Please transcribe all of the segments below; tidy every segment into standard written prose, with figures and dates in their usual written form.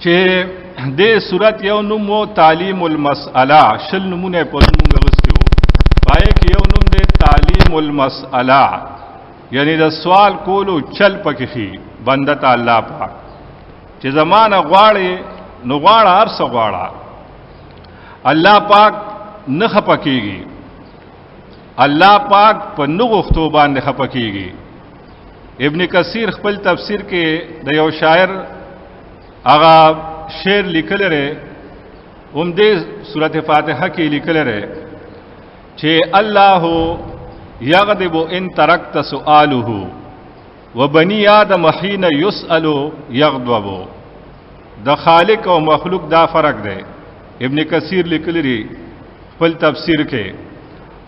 چې دې صورت یو نوم و تعلیم المسأله شل نمونه په موږ غوښتي وو پای کې یو نوم دی تعلیم المسأله یعنی د سوال کولو چل پکې شي بنده ته الله پاک چې زمانه غواړي نو غواړه هر څه غواړه الله پاک نه خپکیږي الله پاک په نغختو باندې خپکیږي ابن کثیر خپل تفسیر کې د یو شاعر هغه شعر لیکل لري دې سورۃ فاتحه کې لیکل لري چې الله یغضب ان ترکت سؤاله وبني آدم حين يسأل یغضب د خالق او مخلوق دا فرق دی ابن کثیر لیکل لري خپل تفسیر کې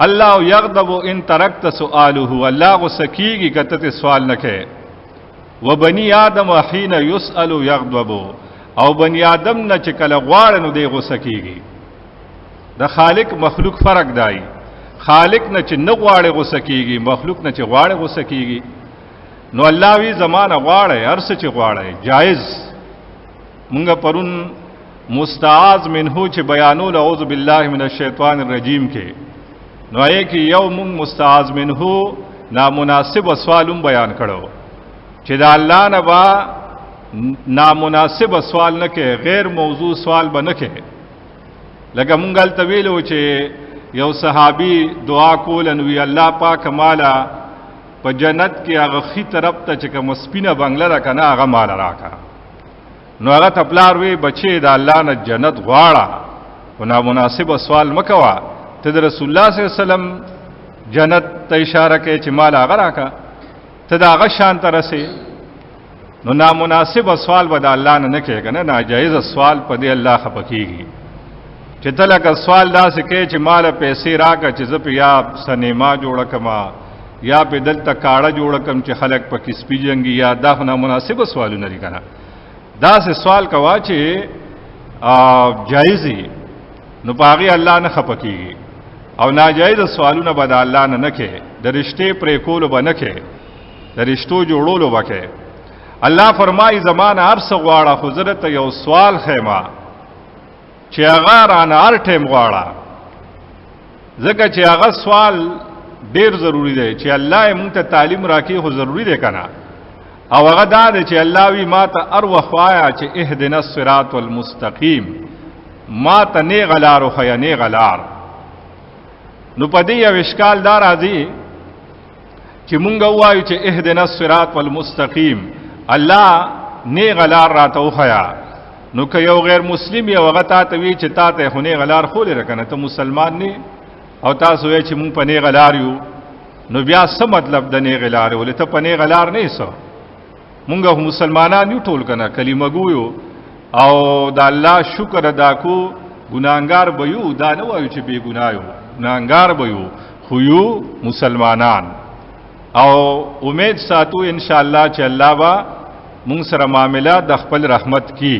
الله یغضب ان ترکت سؤاله الله غسکیږي کته سوال نه کوي وبني آدم حين يسأل یغضب او بني آدم نه چې کله غواړي نو دی غسکیږي د خالق مخلوق فرق دی خالق نه چې نه غواړي غسکیږي مخلوق نه چې غواړي غسکیږي نو الله وی زمانه غواړي هر څه چې غواړي جائز مونږ پرون مستعاذ منه چې بیانول اعوذ بالله من الشیطان الرجیم کې نو یې کې یو مونږ مستعاذ منه نامناسب سوالم بیان کړو چې دا الله نه با نامناسب سوال نه کې غیر موضوع سوال به نه کې لکه مونږ ال ویلو چې یو صحابي دعا کول نو الله پاک مالا په جنت کې هغه خي طرف ته چې کوم سپینه بنگله را کنه هغه مال راکا نو هغه تپلار وی بچي د الله نه جنت غواړه او نامناسب سوال مکوا ته د رسول الله صلی الله علیه وسلم جنت ته اشاره کوي چې مال هغه راکا ته دا هغه شان ترسه نو نامناسب سوال به د الله نه کوي کنه ناجایز سوال په دې الله خپکیږي چې تلکه سوال داسې کوي چې مال پیسې راکا چې زه په یا سینما جوړ کما یا په دلته کاړه جوړ کم چې خلک په کې سپیجنګي یا دا نامناسب سوالونه لري کنه دا سه سوال کوا چې جایزي نو پاغي الله نه خپکیږي او ناجایز سوالونه به د الله نه کوي د رشته پرې کولو به نه کوي د رشتو جوړولو وکړي الله فرمایي زمانه هر څه غواړه حضرت یو سوال خیمه چې هغه رانه هر ټیم غواړه ځکه چې هغه سوال ډیر ضروری دی چې الله یې مونږ ته تعلیم راکړي خو ضروری دی کنه او هغه دا دی چې الله وی ما ته ار وخوایا چې اهدنا الصراط المستقیم ما ته نه غلار خو یا نه غلار نو پدې یو اشکال دار راځي چې مونږ وایو چې اهدنا الصراط المستقیم الله نه غلار راته وخیا نو که یو غیر مسلم یو هغه ته وی چې تا ته خو نه غلار خو لري کنه ته مسلمان نه او تاسو یې چې مونږ په نه غلار یو نو بیا څه مطلب د نه غلار ولې ته په نه غلار نه سو مونږ مسلمانان یو ټول کنه کلمه ګویو او د الله شکر ادا کو ګناګار بيو دا نه وایو چې بے ګنايو ګناګار بيو خو یو مسلمانان او امید ساتو ان شاء الله چې الله با مونږ سره معاملې د خپل رحمت کی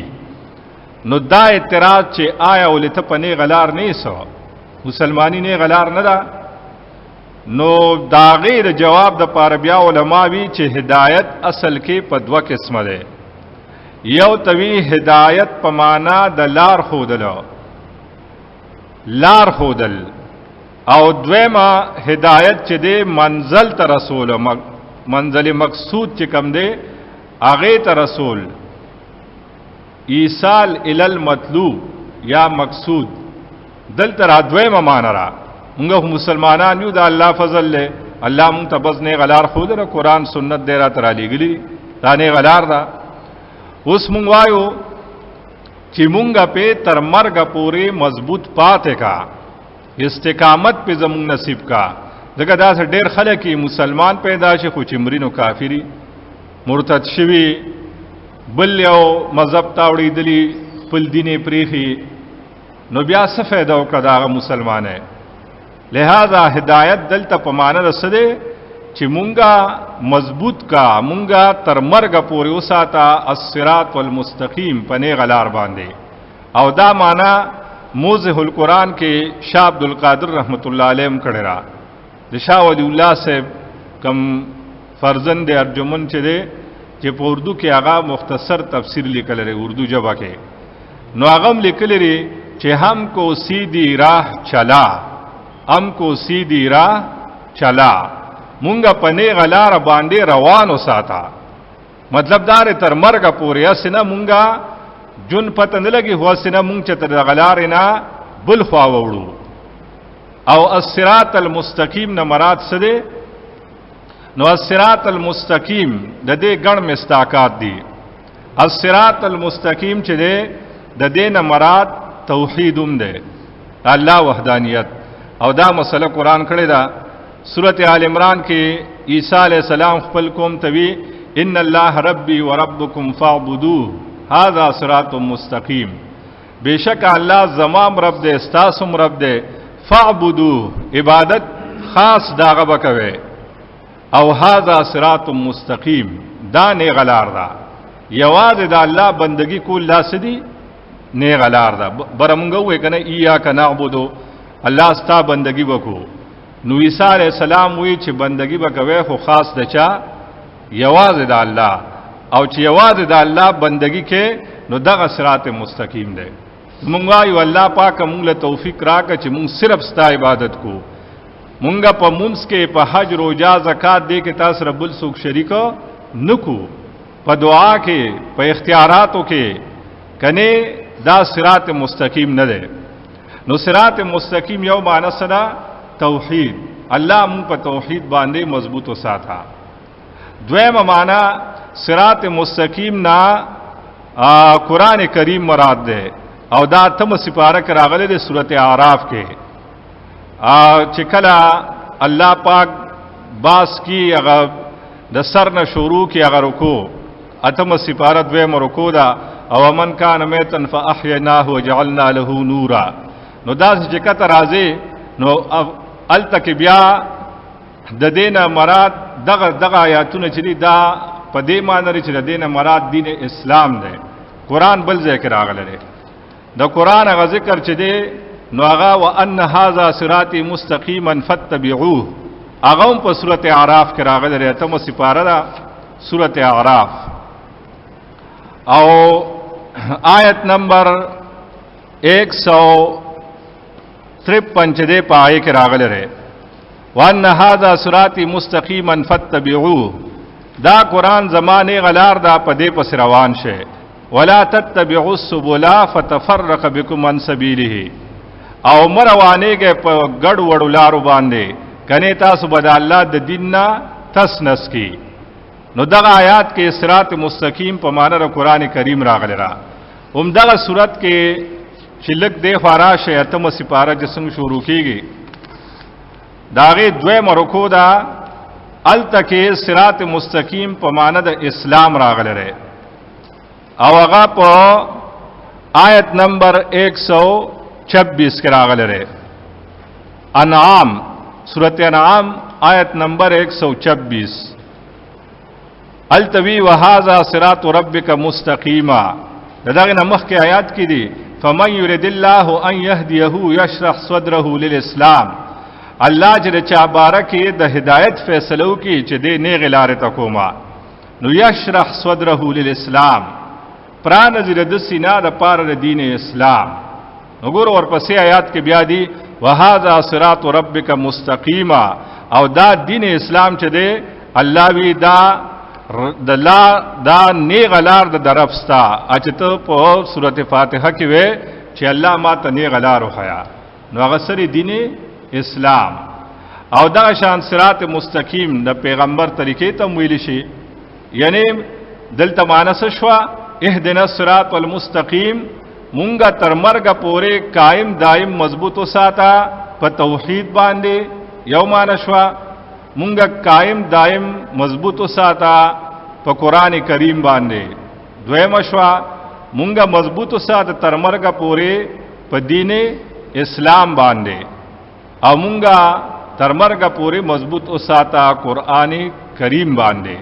نو دا اعتراض چې آیا ولې ته په نه غلار نه سو مسلمانی نه غلار نه ده نو دا غیر جواب د پاره بیا علما وی چې هدایت اصل کې په دوه قسمه ده یو توی هدایت په معنا د لار خودل او دویمه هدایت چې ده منزل ته رسول منزل مقصود چې کم ده هغه ته رسول ایصال ال المطلوب یا مقصود دلته را دویمه معنا را موږ مسلمانان یو د الله فضل له الله مونږ ته بس نه غلار خو در قرآن سنت دی را تر علیګلی دا نه غلار دا اوس مونږ وایو چې مونږ په تر مرګ پورې مضبوط پاتې کا استقامت په زمون نصیب کا دغه داس ډېر خلک مسلمان پیدا شي خو چې مرینو کافری مرتد شوی بل یو مذهب تاوړي دلی خپل دیني پریخي نو بیا څه فائدہ وکړه دا مسلمانه لہذا هدایت دلته په معنا رسده چې مونږه مضبوط کا مونږه تر مرګ پورې وساته الصراط المستقیم پنه غلار باندې او دا معنا موضح القرآن کې شاه عبد القادر رحمت الله علیه کړه را د شاه ولی الله صاحب کم فرزند ارجمن چې ده چې په اردو کې هغه مختصر تفسیر لیکل لري اردو ژبه کې نو هغه لیکل لري چې هم کو سیدھی راہ چلا هم کو سیدھی راہ چلا مونږه پنه غلار باندې روان وساته مطلب دار تر مرګ پورې اسنه مونږه جون پته نه لګي هو اسنه مونږ چې تر غلار نه بل خوا وړو او الصراط المستقیم نه مراد څه دی نو الصراط المستقیم د دې ګڼ مستاقات دي الصراط المستقیم چې دی د دې نه مراد توحیدوم دی الله وحدانیت او دا مسله قران کړی دا سورۃ آل عمران کې عیسی علیہ السلام خپل قوم ته وی ان الله ربی وربکم فاعبدوه هذا صراط مستقیم بیشک الله زمام رب دے استاسم رب دے فاعبدوه عبادت خاص داغه بکوي او هذا صراط مستقیم دا نه غلار دا یواز دا الله بندگی کول لاسدی نه غلار دا برمغه وې کنه ایاک نعبدو الله ستا بندگی وکړو نو عیسی علیہ السلام وی چې بندگی وکوي خو خاص دچا یواز دا الله او چې یواز دا الله بندگی کې نو دغه صراط مستقیم دی مونږ وایو الله پاک مونږ له توفیق راکړي چې مونږ صرف ستا عبادت کو مونږه په مونږ کې په حج روزه زکات دې کې تاسو رب السوق شریک نکو په دعا کې په اختیاراتو کې کنه دا صراط مستقیم نه دی نو صراط مستقیم یو معنی سره توحید الله مون په توحید باندې مضبوط وساته دویمه معنی صراط مستقیم نا قرآن کریم مراد ده او دا تم سپاره کې راغله د سورته اعراف کې چې کله الله پاک باس کی هغه د سر نه شروع کی هغه رکوع اتم سپاره دویمه رکوع دا او من کان میتن فاحیناه وجعلنا له نورا نو دا چې کته راځي نو التک بیا د دینه مراد دغه آیاتونه چې دا په دې معنی چې د دینه مراد دین اسلام دی قران بل ذکر راغله د قران غ ذکر چې دی نو هغه وان هاذا صراطی مستقیما فاتبعوه هغه په سورته اعراف کې راغله ته مو سپاره دا سورته اعراف او آیت نمبر 153 چې دی پای کې راغله ره وان هاذا صراطی مستقیما فاتبعوه دا قران زمانه غلار دا پدې پس روان شه ولا تتبعوا السبل فتفرق بكم عن سبيله او مروانه کې په ګډ وړو لارو باندې کنه تاسو بد الله د دیننا تسنس کی نو دغه آیات کې صراط مستقیم په معنا د قران کریم راغلی را هم دغه صورت کې شلک د فراشه اتم سپاره جسم شروع کیږي داغه دویم رکوع دا التکه صراط مستقیم په معنا د اسلام راغلی ره او هغه په آیت نمبر 126 کې راغلی ره انعام سورۃ انعام آیت نمبر 126 التوی وهذا صراط ربک مستقیما دغه نمخ کې آیات کې دي فمن يريد الله ان يهديه يشرح صدره للاسلام الله جل چا بارکه د هدایت فیصلو کی چې دې نه غلاره تکوما نو یشرح صدره للاسلام پران زید د سینا د پار د دین اسلام وګور ورپسې آیات کې بیا دي وهذا صراط ربک مستقیما او دا دین اسلام چې دی الله وی دا نه غلار د درفستا اچته په سورته فاتحه کې وې چې الله ما ته نه غلار وخیا نو هغه سری دین اسلام او دا شان صراط مستقیم د پیغمبر طریقې ته ویل شي یعنی دلته مانس شوا اهدنا الصراط المستقیم مونږه تر مرګ پورې قائم دائم مضبوط وساته په توحید باندې یو مانشوا مونږه قائم دائم مضبوط وساته په قران کریم باندې دویم شوا مونږه مضبوط وساته تر مرګ پورې په دین اسلام باندې او مونږه تر مرګ پورې مضبوط وساته قران کریم باندې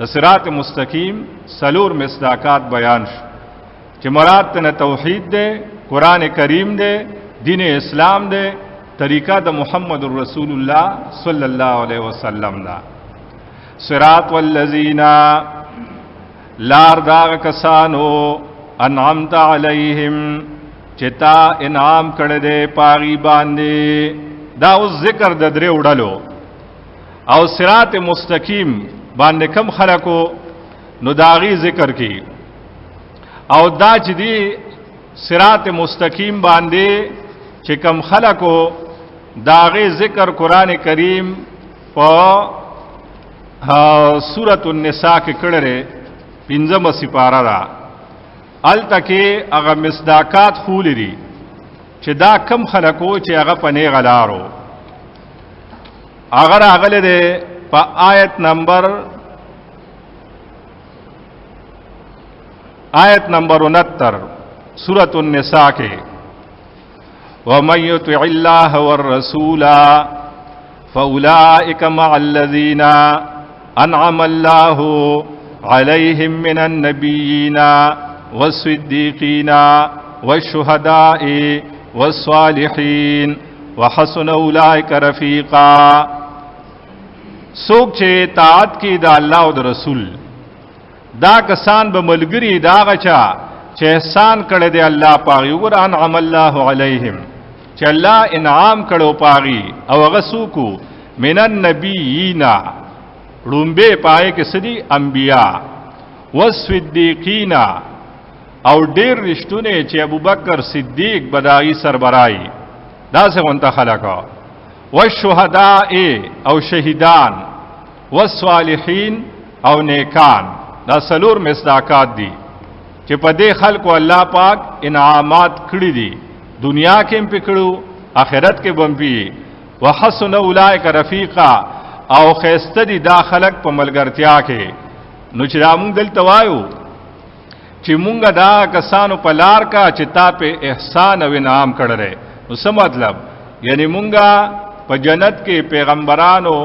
صراط مستقیم سلور مصداقات بیان شو چې مراد ته توحید ده قران کریم ده دین اسلام ده طریقہ د محمد رسول الله صلی الله علیه وسلم ده صراط والذین لار داغ کسانو انعمت علیہم چتا انعام کړه دے پاغي باندې. دا اوس ذکر د درې وړلو او صراط مستقیم باندې کم خلقو نو داغي ذکر کی او دا چې دی صراط مستقیم باندې چې کم خلقو داغي ذکر قران کریم په سورۃ النساء کې کړه پنځمه سپاره را ال تکي هغه مصداقات خولري چې دا کم خلقو چې هغه پنه غلارو اگر اغله ده په آیت نمبر 69 سورۃ النساء کے وَمَن يُطِعِ اللَّهَ وَالرَّسُولَ فَأُولَئِكَ مَعَ الَّذِينَ أَنْعَمَ اللَّهُ عَلَيْهِم مِّنَ النَّبِيِّينَ وَالصِّدِّيقِينَ وَالشُّهَدَاءِ وَالصَّالِحِينَ وَحَسُنَ أُولَئِكَ رَفِيقًا. سوک چه طاعت کی دا اللہ و دا رسول دا کسان بملگری دا غچا چه احسان کڑے دے اللہ پاغی وگر انعم اللہ علیہم چه اللہ انعام کڑو پاغی او غسوکو من النبیین رنبے پائے کے صدی انبیاء والصدیقین او دیر رشتونے چه ابو بکر صدیق بدائی سربرائی دا سے غنطا خلقا والشهداء او شهیدان والصالحین او نیکان. دا سلور مصداقات دی چې په دې خلقو الله پاک انعامات کړی دي دنیا کې هم پکړو آخرت کې هم پی. وحسن اولئک رفیقا او خیسته دي دا خلق په ملګرتیا کې. نو چې موږ دلته وایو چې مونږ دا کسانو په لار کا چې تا په احسان او انعام کړره نو څه مطلب یعنی مونږه په جنت کې پیغمبرانو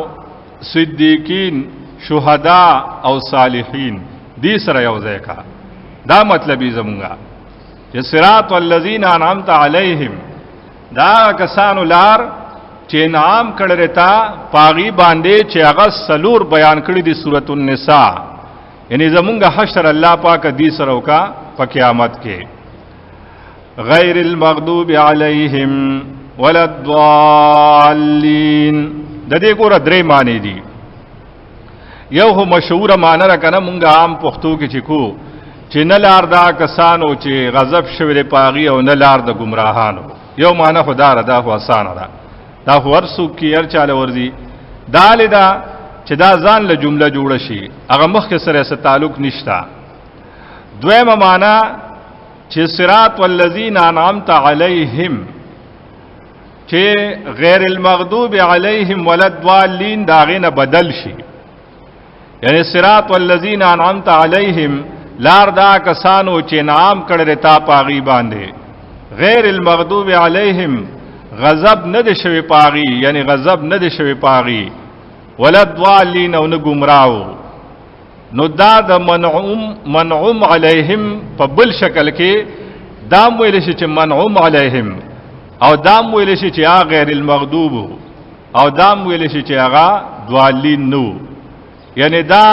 صدیقین شهدا او صالحین دې سره یو ځای کا. دا مطلب یې زمونږه چې صراط الذین انعمت علیہم دا کسانو لار چې انعام کړه تا پاغي باندې چې هغه سلور بیان کړی دی سورۃ النساء یعنی زمونږه حشر الله پاک دې سره وکا په قیامت کې. غیر المغضوب علیہم ولا الضالین د دې ګوره درې معنی دي. یو هو مشهور معنی را کنه مونږه عام پښتو کې چې کو چې نه لار دا کسانو چې غضب شوی پاغي او نه لار د گمراهانو. یو معنی خدا را دا خو آسان را دا خو ورسو کې هر چاله ورزي دا لیدا چې دا ځان له جمله جوړ شي هغه مخ کې سره څه تعلق نشتا. دویمه معنی چې صراط والذین انعمت علیہم چې غیر المغضوب علیہم ولا الضالین داغینه بدل شي یعنی صراط والذین انعمت علیہم لار دا کسانو چې انعام کړی تا پاغي باندې غیر المغضوب علیہم غضب نه دي شوی پاغي یعنی غضب نه دي شوی پاغي ولا الضالین او نه گمراهو. نو دا د منعوم علیہم په بل شکل کې دام ویل شي چې منعوم علیہم او دام ویل شي چې غیر المغضوب او دام ویل شي چې هغه ضالین نو. یعنی دا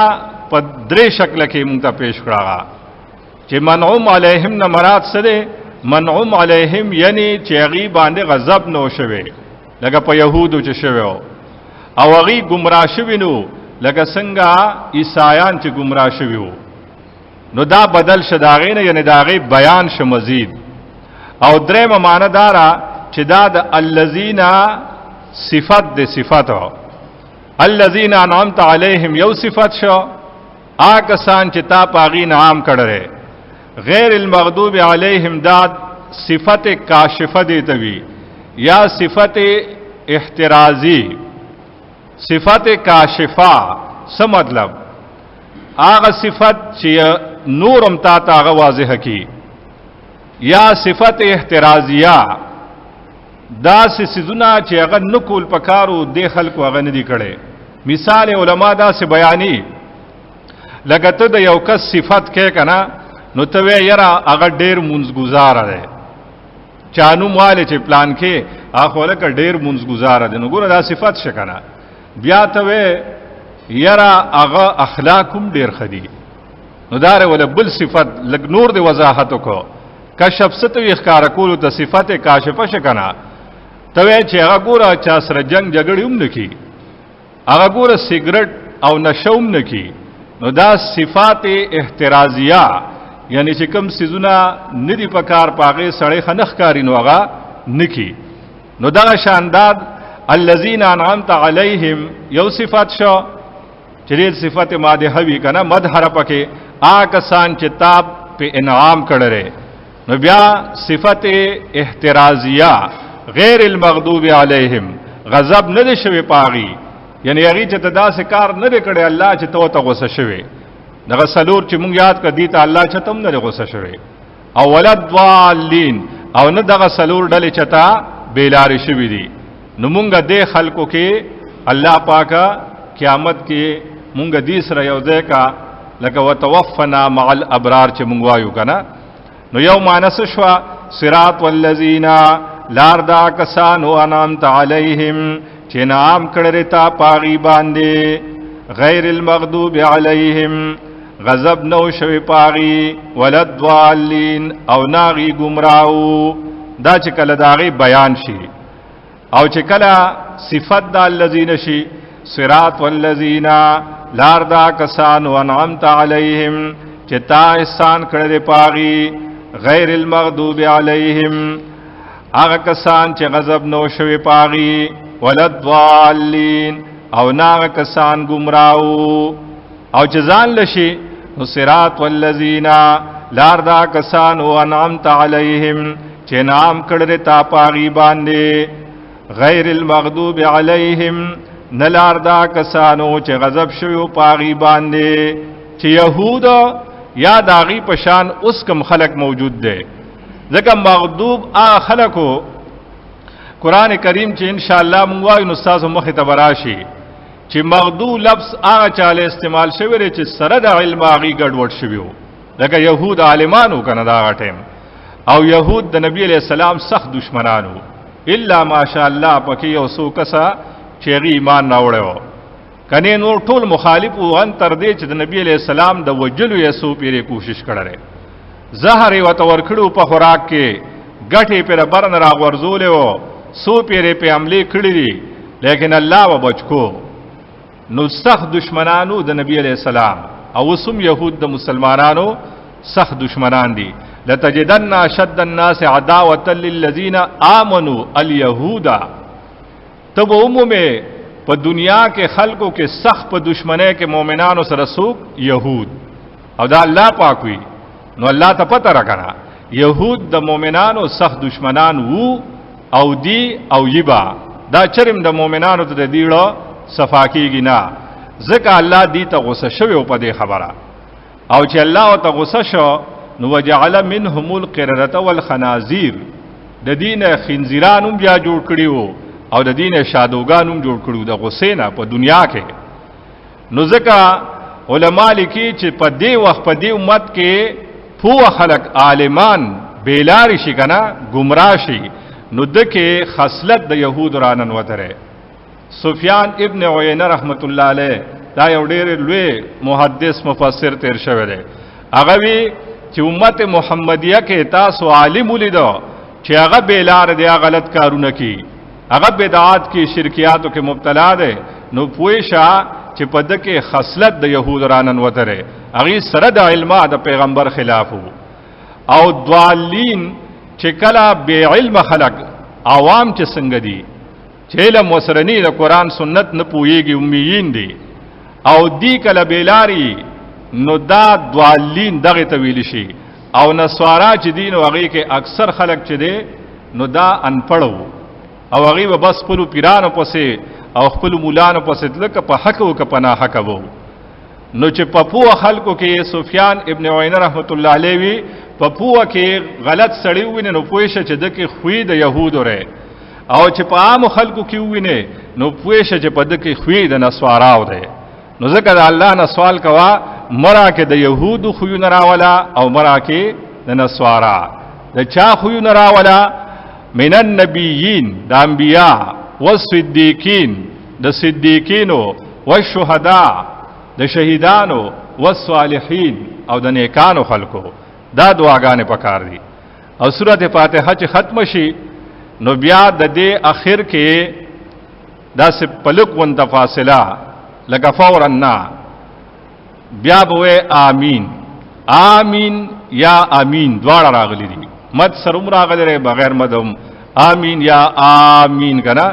په درې شکل کې مونږ ته پیش کړه چې منعوم علیہم نه مراد څه ده. منعوم علیہم یعنی چې هغه باندې غضب نو شوی لکه په يهودو چې شوی او هغه گمراه شوی نو لکه څنګه عیسایان چې گمراه شوی وو. نو دا بدل شداغې نه یعنی داغه بیان ش مزید. او درېمه معنی دارا چې دا د الذین صفت د صفاتو الذین انعمت علیہم یو صفت شو آکسان چې تا پاغي نام کړره. غیر المغضوب علیہم دا صفت کاشفه دی توی یا صفت احترازی. صفت کاشفه څه مطلب آغا صفت چې نورم تا هغه واضح کی یا صفت احترازیه دا سيزونه چې هغه نکول پکارو د خلکو هغه نه دی کړي. مثال علما دا سه بیانی لګته د یو کس صفت کې کنا نو ته یرا هغه ډیر منځګزار دی چانو مال چې پلان کې اخو له ډیر منځګزار دی نو ګوره دا صفت شکنه. بیا ته یرا هغه اخلاقم ډیر خدي نو دار ول بل صفت لګ نور دی وضاحت کو کشف ستوي اخکار کول ته صفت کاشفه شکنا ته چې هغه ګوره چا سره جنگ جګړې هم نکی هغه ګوره سیګریټ او نشوم نکی نو دا صفات احترازیه یعنی چې کوم سيزونه ندی پکار پاغه سړی خنخ کاری نو هغه نکی نو دا شاندار الذين انعمت عليهم یو صفات شو چې دې صفات ماده هوی کنه مدحر پکې آکسان چې تاب په انعام کړره نو بیا صفت احترازیه غیر المغضوب علیہم غضب نه دي شوی پاغي یعنی هغه چې تدا سے کار نه کړي الله چې تو ته غوسه شوی دغه سلور چې مونږ یاد کړی ته الله چې تم نه غوسه شوی او ولد ضالین او نه دغه سلور ډلې چتا بیلار شوی دي نو مونږ دې خلکو کې الله پاکا قیامت کې مونږ دې سره یو ځای کا لکه وتوفنا مع الابرار چې مونږ وایو کنه نو یو مانس شوا صراط والذین لار دا کسانو انعمت علیہم چې نام کړه تا پاغي باندې غیر المغضوب علیہم غضب نو شوی پاغي ولضالین او ناغي گمراهو دا چې کله داغي بیان شي او چې کله صفت د الذین شي صراط والذین لار دا کسانو انعمت علیہم چې تا احسان کړه پاغي غیر المغضوب علیہم هغه کسان چې غضب نو شوی پاغي ولضالین او ناغه کسان گمراهو او چې ځان لشي نو صراط والذین لار دا کسان او انعمت علیہم چې نام کړه تا پاغي باندې غیر المغضوب علیہم نلار دا کسانو چې غضب شوی پاغي باندې چې يهود یا داغي پشان اوس کم خلق موجود دي ځکه مغضوب خلقو قران کریم چې ان شاء الله مونږ وایو نو تاسو مخه ته براشي چې مغضوب لفظ هغه چاله استعمال شوی دی چې سره د علم هغه ګډوډ شوی وو لکه يهود عالمانو کنه دا ټیم او يهود د نبی علیہ السلام سخت دشمنانو الا ماشاء الله پکې یو څو کسا چې ایمان راوړو کنه نور ټول مخالف او ان تر دې چې د نبی علیہ السلام د وجلو یې سو پیره کوشش کړره زهر و تور کړو په خوراک کې غټي پر برن را ورزول او سو پیره په عملي کړی دي لیکن الله وبچکو نو سخت دشمنانو د نبی علیہ السلام او وسم يهود د مسلمانانو سخت دشمنان دي لتجدن اشد الناس عداوه للذین آمنوا اليهود تب عمومه په دنیا کې خلکو کې سخت په دشمنه کې مؤمنانو سره سوق يهود او دا الله پاک وي نو الله ته پته راکړه يهود د مؤمنانو سخت دشمنان وو او دی او یبا دا چرم د مؤمنانو ته دیړو صفاکیږي نه ځکه الله دی ته غوسه شوی په دې خبره او چې الله ته غوسه شو نو وجعل منهم القردة والخنازير د دین خنزیرانم بیا جوړ کړیو او د دین شادوګانم جوړ کړو د غصې نه په دنیا کې نو ځکه علما لیکي چې په دې وخت په دې امت کې پوه خلق عالمان بیلاری شي کنه گمراه شي نو دکه خصلت د يهود رانن وتره سفیان ابن عینه رحمت الله علیه دا یو ډېر لوی محدث مفسر تیر شوی دی هغه وی چې امت محمدیه کې تاسو عالم ولیدو چې هغه بیلار دی غلط کارونه کوي هغه بدعات کې شرکیاتو کې مبتلا دی نو پوښا چې په دکه خصلت د يهود رانن وتره هغه سره د علم د پیغمبر خلاف او ضالین چې کله بے علم خلق عوام چې څنګه دي چې علم وسرنی د قران سنت نه پويږي امیین دي او دی کله بیلاری نو دا ضالین دغه تویل شي او نسوارا چې دین او هغه کې اکثر خلق چې دي نو دا انپړو او هغه بس خپل پیرانو پسې او خپل مولانو پسې تلک په حق او په نه حق وو نو چې په پوه خلکو کې سفیان ابن عینه رحمت الله علیه وی په پوه کې غلط سړی ویني نو پوښه چې دغه خوې د يهودو ره او چې په عام خلکو کې ویني نو پوښه چې په دغه خوې د نسواراو ده نو ځکه الله نه سوال کوا مرا کې د يهودو خو نه راولا او مرا کې د نسوارا د چا خو نه راولا من النبیین د انبیاء والصدیقین د صدیقینو والشهداء د شهیدانو والصالحین او د نیکانو خلکو دا دعاګانې پکار دي. او سورۃ فاتحه چې ختم شي نو بیا د دې اخر کې دا سه پلک ون فاصله لکه فورا بیا به آمین آمین یا امین دواړه راغلي دي، مد سروم راغلي بغیر مدم آمین یا آمین کنا.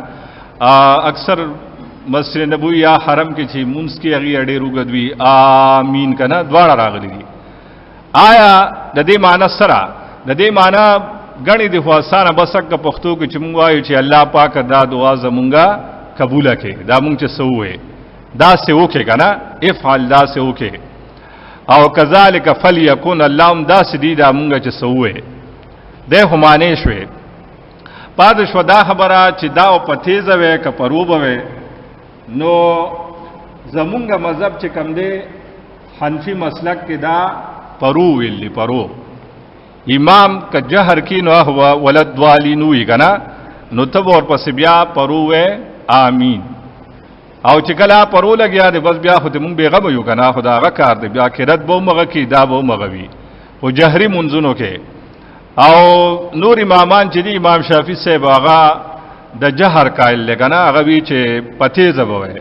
اکثر مسجد نبوی یا حرم کې چې مونږ کې هغه ډېر وګدوي آمین کنا دواړه راغلي دي. آیا د دې معنی سره د دې معنی غني د خواسانه بسک پښتو کې چې مونږ وایو چې الله پاک دا دعا زمونږه قبول کړي، دا مونږ چې سوې دا سه وکي کنه افعل دا سه وکي او کذالک فلیکن اللهم دا سدی دا مونږ چې سوې ده همانه شوي. پاد شو دا خبره چې دا او پتیزه وې ک پروبه وې نو زمونږ مذهب چې کم دی حنفی مسلک کې دا پرو ویلی پرو امام ک جهر کی نو هو ولد والین وی کنا نو ته ور پس بیا پرو وې آمین. او چې کله پرو لګیا دی بس بیا خو دې مونږ بیغم یو کنه خدا هغه کار دی بیا کړت به مغه کی دا به مغوي او جهري منځونو کې. او نور امامان چې دی امام شافعي صاحب هغه د جهر قائل لګنه هغه وی چې پته زبوي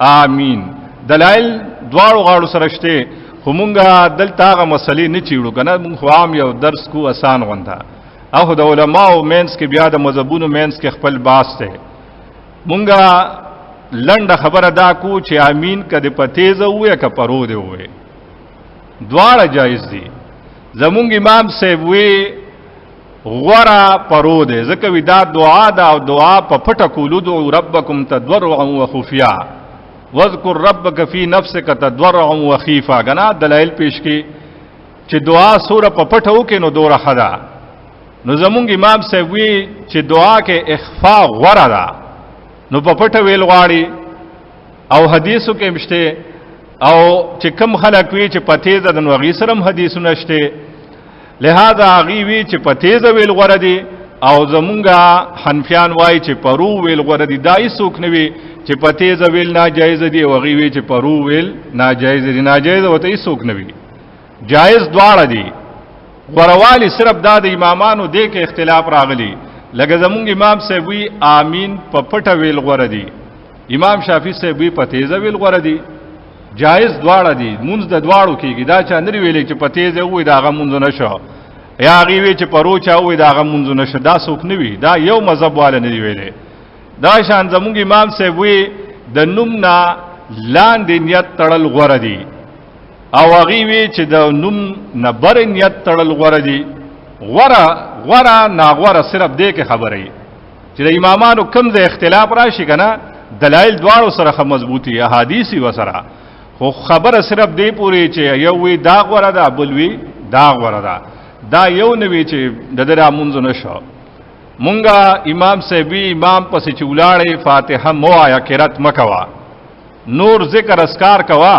آمین. دلایل دواړو غاړو سره شته خو مونږه دلته هغه مسلې نه چیړو کنه مونږ خو عام یو درس کو آسان غونډه او د علماء مینس کې بیا د مذهبونو مینس کې خپل باس ته مونږه لنډه خبره دا کو چې امین کده پتیزه وې ک پرو دی وې دواړه جایز دي. زمونږ امام صاحب وی غورا پرو دی ځکه وی دا دعا دا او دعا په پټه کولو دعو ربکم تضرعا وخفیا واذکر ربک فی نفسک تضرعا وخیفا غنا دلایل پیش کی چې دعا سوره په پټه وکې نو دوره خدا. نو زمونږ امام صاحب وی چې دعا کې اخفاء غورا ده نو په پټه ویل غواړي او حدیثو کې مشته او چې کم خلک وی چې پتیزه د نو غي سرم حدیثونه شته لہذا غي وی چې پتیزه ویل غوړه دي او زمونږه حنفیان وای چې پرو ویل غوړه دي دای سوک نوي چې پتیزه ویل ناجایز دي او غي وی چې پرو ویل ناجایز دي ناجایز وته سوک نوي جایز دواړه دي. غوروالی صرف دا د امامانو دې کې اختلاف راغلي لکه زمونږ امام صاحب وی آمین په پټه ویل غوړه دي امام شافعي صاحب وی پتیزه ویل غوړه دي جایز دواړه دي مونږ د دواړو کېږي دا چا نه ویلې چې پتیزه وې دا غو مونږ نه شو یا غي وی چې پرو چا وې دا غو مونږ نه شو دا څوک نه وی دا یو مذهب والا نه ویلې. دا شان زمونږ امام صاحب وی د نومنا لاندې نیت تړل غوړه دي او غي وی چې د نوم نه بر نیت تړل غوړه دي. غورا ناغورا صرف دې کې خبرې چې د امامانو کوم ځای اختلاف راشي کنه دلایل دواړو سره مضبوطی احادیثي وسره خو خبره صرف دې پوری چې یو وی دا غورا ده بل وی دا غورا ده دا یو نوی چې د درا مونږ نشو. مونږه امام صاحبي امام پسې چولاړې فاتحه مو آیا قرات مکوا نور ذکر اسکار کوا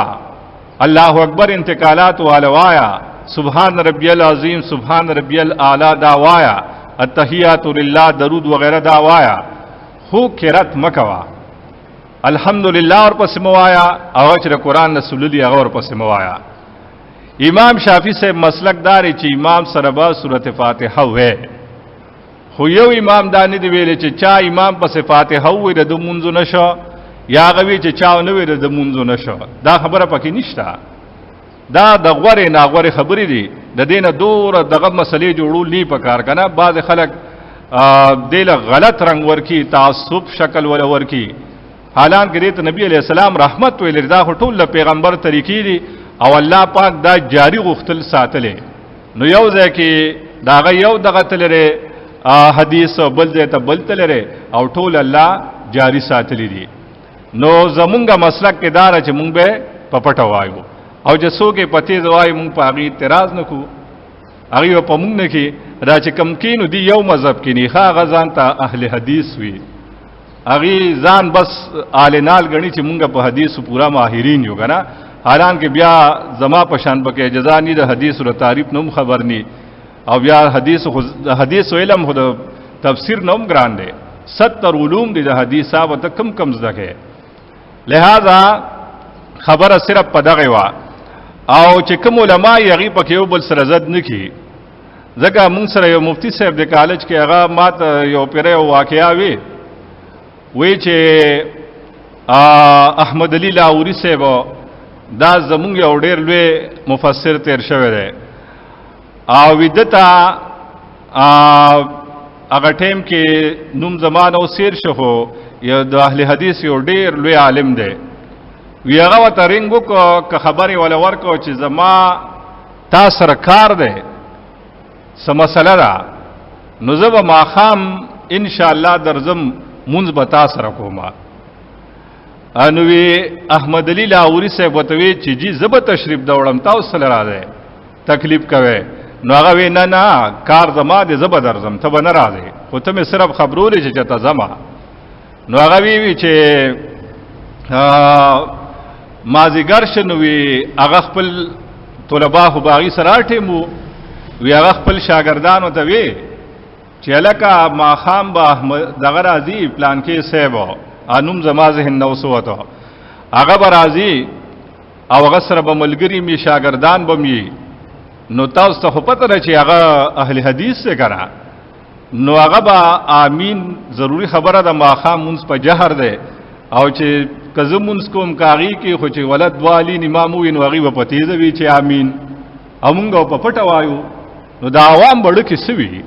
الله اکبر انتقالات والوایا سبحان ربی العظیم سبحان ربی الاعلی داوایا التحیات للہ درود وغیرہ داوایا خو قرات مکوا الحمدللہ اور پس موایا او چې قرآن رسول دی هغه اور پس موایا. امام شافعی سے مسلک دار چې امام سره با سورۃ فاتحه وې خو یو امام دانی دی ویل چې چا امام پس فاتحه وې د مونږ نشو یا غوی چې چا نه وې د مونږ نشو دا خبره پکې نشته. دا د غوړې ناغوړې خبرې دي د دینه دور دغه مسلې جوړول نه پکار کنه. بعض خلک دله غلط رنگ ورکی تعصب شکل ول ورکی حالان کې ته نبی علیہ السلام رحمت ویل دا ټول پیغمبر طریقې دي او الله پاک دا جاری غختل ساتلې نو یو ځکه دا یو دغه تلره حدیث بل ځای ته بل تلره او ټول الله جاری ساتلې دي. نو زمونږه مسلک کې دار چې مونږ به پپټ وایو او جسو کې پتی زوای مونږ په هغه اعتراض نکو هغه په مونږ نه کې را چې کم کینو دی یو مذهب کې نه ښا غزان ته اهل حدیث وی هغه ځان بس آلنال غنی چې مونږ په حدیث پورا ماهرین یو غنا حالان کې بیا زما په شان بکې جزا نی د حدیث او تعریف نوم خبر نی او بیا حدیث علم خود تفسیر نوم ګران دی 70 علوم دی د حدیث صاحب ته کم زده کې لہذا خبره صرف په دغه وا او چې کوم علما یې هغې پکې یو بل سره زد نه کړي. ځکه مونږ سره یو مفتی صاحب د کالج کې هغه ما ته یو پیره یو واقعه وی چې احمد علي لاهوري صاحب دا زمونږ یو ډېر لوی مفسر تیر شوی دی او ویده ته هغه ټیم کې نوم زمان او سیر شو خو یو د اهل حدیث یو ډېر لوی عالم دی. وی هغه ورته رنګ وکړو که خبرې وله ورکړو چې زما تا سره کار دی څه مسله ده نو زه به ماښام انشاءالله درځم مونځ به تا سره کومه. نو وی احمد علي لاهوري صاحب ورته وی چې جی زه به تشریف دوړم تاسو سره راځئ تکلیف کوئ. نو هغه وی نه نه کار زما دی زه به درځم ته به نه راځې خو ته مې صرف خبرولې چې چېرته ځمه. نو هغه وی چې مازدیګر شه نو وی هغه خپل طلبا خو به هغې سره ټیم وی هغه خپل شاګردانو ته وی چې هلکه ماښام به دغه راځي پلانکې صاحب انوم زما ذهن نه وسوته هغه به راځي او هغه سره به ملګري مې شاګردان به مې نو تاسو ته خو پته ده چې هغه اهل حدیث دی که نه نو هغه به آمین ضروري خبره ده ماښام مونځ په جهر دی او چې که زه مونځ کوم که هغې کې خو چې ولد دوالین امام ووي نو هغې به په تیزه وي چې آمین او مونږ به په پټه وایو. نو د عوام به ډکې څه وي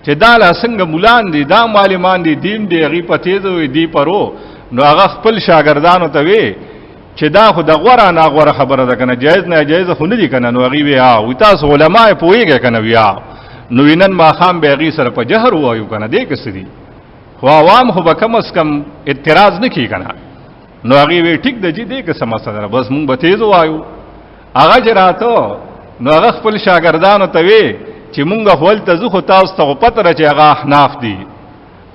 چې دا لا څنګه مولان دي دا معلمان دي دین دی هغې په تیزه وي دی پرو. نو هغه خپل شاګردانو ته وی چې دا خو د غوره ناغوره خبره ده که نه جایز ناجایزه خو نه دي که نه. نو هغې وی وی تاسو علما یې پوهېږئ که نه وی نو وی نن ماښام به هغې سره په جهر ووایو که نه دی که څه دي خو عوام خو به کم از کم اعتراض نه کړي که نه. نو هغې وی ټیک ده جي دی که څه مسله ده بس مونږ به تیز ووایو. هغه چې راته نو هغه خپل شاګردانو ته وی چې مونږ خو هلته ځو خو تاسو ته خو پته ده چې هغه احناف دي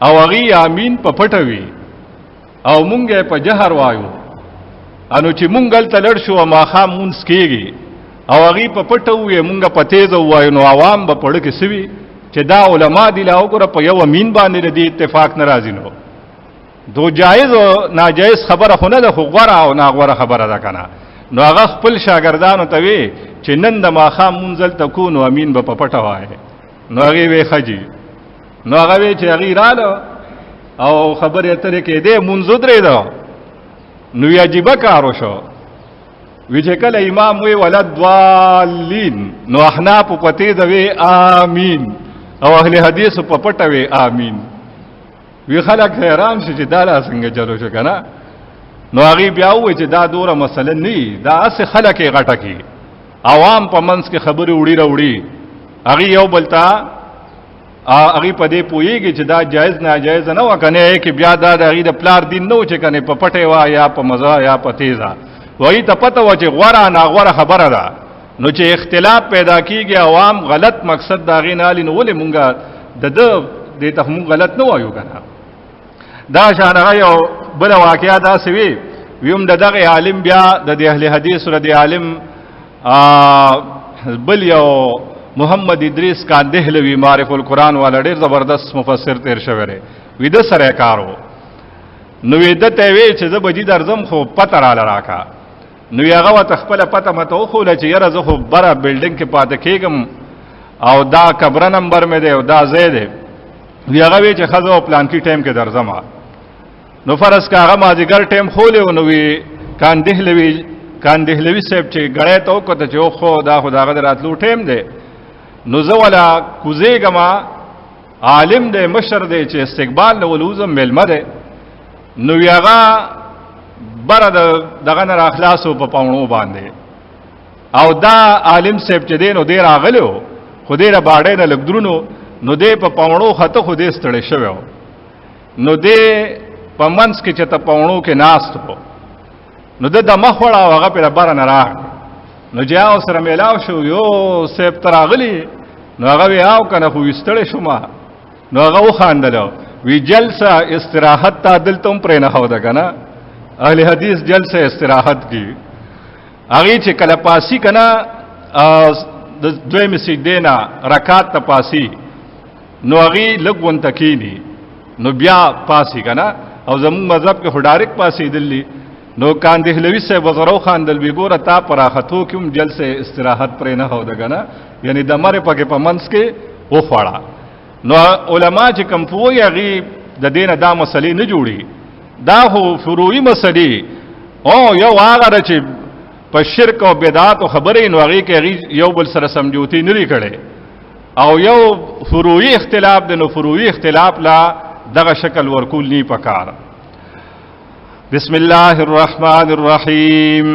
او هغې آمین په پټه وي او مونږ یې په جهر وایو. انو چې مونږ هلته لړ شو ماښام مونځ کېږي او هغې په پټه ووایي مونږ په تیزه ووایو نو عوام به په ړه کې څه وي چې دا علما دي لا وګوره په یو امین باندې د دې اتفاق نه راځي. نو دو جایز او ناجایز خبره خو نه ده خو غوره او ناغوره خبره ده که نه. نو هغه خپل شاګردانو ته وی چې نن د ماښام مونځ هلته کو نو امین به په پټه وایې. نو هغې وی ښه جي. نو هغه وی چې هغې راله او خبرې اترې کېدې مونځ ودرېده نو وی عجیبه کار وشو. وی چې کله امام وی ولد دوالین نو احنافو په تیزه وی آمین او اهل حدیثو په پټه وی آمین. وی خلک حیران شو چې دا لا څنګه چلو شو که نه. نو هغې بیا ووایي چې دا دوره مسله نه وي دا هسې خلک یې غټه کړي عوام په منځ کې خبرې وړي راوړي هغې یو بل ته هغې په دې پوهېږي چې دا جایز ناجایزه نه وه که نه کې بیا دا د هغې د پلار دین نه و چې که نه په پټې وه یا په مزه یا په تیزه هغې ته پته وه چې غوره ناغوره خبره ده. نو چې اختلاف پیدا کېږي عوام غلط مقصد د هغې نه هلي نو ولې مونږ د ده دې ته مونږ غلط نه وایو که نه. دا شان هغه یو بله واقعه داسې وي ویم د دغې عالم بیا د دې اهل حدیثو د دې عالم بل یو محمد ادریس کاندهلوي معرف القرآن والا ډېر زبردست مفسر تیر شوی دی ویده سره یې کار و. نو ویده ته یې وی چې زه به جي درځم خو پته راله راکړه. نو هغه ورته خپله پته مته وښوله چې یاره زه خو بره بلډنګ کې پاته کېږم او دا کبره نمبر مې دی او دا ځای دی. وی هغه وی چې ښه زه پلانکي ټایم کې درځم. نو فرض که هغه مازدیګر ټایم خولی و نو وی کاندهلوي صاحب چې ګړی ته وکته چې خو دا خو د هغه د راتلو ټایم دی نو زه وله کوزېږم عالم دی مشر دی چې استقبال له ولوزم میلمه دی. نو وی هغه بره دغه نه راخلاصو په پاوڼو باندې او دا عالم صاحب چې دی نو دی راغلی و خو دی له باډۍ نه لږ درونو نو دی په پاوڼو خته خو دی ستړی شوی و. نو دی په منځ کې چې ته پاوڼو کې ناست و نو ده د مخ وړه او هغه پې د بره نه راغی. نو چې هغه سره میلاو شو یو صاحب ته راغلی نو هغه وی او که نه خو وي ستړی شوم. نو هغه وخاندله وی جلسه استراحت ته دلته هم پرې نه ښوده که نه اهل حدیث جلسه استراحت کی هغې چې کله پاسي که نه د دویمې سجدې نه رکات ته پاسي نو هغې لږ ونته کښېني نو بیا پاسي که نه او زمونږ مذهب کې خو ډایرکټ پاسېدل دي نو کاندهلوی سے بزرو خاندل بګور تا پراختو کوم جلسه استراحت پرې نه هو دغه یعنی د مره پکې په منس کې و خړه نو علما چې کوم پوي هغه د دینه دا مسلې نه جوړي دا هو فروعي مسلې او یو هغه چې په شرک او بدعت او خبرې نو هغه کې یو بل سره سمجوتي نه لري کړي او یو فروعي اختلاف د نو فروعي اختلاف لا دغه شکل ورکول نه پکار بسم الله الرحمن الرحیم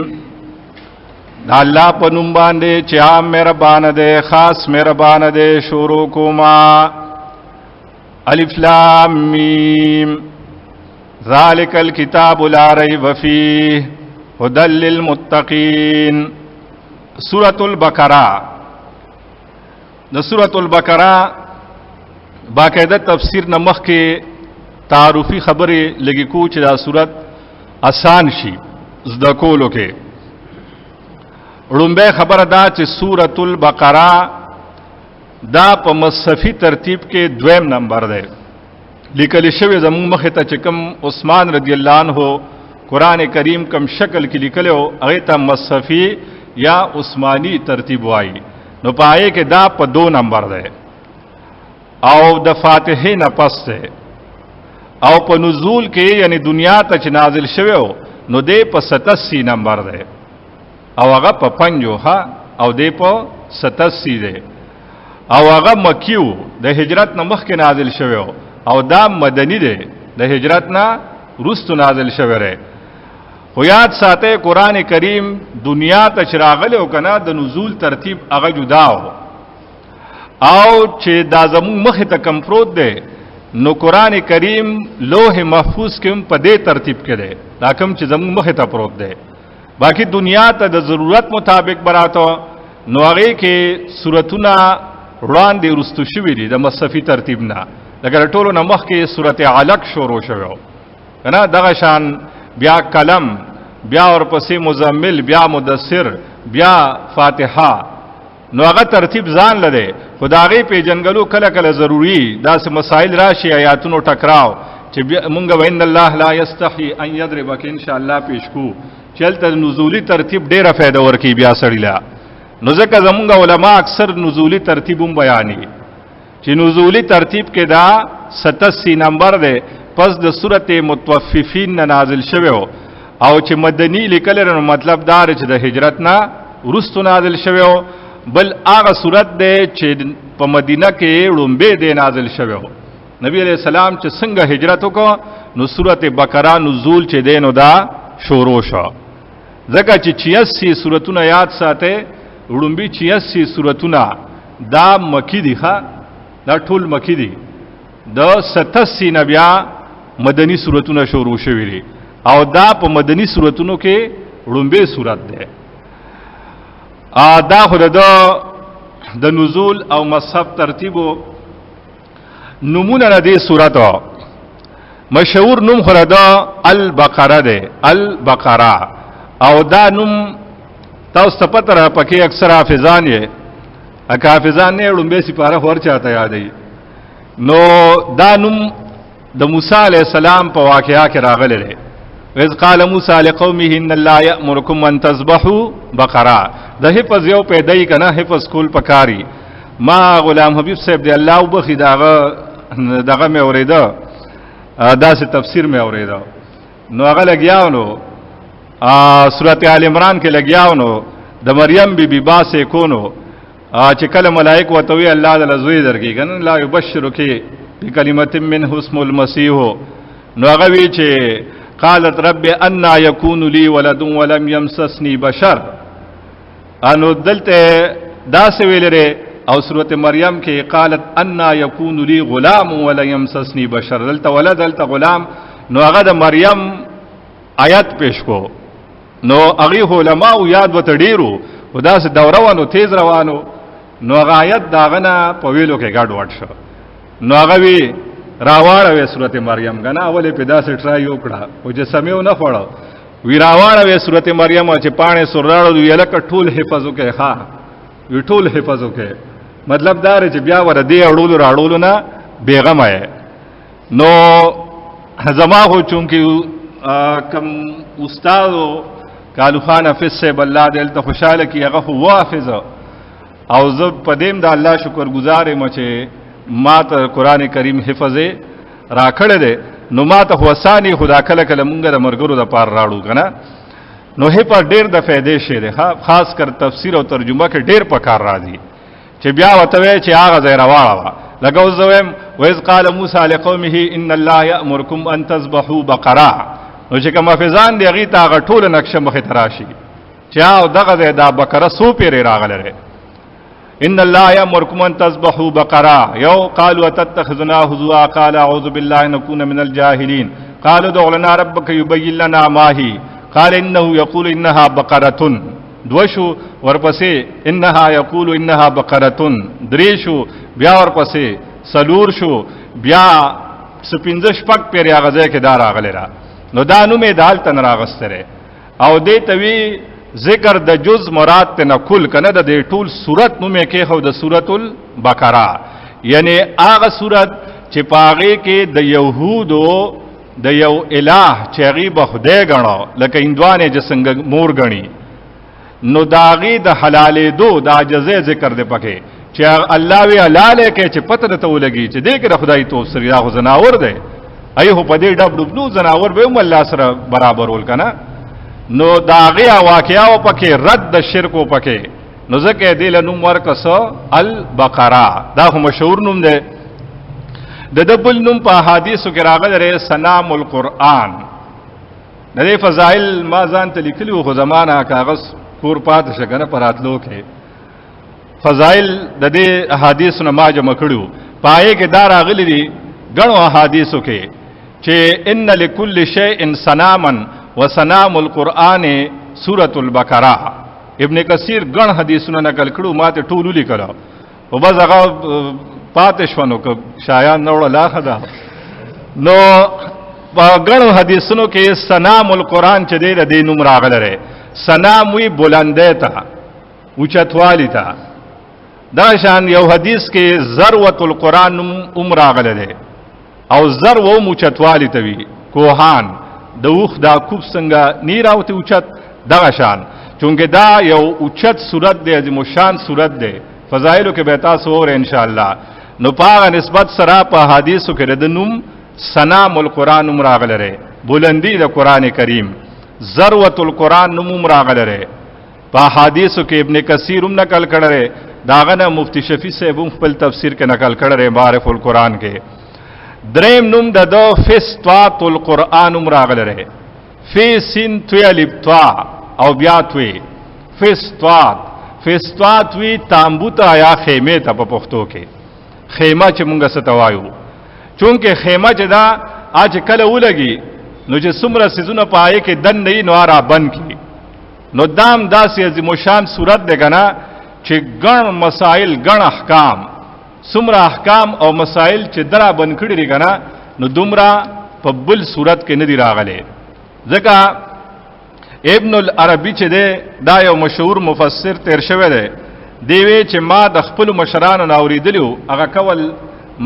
دا الله په نوم باندې چې عام مهربان دی خاص مهربان دی شروع کوما الف لام میم ذالک الکتاب لا ریب فیه هدى للمتقین سورۃ البقرہ د سورۃ البقرہ باقاعده تفسیر نمخ کې تعارفی خبره لګی کو چې دا سورۃ آسان شي زده کولو کې لومبه خبره دا چې سورۃ البقرہ دا په مصحفی ترتیب کې دویم نمبر دی لیکل شوی زمون مخه ته چې کوم عثمان رضی الله عنه قران کریم کم شکل کې لیکلو هغه ته مصحفی یا عثمانی ترتیب وایي نو پای کې دا په 2 نمبر دی او د فاتحه نه پس ده او په نزول کې یعنی دنیا ته چې نازل شوی نو دی په 87 نمبر ده او هغه په 5 او دی په 87 ده او هغه مکیو د هجرت نه مخکې نازل شوی او دا مدنی ده د هجرت نه وروسته نازل شوی دی خو یاد ساته قران کریم دنیا ته چراغله او کنه د نزول ترتیب هغه جدا او چې دا زمون مخه ته کم پروت دی نو قران کریم لوح محفوظ کې په دې ترتیب کې دی دا کوم چې زمون مخه ته پروت دی باقی دنیا ته د ضرورت مطابق براته نو هغه کې سورتونه وړاندې ورستو شوې دي د مصحفی ترتیب نه لکه ټولو نه مخ کې سورته علق شروع شوه کنه دغه شان بیا کلم بیا ورپسې مزمل بیا مدثر بیا فاتحه نو هغه ترتیب ځان لده خدای په جنگلو کله کله ضروری داس مسائل راشي آیاتونو ټکراو چې مونږ وین الله لا یستحی ان یضربک ان شاء الله پیش کو چلته نزولی ترتیب ډیره فائدہ ورکی بیا سړی لا نو ځکه زمونږ علما اکثر نزولی ترتیبوم بیانې چې نزولی ترتیب کې دا 87 نمبر ده پس د سورته متوففین نازل شوه او چې مدنی لیکل نو مطلب دار چې د هجرت نه ورستو نازل شوه بل هغه صورت ده چې په مدینه کې لومبه ده نازل شوه نبی علیہ السلام چې څنګه هجرت وکړ نو سورته بقره نزول چې دینو دا شروع شو ځکه چې 86 سورتونه یاد ساته لومبي 86 سورتونه دا مکی دي ښا دا ټول مکی دي د 87 نبیا مدنی سورتونه شروع شوي دي او دا په مدنی سورتونو کې لومبه سورت ده دا خو د نزول او مصحف ترتیبو نمونه دې سورت مشهور نوم خو دا البقره ده البقره او دا نوم تاسو ته پته را پکې اکثر حافظان یې حافظان نه لومبه سپاره ورچاته یادې نو دا نوم د موسی علیہ السلام په واقعیا کې راغلی دی وذ قال موسی لقومه ان الله یامرکم ان تذبحوا بقره د حفظ یو پیدای کنه حفظ کول پکاري ما غلام حبیب صاحب دی الله وبخي دغه مې اوریدا داسې تفسیر مې اوریدا نو هغه لګیاو نو سورته آل عمران کې لګیاو نو د مریم بیبي باسه کونو چې کله ملائک وتوی الله د لزوی درګي کنه لا یبشرک بکلمت منه اسم المسیح نو هغه وی چې قالت رب ان یکون لی ولد ولم یمسسنی بشر انو دلته داسې ویلره او سورته مریم کې قالت ان یکون لی غلام ولم یمسسنی بشر دلته ولد دلته غلام نو هغه د مریم آیات پیش کو نو هغه علماء یاد وته ډیرو وداس دوره ونه تیز روانو نو هغه آیت داغه نه په ویلو کې ګډ وډ شو نو هغه وی راواړه وې سورته مریم غنا اولې په داسې ټرای وکړه او چې سمېو نه فړو وی راواړه وې سورته مریم چې پانه سورراړو ویل ک ټول حفظو کې ها وی ټول حفظو کې مطلب دا چې بیا ور دې اړولو راړولو نه بیغمه نو زما خو چونکی کم استادو کالو خان حافظ صاحب الله دې ته خوشاله کی هغه هو حافظ او زه پدیم د الله شکر گزار یم چې ما ته قران کریم حفظ راکړه دې نو ما ته وسانی خدا کله کله مونږ د مرګرو د پار راړو کنه نو هی په ډیر د فائدې شه ده خاص کر تفسیر او ترجمه کې ډیر پکار راځي چې بیا وتوي چې هغه ځای راواړه لګو زویم وإذ قال موسی لقومه ان الله يأمركم ان تذبحوا بقره نو چې کوم حافظان دی هغه ته هغه ټول نقشه مخه تراشي چې او دغه دا بقره سو پیری راغله ان الله يأمركم ان تذبحوا بقره یو قالوا تتخذنا هزوا قال اعوذ بالله ان نكون من الجاهلين قالوا ادع لنا ربك يبين لنا ما هي قال انه يقول انها بقره دوشو ورپسې انها يقول انها بقره دریشو بیا ورپسې سلور شو بیا سپینځش پک پیری غزه کې دار اغله را نو دا نو می دال تن راغستره او دې توی ذکر د جز مراد ته نقل کنه د دې ټول صورت نو می کې خو د سورۃ البقره یعنی هغه صورت چې پاغه کې د يهودو د یو الہ چې غیب خدای غنو لکه اندوانه چې څنګه مور غني نو داغي د حلالې دو د عجزه ذکر دی پکې چې الله وی حلاله کې چې پته ته ولګي چې دې کې خدای تو سره غو زناور دی ایه په دې ډب ډب نو زناور به هم الله سره برابر ول کنه نو داغي واقعیا پکې رد د شرک پکې نو ځکه دې له نوم ورکس البقره دا هم مشهور نوم دی د دبل نوم په حدیثو کې راغلی سنام القرآن د دې فضائل ما ځان ته لیکلي خو زمانہ کاغذ کور پات شګنه پراتلو کې فضائل د دې احادیث نه ما جمع کړو پای کې دا راغلي دي غنو احادیثو کې چې ان لكل شيء سناما وسنام القرآن سورۃ البقره ابن کثیر غن حدیثونه نقل کړو ماته ټولو لیکلو او بس هغه پاتشونو که شایان نوړه لا خدا نو غنو حدیثونو کې سنام القرآن چې دې نوم راغله سنام وی بلنده تا اوچتوالی تا دا شان یو حدیث کې ذروت القرآن عمر راغله او ذرو اوچتوالی توی کوهان د اوخ دا کوب څنګه نیراوته اوچت دا شان چونکه دا یو اوچت صورت دی عظیم شان صورت دی فضائلو کې به تاسو اور ان شاء الله نو پاغه نسبت سره په حدیثو کې د نوم سنام القرآن عمر راغله بلندی د قران کریم ذروت القرآن نوم راغله په حدیثو کې ابن کثیر هم نقل کړي داغه نه مفتی شفیع صاحب هم خپل تفسیر کې نقل کړي معرف القرآن کې دریم نوم د فستوات القرآن هم راغله فی سین توی الف توا او بیا توی فستوات وی تامبوت یا خیمه ته په پښتو کې خیمه چې مونږه ستوایو چونکه خیمه چې دا اج کله ولګي نو چې څومره سيزونه پای کې دن نه نو را بن کی نو دام داسې عظیم شان صورت ده کنه چې ګڼ مسائل ګڼ احکام څومره احکام او مسائل چې درا بن کړي دي کنه نو دومره په بل صورت کې نه دی راغلي ځکه ابن العربی چې ده دا یو مشهور مفسر تیر شوی دی دیوی چې ما د خپل مشرانو ناوریدلو هغه کول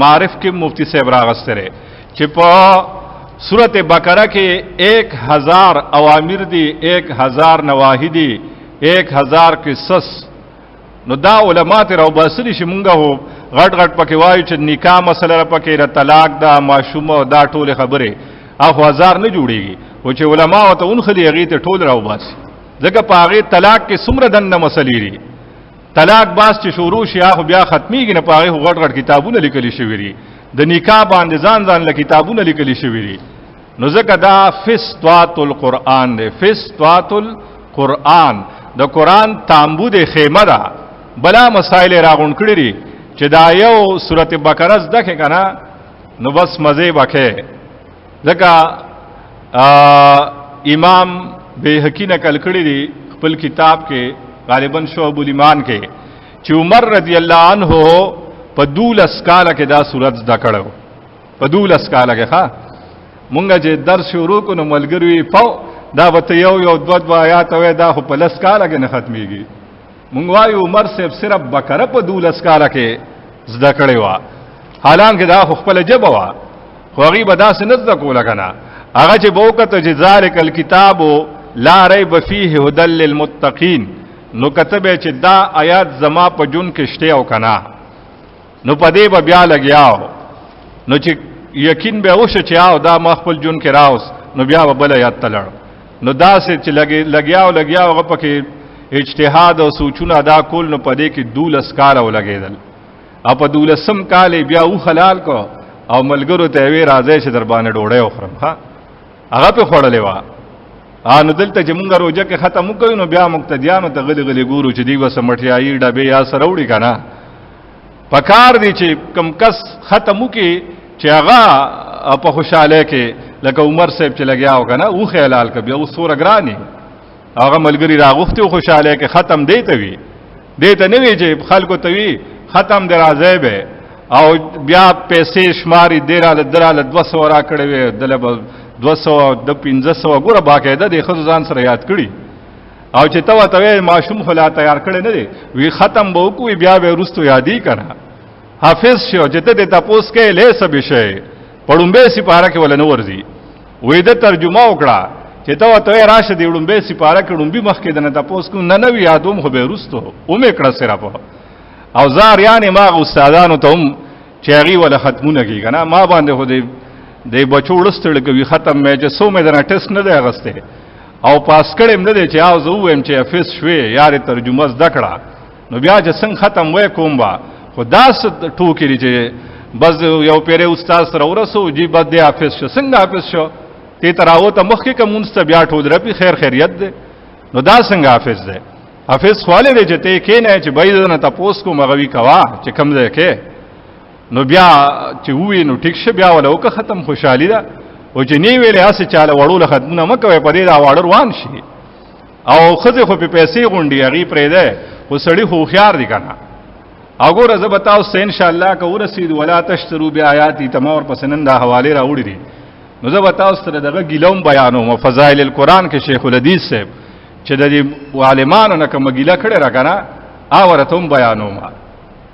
معرف کې مفتی صاحب راغستره چې په سورۃ بقره کې 1000 اوامر دي 1000 نواهی دي 1000 قصص نو دا علماء ته راو باسلی چې مونږه هو غټ غټ پکې وایو چې نکاح مسله پکې را طلاق دا معشومه دا ټول خبره اخو 1000 نه جوړيږي او چې علماء ته اون خلی هغه ته ټول راو باسي ځکه په هغه طلاق کې څومره دنه مسلې دي طلاق باس چې شروع شي هغه بیا ختميږي نه پاره غټ غټ کتابونه لیکلي شوی دي د نکاح باندې ځان له کتابونه لیکلي شوی دي نو ځکه دا فستوات القرآن دی فستوات القرآن د قرآن تامبو د خیمه ده بلا مسائل راغون کړی دي چې دا یو سورۃ بقره زده کې کنه نو بس مزه وکړي ځکه امام بیهقی نقل کړی دی خپل کتاب کې غالباً شعب الایمان کې چې عمر رضی الله عنه په 12 کال کې دا سورۃ زده کړو په 12 کال کې ښا مونږه چې درس شروع کونو ملګری پاو دا وته یو دو آیات وې دا په لس کال کې نه ختميږي مونږ وایو عمر صرف بقره په 12 کال کې زده کړی و حالانکه دا خپل جبه وا خو غیب داس نه زده کوله کنه هغه چې بوکته چې ذالک الکتاب لا ریب فیه هدى للمتقین، نو کتبه چې دا آیات زما په جون کې شته او کنا، نو پدې به بیا لګیاو، نو چې یقین به اوشه چې او دا مخبل جون کې راوس، نو بیا به بل آیات تلړ، نو دا سه چې لګیاو هغه پکې اجتهاد او سوچونه ادا کول، نو پدې کې 12 کال او لګیدل، او په 12 کال بیا او حلال کو، او ملګرو ته وی راځي چې در باندې ډوړې وخورم، ها هغه په خوړلې وا نو دلته چې مونږ روزه کې ختم وکړو، نو بیا مقتدیانو ته غلي ګورو چې دی وسه مټیايي ډبې یا سره وړي کنه، پکار دی چې کم کس ختم وکي چې هغه په خوشاله کې لکه عمر صاحب چې لګیاو کنه او خیال کبي او سور ګرانی هغه ملګری راغوخته خوشاله کې ختم دیته وی دیته نه وی چې خلکو ته وی ختم درازه به او بیا پیسې شماري دراله 200 را کړې وي دله 200 د 1500 ګوره باقاعده د خزو ځان سره یاد کړي، او چې ته ماشوم خلا تیار کړي نه دی وی ختم به کوی بیا به رستو یادی کړه حافظ شو چې ته تاسو کې له سب شي پړومبه سپاره کې ولنه ورزي وې د ترجمه وکړه چې ته راشه دی وړومبه سپاره کې وړومبي مخ کې د تاسو کو نه نو یادوم خو به رستو اومه کړه سره په او زار یعنی ما استادانو ته هم چې هغه ول ختمونه کیږي نه ما باندې خو د بچو ولستل کوي ختم مې چې سو مې د ټیسټ نه دی غسته او پاس کړم نه دی چې او زه ویم چې حفظ شوي یار ترجمه زده کړه، نو بیا چې څنګه ختم وې کوم با خدا ست ټوکې چې بس یو پیره استاد سره ورسو جی بد دی حافظ شو، څنګه حافظ شو ته تراو ته مخکې کوم ست بیا ټول رپی خیر خیریت دی، نو دا څنګه حافظ دی؟ حافظ خواله دی چې ته کې نه چې بای نه تاسو کو مغوي کوا چې کم ځای کې، نو بیا چې وې نو ټیک شه بیا ولو که ختم خوشحالي ده، او چې نی ویلې اسه چاله وړول ختمونه مکوي پرې دا وړ روان شي، او خزه خو په پیسې غونډي هغه پرې ده، خو سړی خو خيار دي کنه، اګوره زه بتاو سه ان شاء الله که ورسید ولا تشترو بیااتی تمور پسنن دا حواله راوړي دي، نو زه بتاو سره دغه ګیلوم بیانوم فضائل القرآن کې شیخ الحدیث صاحب چې د عالمانو نه کوم ګیله کړي را کنه اورتهم بیانوم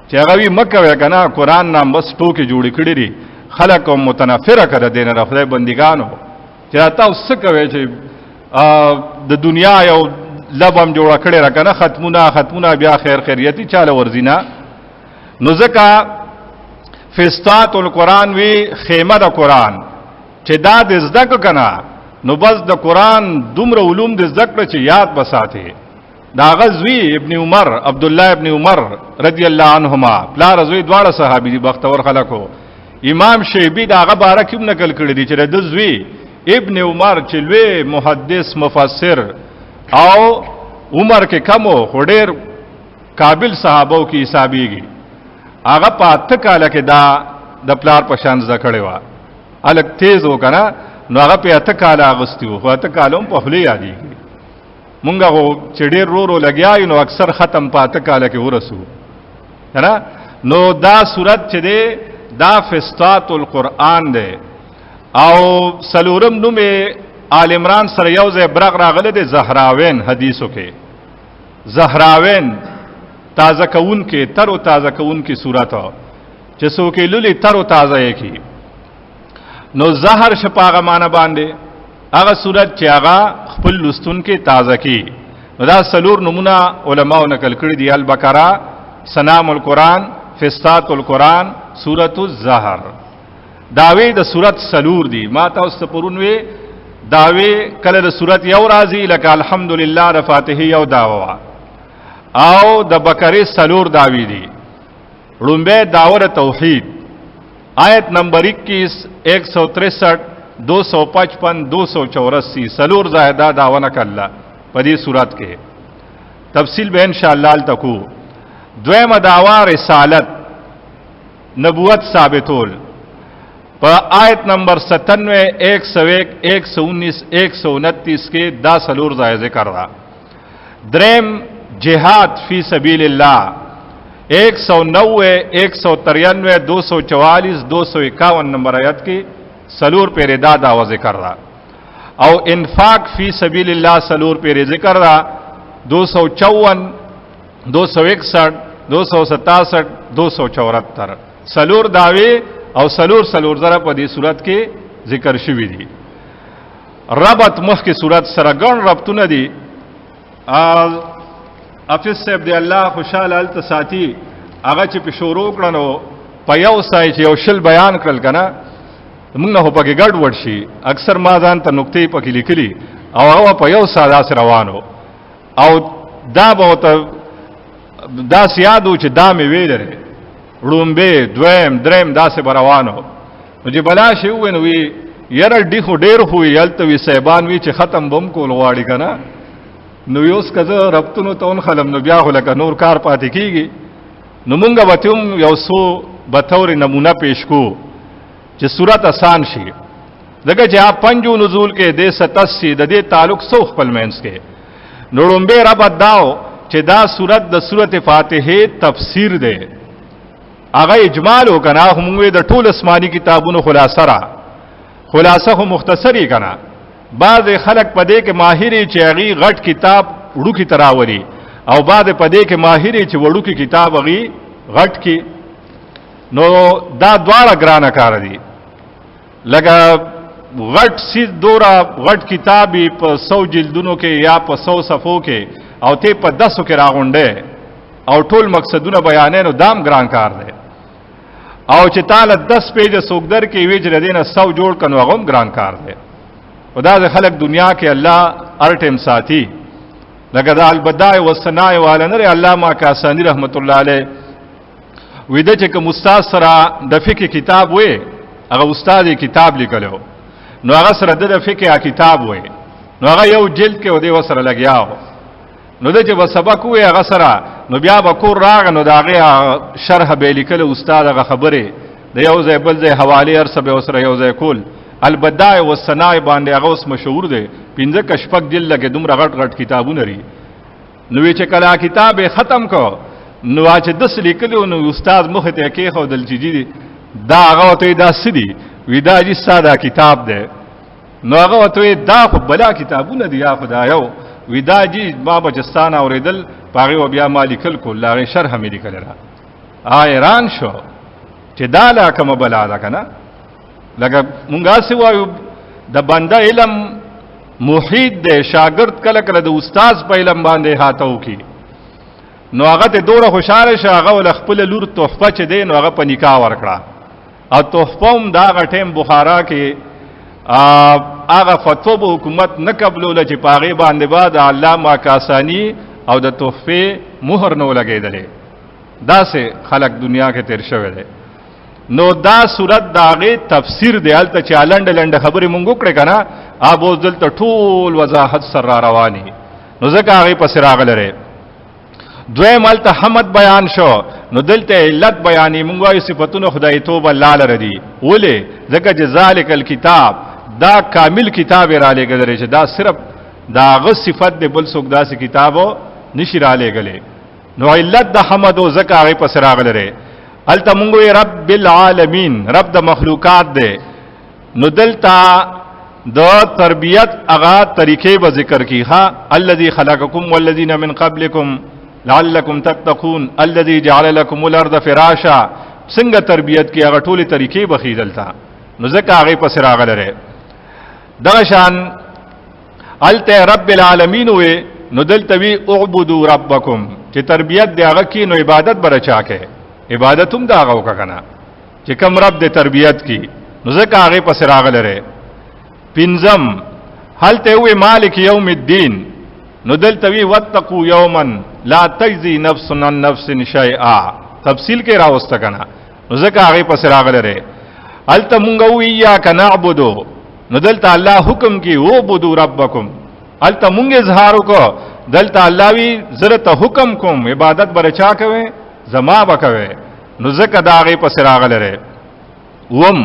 چې هغه وی مکه وی کنه قرآن نام بس ټوکې جوړې کړې دي خلق متنفره کړه دین نه خدای بندګانو چې تاسو کوي چې د دنیا یو لبم جوړ کړي را کنه ختمونه بیا خیر خیریتی چاله ورزینا، نو ځکه فستات القرآن وی خیمه د قرآن چې دا د زده کنه، نو بس د قرآن دومره علوم د ذکر چې یاد بساته، دا غزوی ابن عمر عبد الله ابن عمر رضی الله عنهما پلار زوی دواړه صحابي دي بختور خلکو، امام شیبی دا هغه بارک هم نقل کړی دی چې د زوی ابن عمر چې لوی محدث مفسر او عمر کې کمو خډیر قابل صحابو کې حسابيږي، هغه په اته کال کې دا د پلار په شان ذکرې و الګ تیز وکنه، نو هغه په اته کال اغستیو خو اته کالوم په خلی یادېږي، مونږ هو چې ډېر رو لګیاو نو اکثر ختم په اته کال کې ورسو نه، نو دا صورت چې دی دا فستات القرآن دی، او سلورم نومه آل عمران سره یو ځای برغ راغله دی زهراوین حدیثو کې، زهراوین تازه کون کې تر او تازه کون کې صورت چې څوک لولي تر او تازه یې کی، نو زهر شپاغه معنا باندې هغه صورت چې هغه خپل لستون کې تازه کی، نو دا سلور نمونه علماء نقل کړی دی البقره، سنام القرآن، فستات القرآن، سورۃ الزهر، داوی د سورۃ سلور دی، ما تاسو پرونوي داوی کله د سورۃ یو راځي لکه الحمدلله د فاتحه یو داوا، او د بقره سلور داوی دی، لومبه داور توحید آیت نمبر 21 163 255 284 سلور زائدہ داونه کله په دې صورت کې تفصیل به ان شاء الله تکو، دویمه داوا رسالت نبوت ثابتول په آیت نمبر 97 101 119 129 کې دا سلور ځای ذکر را، دریم جهاد فی سبیل الله 190 193 244 251 نمبر آیت کې سلور پیره دا داوا ذکر را، او انفاق فی سبیل الله سلور پیره ذکر را 254 261 267 274 سلور داوی او سلور زره په دې صورت کې ذکر شوی دي، ربط مخ کی صورت سره ګڼ ربطونه دي. حافظ صاحب دی الله خوشاله الته ساتي هغه چې په شروع کړنو په یو ځای چې یو شل بیان کړل کنه موږ نه په کې ګډ وډ شي. اکثر ما ځان ته نقطې په کې لیکلي او هغه په یو ساده سره روانو او دا به ته دا سیادو چې دا مې ویلره رومبه دویم دریم داسې روانو نو چې بلا شي ونو وی یره ډی خو ډیر خو یلته وی صاحبان وی چې ختم بم کول غواړي کنه نو یوس کزه ربطونو تون خلم نو بیا خو لکه نور کار پاتې کیږي. نو مونږ وتیم یو سو بطور نمونه پیش کو چې صورت آسان شي دغه چې پنځو نزول کې د 87 د دې تعلق سو خپل مینس کې نوړمبه رب داو چې دا صورت د سورته فاتحه تفسیر ده هغه اجمال وکنا هم د ټول آسماني کتابونو خلاصه را خلاصه خو مختصری کنا. بعض خلق پدې کې ماهری چې هغه غټ کتاب وړو کی تراوري او بعض پدې کې ماهری چې وړو کی کتاب هغه غټ کی نو دا دواړه ګرانه کار دي. لکه غټ سیز دورا غټ کتابی په 100 جلدونو کې یا په 100 صفحو کې او ته په 10 کې راغونډه او ټول مقصدونه بیانې نو دام ګران کار دی. او چې تعالی 10 پیج سوګدر کې ویج ردینه 100 جوړ کنو هغه ګران کار دی. خدا دې خلق دنیا کې الله هر ټیم ساتي. لکه دا البدائع والثناء والنر علامہ کاسانی رحمت الله علیه ویده چې کوم استاد سره د فقہ کتاب وې هغه استاد کتاب لیکلو نو هغه سره د فقہ کتاب وې نو هغه یو جلد کې ودی وسره لګیاو نو د چې وسبق وې هغه سره نو بیا به کور راغ نو دا هغه شرح به لیکلو استاد هغه خبره د یو ځای بل ځای حواله ارسه به وسره یو ځای کول. البدائع والثناء باندې هغه اوس مشهور دی 15 کشپک جلد لګې دومره غټ غټ کتابونه لري. نو چې کله کتاب ختم کو نو چې دس لیکلو نو استاد مخ ته کې خو دل چیزی دا هغه ته دا سدي ودا جی ساده کتاب دی نو هغه ته دا خو بلا کتابونه دی یا خدایو ودا جی ما بچستان اوریدل پاغه بیا مالکل کول لا شرح مې لیکل را ایران شو چې دا لا کوم بلا ده کنه. لکه مونږه سی وایو د بنده علم محیط دی شاګرد کله کله د استاد په علم باندې هاتو کی نو هغه ته دوره خوشاله شه هغه ول خپل لور تحفه چ دی نو هغه په نکاح ورکړه او تحفه هم دا غټیم بخارا کې هغه فتوا حکومت نه قبول چې پاغه باندې بعد علامہ کاسانی او د تحفه مہر نو لګیدلې دا سه خلق دنیا کې تیر شوی دی. نو دا صورت داغه تفسیر دی الته چې لنډ لنډ خبرې مونږ کړې کنه ابو دلته ټول وضاحت سره رواني نو ځکه هغه پس راغلره. دویم الته حمد بیان شو نو دلته علت بیانې مونږ وايي صفاتونه خدای توبه لاله ردی ولې ځکه چې ذالک الکتاب دا کامل کتاب را لګل چې دا صرف دا غ صفت دی بل څوک داسې کتابو نشی را لګلې نو علت د حمد او ذکر هغه پس راغلره. الته مونږ وی رب العالمین رب د مخلوقات دی نو دلته د تربیت هغه طریقې به ذکر کی ها الذي خلقکم والذین من قبلکم لعلکم تتقون الذي جعل لكم الارض فراشا څنګه تربیت کی هغه ټولې طریقې به خیدلتا نو ځکه هغه پس راغلره. دغه شان الته رب العالمین وی نو دلته وی اعبدوا ربکم چې تربیت دی هغه کی نو عبادت برچا کې عبادت هم دا غو کنه چې کوم رب دې تربیت کی نو ځکه هغه پس راغلره. پنځم هلته وی مالک یوم الدین نو دلته وی واتقوا یوما لا تجزی نفس عن نفس شیئا تفصیل کې راوسته کنه نو ځکه هغه پس راغلره. هلته مونږ وی یا کنعبدو نو دلته الله حکم کی او بدو ربکم هلته مونږ اظهار وکړو دلته الله وی زرت حکم کوم عبادت برچا کوي زما بکوي نو زکه داغه پس راغلره. وم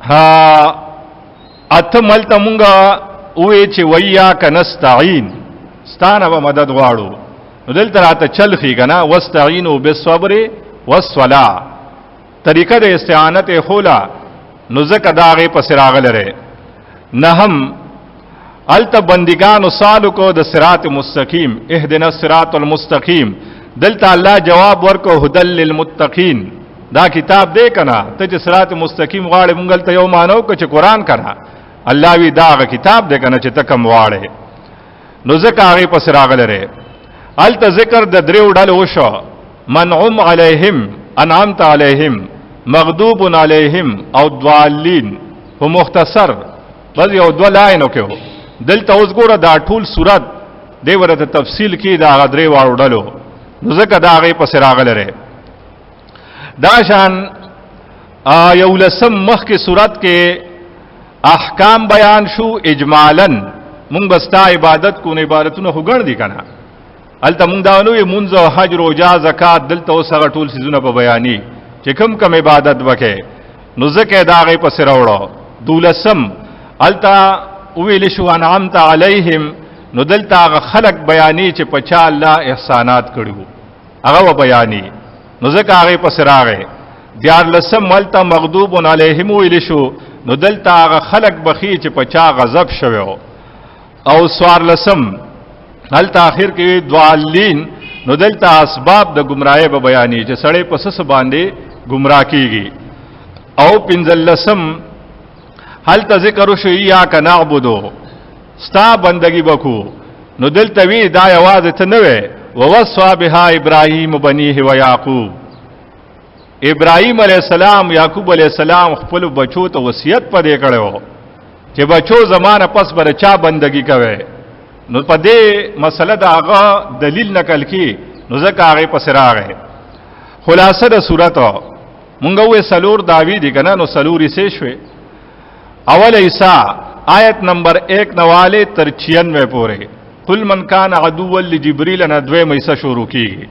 ها اتملت مونږه وې چې ویا کنستعين ستانه به مدد غواړو نو دلته راته چل خي کنه واستعينوا بالصبر والصلاه طریقه د استعانت خولا نو زکه داغه پس راغلره. نهم الت بندگان سالکو د صراط مستقیم اهدنا الصراط المستقیم دلته الله جواب ورکو هدل للمتقین دا کتاب دې کنا ته چې صراط مستقیم غاړه مونږ ته یو مانو کو چې قران کنا الله وی دا کتاب دې کنه چې تکم واړې نو ځکه هغه پس راغله الته ذکر د دریو ډلو وشو منعم علیهم انعمت علیهم مغضوب علیهم او ضالین په مختصر بس یو دو لاینو کې وو دلته اوس ګوره دا ټول صورت دی ورته تفصیل کې دا غدري واړو ډلو نو ځکه دا هغه پس راغله دا شان یو لسم مخ کې صورت کې احکام بیان شو اجمالا مونږ بستا عبادت کو نه عبادتونه هغړ دي کنه الته مونږ دا نوې منځ او حج روزه زکات دلته اوس هغه ټول سيزونه په بیانې چې کم عبادت وکې نو ځکه دا هغه پس راوړو دولسم الته ویل شو انعمت علیهم نو دلته هغه خلق بیانې چې پچا الله احسانات کړو هغه بیانې نو ځکه هغه پس راغې دیار لسم ملتا مغضوب علیهم ویل شو نو دلته هغه خلق بخی چې پچا غضب شوو او سوار لسم هلته اخر کې ضالین نو دلته اسباب د گمراهی به بیانې چې سړی پسس باندې گمراه کیږي او پنځل لسم هلته ذکر شو یا کنعبدو ستا بندگی بکو نو دلته وی دا आवाज ته نه وي ووصى بها ابراهيم بنيه ويعقوب ابراهيم عليه السلام يعقوب عليه السلام خپل بچو ته وصیت پدې کړو چې بچو زمانه پس بر چا بندگی کوي نو پدې مسله دا هغه دلیل نقل کی نو ځکه هغه پس راغی خلاصه د صورت مونږ وې سلور داوی دي کنه نو سلوري سه شوي اول عیسی آیت نمبر 1 نواله تر 96 پورې قل من کان عدو لجبريل نه دوی مېسه شروع کیږي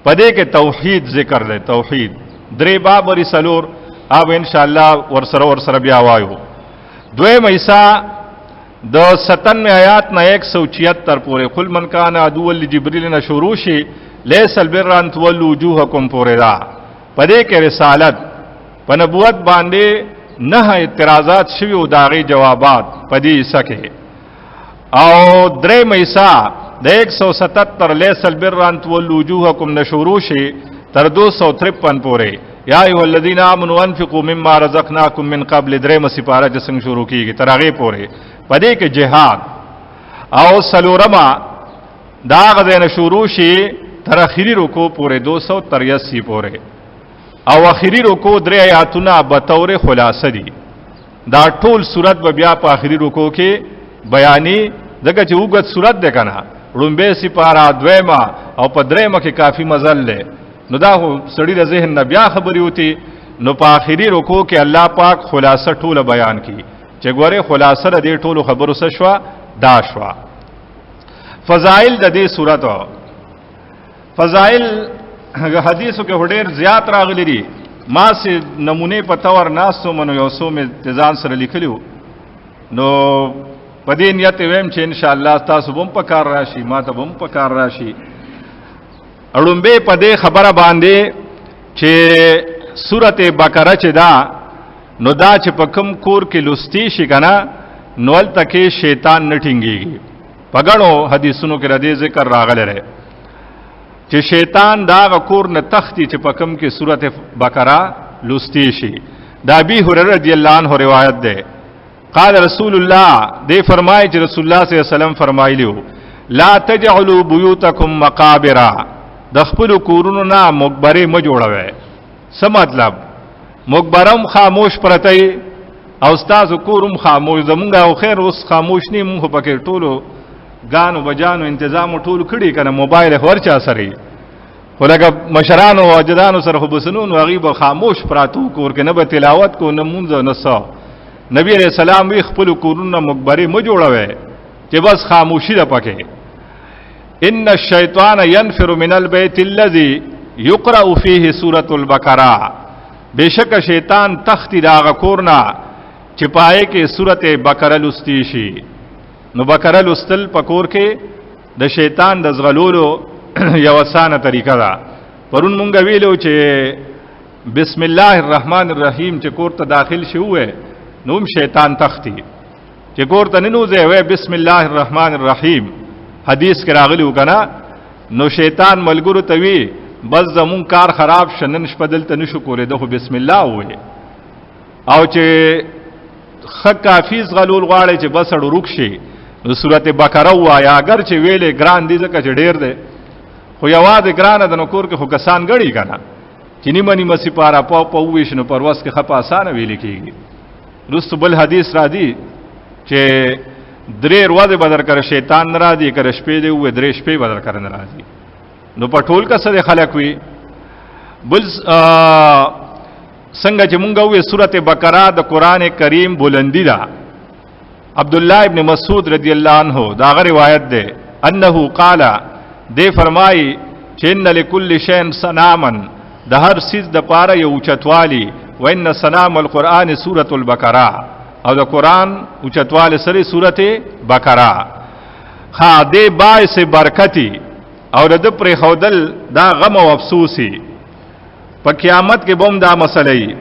پدې کې توحید ذکر دی توحید درې باب ور سلور او ان شاء الله ورسره بیا وایو دوی مېسه د 97 آیات نه 176 پورې قل من کان عدو لجبريل نه شروع شي ليس البر ان تولوا وجوهكم پورې دا پدې کې رسالت په نبوت باندې نه اعتراضات شوی او داغي جوابات پدې سکه او درې مېسا د 177 ليس البر ان تولوا وجوهكم نشورو شي تر 253 پورې یا ایه الذین آمنوا انفقوا مما رزقناکم من قبل درې مسپاره د څنګه شروع کیږي تر هغه پورې پدې کې جهاد او سلورما دا غزه شروع شي تر اخیری رکوع پورې 283 پورې او اخیری رکوع درې آیاتونه به تور خلاصه دي دا ټول صورت به بیا په اخیری رکوع کې بیانی دغه چې وګت صورت ده کنه رومبه سپارا دویما او په درېمه کې کافی مزل له نو دا سړی د ذهن نه بیا خبري وتی نو په اخیری رکوع کې الله پاک خلاصه ټول بیان کی چې ګوره خلاصه د دې ټولو خبرو څه شو دا شو فضائل د دې صورت فضائل حدیثو کې هډیر زیات راغلي دي ما سي نمونه په تور ناسو منو یو سو می تزان سره لیکلو نو پدې نیت ویم چې ان شاء الله تاسو هم په کار راشي ما ته هم په کار راشي اړومبه پدې خبره باندې چې سورته بقره چې دا نو دا چې په کوم کور کې لستی شي کنه نو تکي شیطان نه ټینګيږي پګړو حدیثونو کې ردی ذکر راغله چې شیطان دا کور نه تختی چې په کوم کې سورته بقره لستی شي دا ابي هريره رضی الله عنه روایت ده قال رسول الله دے فرمائے کہ رسول اللہ صلی اللہ علیہ وسلم فرمایلیو لا تجعلوا بيوتكم مقابر دخپل کورونو نا مقبره م جوړوي څه مطلب مقبرم خاموش پرتای او استاد کورم خاموش زمونږ او خیر اوس خاموش نه مونږ پکې ټولو غانو بجانو تنظیم ټول کړي کنه موبایل ورچا سره ولکه مشرانو او اجدانو سره بسنون غیب خاموش پراتو کور کې نه به تلاوت کو نه مونږ نه سو نبی علیہ السلام وی خپل کورونه مقبره م جوړوي چې بس خاموشي ده پکې ان الشیطان ينفر من البيت الذي يقرأ فيه سورة البقره بشک شیطان تختی دا کورنا چې پای کې سورته بقره لستی شي نو بقره لستل پکور کې د شیطان د زغلولو یو اسانه طریقه ده پرون مونږ ویلو چې بسم الله الرحمن الرحیم چې کور ته داخل شوه نوم شیطان تختی چې کور ته ننوځي وې بسم الله الرحمن الرحیم حدیث کې راغلی وکنا نو شیطان ملګرو ته وی بس زمون کار خراب شنن شپدل ته نشو کولې دغه بسم الله وې او چې خک کافیز غلول غواړي چې بس ډروک شي نو سورته بقره وایا، اگر چې ویلې ګران دي ځکه چې ډیر دی، خو یوازې ګرانه د نو کور کې خو کسان غړي کنه چې نیمه نیمه سپاره په ویش نو پرواز کې خپه اسانه ویل کېږي. رستو بل حدیث را دي چې درې ورځې بدر کړ شیطان ناراضي کړ شپې دی و درې شپې بدر کړ ناراضي. نو په ټول کسه خلک وي بل څنګه چې مونږ وې سورته بقره د قران کریم بلندی ده. عبد الله ابن مسعود رضی الله عنه دا غ روایت ده انه قال دے فرمای چې ان لكل شیء صناما د هر سیز د پاره یو چتوالی و ان صنام القران سوره البقره او د قران اوچتواله سره سورته بقره خا دې باعث برکتی او د پر خودل دا غم او افسوسی په قیامت کې بوم دا مسلې.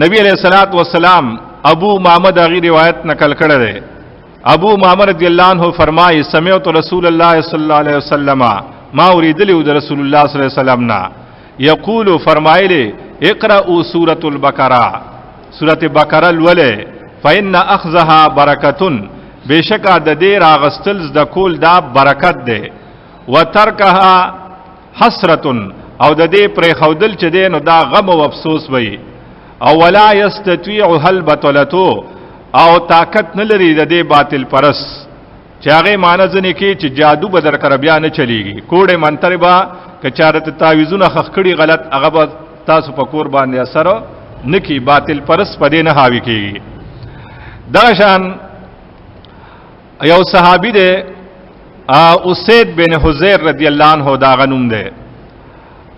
نبی علیہ الصلوۃ والسلام ابو محمد اغي روایت نقل کړه ده. ابو محمد رضی اللہ عنہ فرمائے سمعت رسول اللہ صلی اللہ علیہ وسلم ما اوریدلی د رسول اللہ صلی اللہ علیہ وسلم نا یقول فرمایله اقرأوا سورۃ البقرہ سورۃ بقرہ ولے فإن اخذها برکۃ بشکا د دې راغستل د کول دا برکت ده وترکها حسرۃ او د دې پر خودل چې دین دا غم او افسوس وي او ولا یستطيع البطلتو او طاقت نه لري د دې باطل پرس چې هغه مانځنه کې چې جادو بدر کر بیا نه چلیږي کوړه منتربا کچارت تعویذونه خخکړي غلط هغه به تاسو په کور باندې اثر نکی باطل پرس پدې نه حاوی کیږي. دا شان یو صحابي ده اسید بن حذیر رضی الله عنه دا غنوم ده.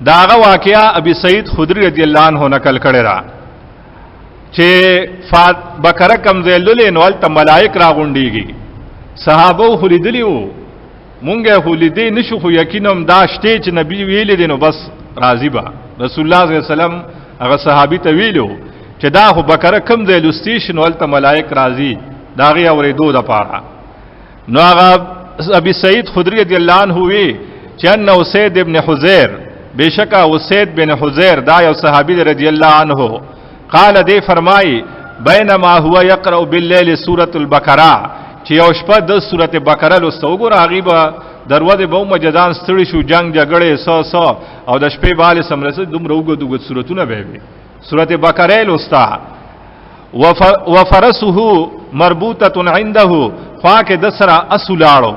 داغه واقعا ابي سعید خدری رضی الله عنه نقل کړی را چې بقره کمزلل نوال ته ملائک راغونډيږي. صحابه خلیدلیو مونږه خلیدې نشو خو یقینم دا شته چې نبی ویل دي نو بس راضی با. رسول الله صلی الله علیه وسلم هغه صحابي ته ویلو چې دا خو بقره کمزل استیشن ول ته ملائک راضی داغه اورېدو د پاره. نو هغه ابي سعید خدری رضی الله عنه وی چې ان اسید ابن حذیر بشکا اسید بن حذیر دا یو صحابي رضی الله عنه قال دے فرمائی بینما هو یقرأ باللیل سورۃ البقرہ چې یو شپه د سورۃ بقره لوستو ګور غیبه دروازه به مجدان ستړي شو جنگ جګړه سو او د شپې باندې سمرسه دومره وګدو سورتونه به وي سورۃ بقره لوستا وفرسه مربوطه عنده خواکه د سره اسلاړو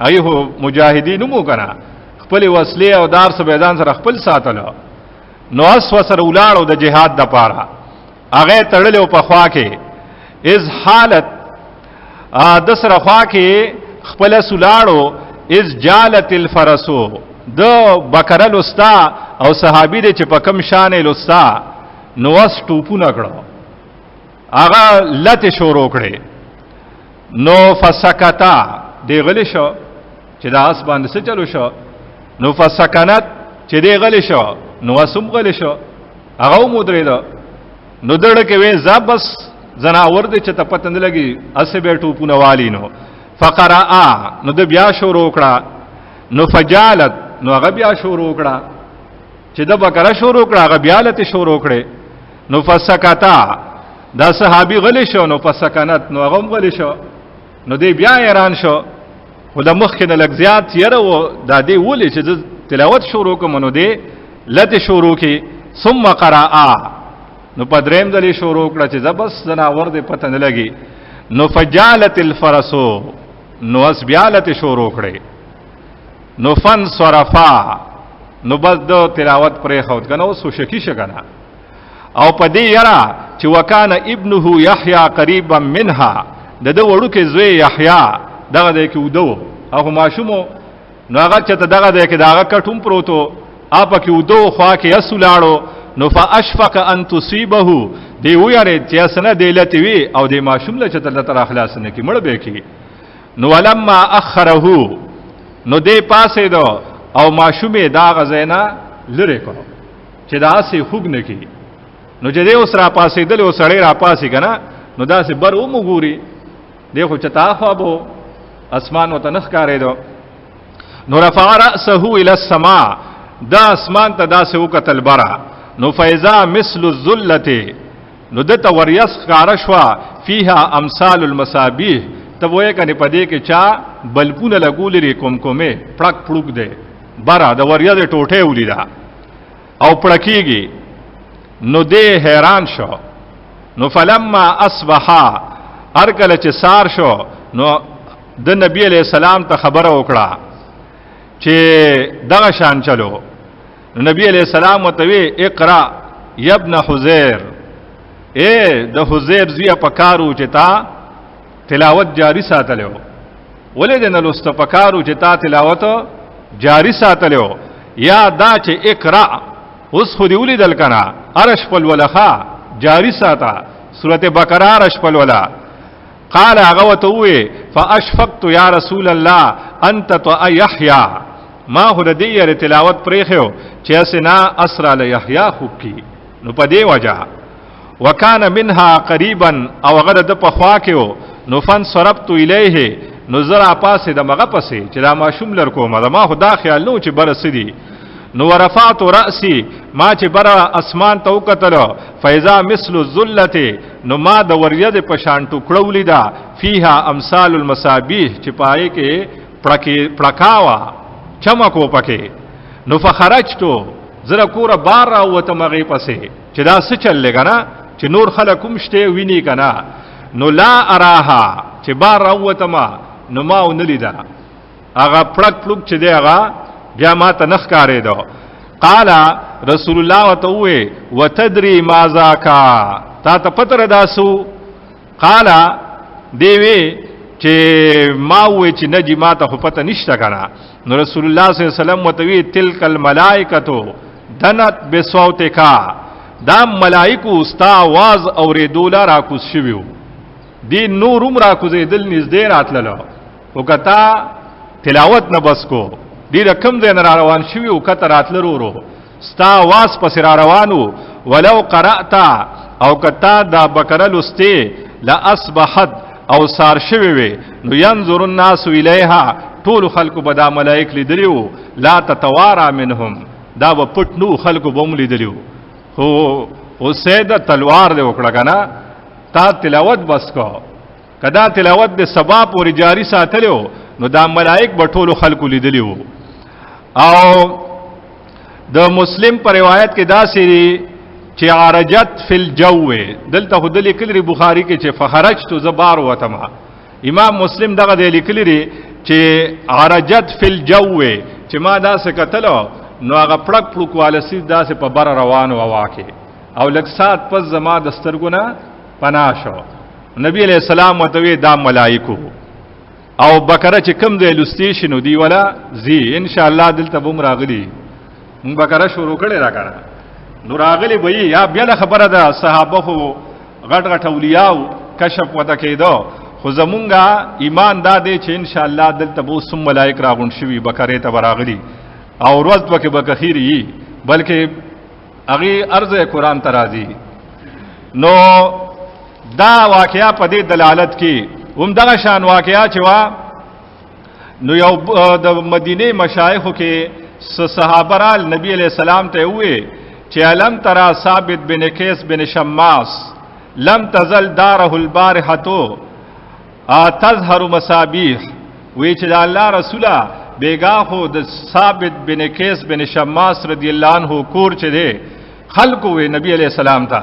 ایه مجاهدین مو کنا خپل وسلې او دار سره میدان سره خپل ساتلو نو اس وسره ولاړو د جهاد د پاره هغه تړلو په خوا کې از حالت د سره خوا کې خپل سلاړو از جالت الفرسو د بقره لستا او صحابي دې چې په کم شان لستا نو اس ټوپو نکړو هغه لته شروع کړي نو فسکتا دی غلی شو چې دا اس باندې څه چلو شو نو فسکنت چې دی غلی شو نو اسم غلی شو هغه مو درېدا نو دړه کې وې زبس زناور دې چې ته پتند لګي اسه به ټوپونه والی نو فقرا نو د بیا شروع کړه نو فجالت نو هغه بیا شروع کړه چې د بقره شروع کړه هغه بیا لته شروع کړه نو فسکتا دا صحابي غلی شو نو فسکنت نو هغه غلی شو نو دی بیا ایران شو خو د مخ کې نه لګ زیات یره و دا دی ولې چې تلاوت شروع کوم نو دی لته شروع کی ثم قرأ نو پدریم دلی شروع کړه چې زبس زناور دې پته نه لګي نو فجالت الفرسو نو اس بیالت شروع کړي نو فن صرفا نو بس دو تلاوت پرې خود کنه اوس شکی شګنا او پدې یرا چې وکانه ابنه یحیی قریبا منها د وړو کې زوی یحیی دغه دې کې ودو او ماشومو نو هغه چې دغه دې کې داغه کټوم پروتو اپ کې ودو خوا کې اسولاړو نو فاشفق ان تصيبه دی ویاره چې اسنه دیلته وی او دی ماشوم له چتل تر اخلاص نه کی مړ به کی نو ولما اخره نو دی پاسې دو او ماشومه دا غزینا لری کو چې دا سي خوګ نه کی نو چې دی اوس را پاسې دل او سړی را پاسې کنه نو دا سي بر او مګوري دی خو چتا خو بو اسمان وتنخ کارې دو نو رفع راسه الى السماء دا اسمان ته دا سه وکتل برا نو فیضا مثل الذلته نو دته وریس کارشوا فيها امثال المصابيح تب وې کنه پدې کې چا بلپونه لګول لري کومه پړک پړوک دی برا د وریا د ټوټه ولیدا او پړکیږي نو دې حیران شو نو فلما اصبحا ارکل چې سار شو نو د نبی علیہ السلام ته خبره وکړه چې دغه شان چلو نو نبی علیہ السلام وتوی اقرا یا ابن حذیر اے د حذیر زیه پکارو چې تا تلاوت جاری ساتلو ولې د نلست پکارو چې تا تلاوت جاری ساتلو یا دا چې اقرا اوس خو دی ولیدل کنا ارش پل ولخا جاری ساته سورته بقره ارش پل ولا قال اغوتوه فاشفقت یا رسول الله انت تو یحیی ما هو د دې تلاوت پرېخو چې اسنا اسرا ل یحیی خو کی نو په دې وجہ وکانه منها قریبا او غره د په خوا کې نو فن صرفت الیه نو زرا پاسه د مغه پسې چې دا ماشوم لر کومه دا ما خدا خیال نو چې برسدي نو ورفعت رأسی ما چې برا اسمان ته وکتل فاذا مثل الذلته نو ما د ورید په شان ټوکړو لیدا فيها امثال المصابيح چې پای کې پړکاوا چمکو پکې نو فخرجتو زرا کور بار را وته مغه پسې چې دا څه چل لګنا چې نور خلکم شته ویني کنا نو لا اراها چې بار را وته ما نو ما ونلیدا هغه پړک پړک چې دی هغه بیا ما ته نخ کارې دو قال رسول الله وتوه وتدري ما ذاکا تا ته پتر داسو قال دیوی چې ما وې چې نجی ما ته پته نشته کنه نو رسول الله صلی الله علیه وسلم وتوی تلک الملائکتو دنت بصوتکا دا ملائکو استا आवाज اوریدول را کوز شویو دی نورم را کوزې دل نږدې راتللو وکتا تلاوت نه بس کو دی رقم دین را روان شوی او کتر اتلرو رو ستا واس پس را روانو ولو قرأتا او کتا دا بقره لسته لا اصبحت او سار شوی وی نو ينظر الناس الیها طول خلق بدا ملائک لیدلیو لا تتوارا منهم دا و پټنو خلق بوم لیدلیو هو سید تلوار دی وکړه کنه تا تلاوت بس کو کدا تلاوت د سبا پوری جاری ساتلو نو دا ملائک بټولو خلق لیدلیو او د مسلم پر روایت کې دا سری چې عرجت فی الجو دلته خو د لیکل بخاری کې چې فخرجت زبار وتما امام مسلم دغه د لیکل چې عرجت فی الجو چې ما دا څه کتلو نو هغه پړک پړک والسی دا څه په بر روانو واکه او لکسات پس زما دسترګونه پناشو نبی علیہ السلام وتوی دا ملائکو او بقره چې کم دی لستیشنو دی ولا زی ان شاء الله دلته بوم راغلی مون بقره شروع کړي را کنه نو راغلی وی یا بیا خبره ده صحابه خو غټ غټ اولیاء کشف وته کېدو خو زمونږه ایمان دا دی چې ان شاء الله دلته بو سم ملائک راغون شوی بقره ته راغلی او روز وکي بکخیری بلکې اغي ارض قرآن ترازی نو دا واقعیا په دې دلالت کې هم دغه شان واقعیا چې وا نو یو د مدینه مشایخو کې صحابه رال نبی علیہ السلام ته وې چې علم ترى ثابت بن قیس بن شماس لم تزل داره البارحه تظهر مصابيح وی چې الله رسوله بیگاهو د ثابت بن قیس بن شماس رضی الله عنه کور چې دی خلق وی نبی علیہ السلام ته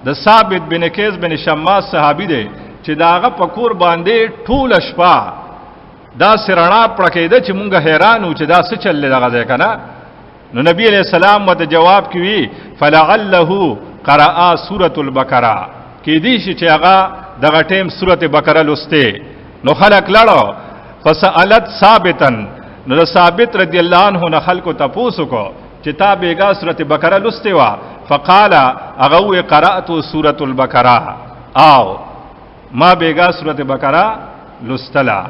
د ثابت بن قیس بن شماس صحابي دی چې داغه پکور باندې ټول شپه دا سرنا پړکېده چې مونږه حیرانو چې دا څه چل دغه ځای کنه نو نبی علیہ السلام مت جواب کوي فلعله قرأ سورۃ البقره کې دې چې هغه دغه ټیم سورۃ بقره لسته نو خلق لړو فسالت ثابتا نو ثابت رضی الله عنه نه خلق تاسو کو چې تا بیگا سورۃ بقره لسته وا فقال اغه قرأت سورۃ البقره او ما بیگا سورۃ بقره لستلا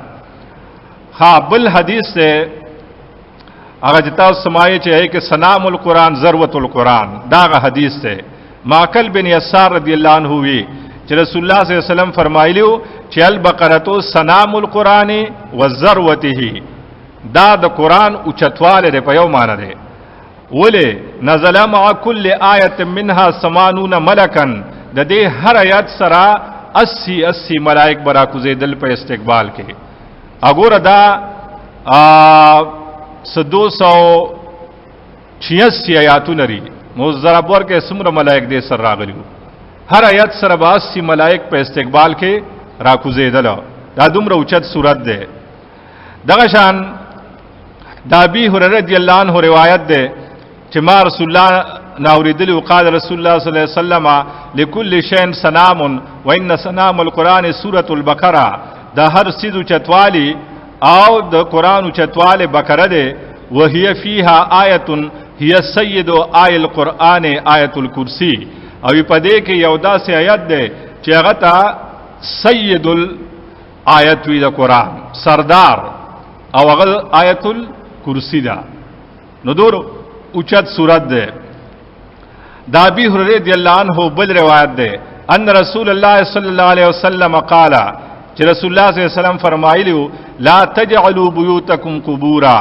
ها بل حدیث سے اگر جتا سمائے چاہے کہ سنام القرآن ذروت القرآن داغ حدیث سے ماکل بن یسار رضی اللہ عنہ ہوئی کہ رسول اللہ صلی اللہ علیہ وسلم فرمائی لیو کہ البقرۃ سنام القرآن وذروته دا د قرآن اوچتواله دے پیو مانا دے ولے نزل مع کل آیت منها 80 ملکا د دې هر آیات سره 80 ملائک برا کوزیدل په استقبال کې. اګوره دا 286 آیاتونه لري، نو ضرب ورکې څومره ملائک دې سره راغلیو. هر آیات سره 80 ملائک په استقبال کې را کوزیدل. دا دومره اوچت صورت ده. دغه شان د ابي هريره رضی الله عنه روایت ده چې ما رسول الله ناوریدلی وقال رسول الله صلی الله علیه وسلم لكل شيء سنام وان سنام القران سوره البقره. دا هر سیدو چتوالی او د قران چتواله بقره ده. وهي فيها آیه هي سید آیه القران آیه الکرسی. او په دې کې یو داسې آیت ده چې هغه ته سید الآیت وی د قران، سردار، او هغه آیت الکرسی ده. نو دور اوچت صورت ده. دا ابي هريره رضی الله عنه بل روایت ده ان رسول الله صلی الله علیه وسلم قال چې رسول الله صلی الله علیه وسلم فرمایلیو لا تجعلوا بيوتكم قبورا،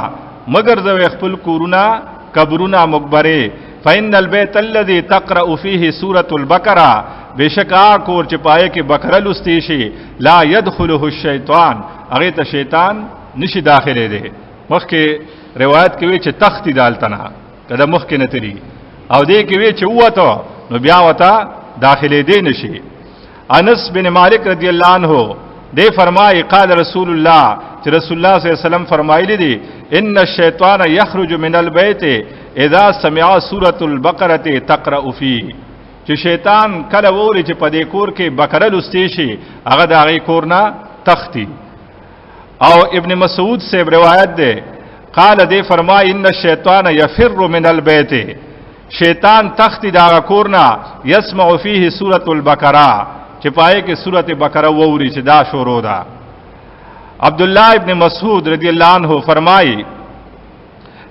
مگر زو خپل کورونه قبرونه مقبره. فإن البيت الذي تقرأ فيه سورة البقرة، بشکا کور چې پای کې بقره لستی شي، لا يدخله الشیطان، هغه ته شیطان نشي داخله دی. مخکې روایت کې وی چې تختی دالتنا کله مخکې نتري، او دې کې وی چې وته نو بیا وته داخله دی نشي. انس بن مالک رضی الله عنه دې فرمایي قال رسول الله، چې رسول الله صلی الله علیه وسلم فرمایلی دي ان الشیطان یخرج من البيت اذا سمع سوره البقره تقرأ فيه، چې شیطان کله ووري چې په دې کور کې بقره لستی شي هغه د هغې کور نه تختی. او ابن مسعود سے روایت ده قال دې فرمایي ان الشیطان یفر من البيت، شیطان تختی دا کور نه يسمع فيه سوره البقره، چې پای کې سوره بقره ووري چې دا شروع ده. عبد الله ابن مسعود رضی الله عنه فرمایي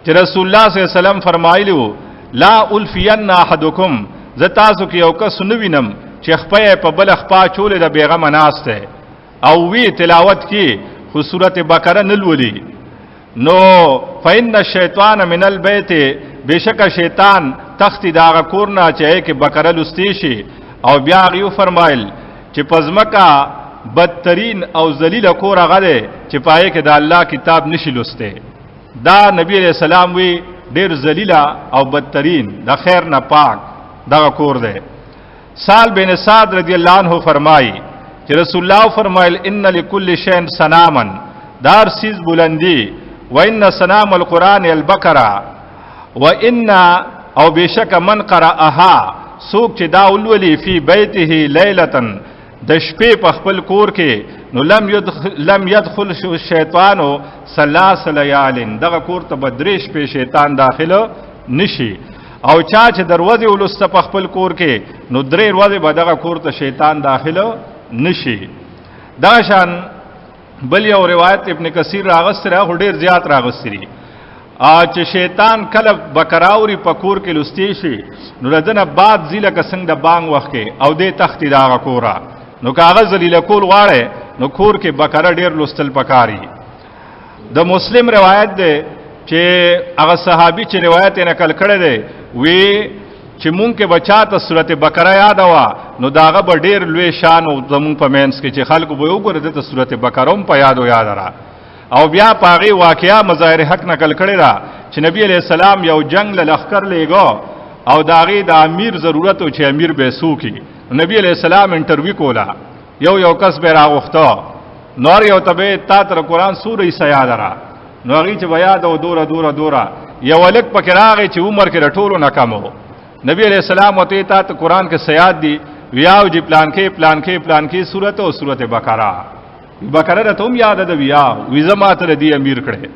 چې رسول الله صلی الله علیه وسلم فرمایلیو لا الفین احدکم، زتاسو کې یو کس نوینم چې خپې په بل خپا چولې د بیغم ناسته او وی تلاوت کې خو سوره بقره نلولي. نو فإن الشیطان من البيت، بشک شیطان تختی دا کورنا چې کې بقره لستی شي. او بیا غيو فرمایل چې پزمکا بدترین او ذلیل کور هغه دی چې پای کې د الله کتاب نشي لسته. دا نبی علیہ السلام وی ډیر ذلیل او بدترین د خیر نه پاک دا کور دی. سال بن سعد رضی الله عنه فرمایي چې رسول الله فرمایل ان لكل شيء سناما، دار سیز بلندی، وان سنام القران البقره، وان او بشک من قرأها، سوک چې دا ولولي فی بیته لیلتن، د شپې په خپل کور کې، نو لم يدخل الشیطان ثلاث لیال، دغه کور ته بدریش په شیطان داخله نشي. او چا چې دروازه ولسته په خپل کور کې، نو درې ورځې به دغه کور ته شیطان داخله نشي. دا شان بل یو روایت ابن کثیر راغستره، هو ډیر زیات راغستري چې شیطان کله بکراوري په کور کې لستی شي، نو ردنه بعد زیله کسنګ د بانګ وخت کې او دې تختی دا کورا، نو کاغذ ذلیل کول غواړي نو کور کې بکره ډیر لستل پکاري. د مسلم روایت ده چې هغه صحابي چې روایت یې نقل کړی دی وی چې مونږ کې بچاته سورته بقره یاد وا، نو داغه به ډیر لوی شان او زمون په مینس کې چې خلکو به وګوره د سورته بقره هم په یاد را. او بیا پاغي واقعیا مظاهر حق نقل کړی را چې نبی علیہ السلام یو جنگ له لخر لېګو او داغي د امیر ضرورت او چې امیر به سوکي. نبی علیہ السلام انټرویو کولا، یو کس به راغوخته، نور یو تبه تا تر قرآن سورې سیاد را، نو هغه چې بیا د دوره یو لک پکې راغی چې عمر کې رټولو نه کمو. نبی علیہ السلام وته تا ته قرآن کې سیاد دی، ویاو جی پلان کې سورته او سورته بقره ته هم یاد ده، وی زما ته دی امیر کړي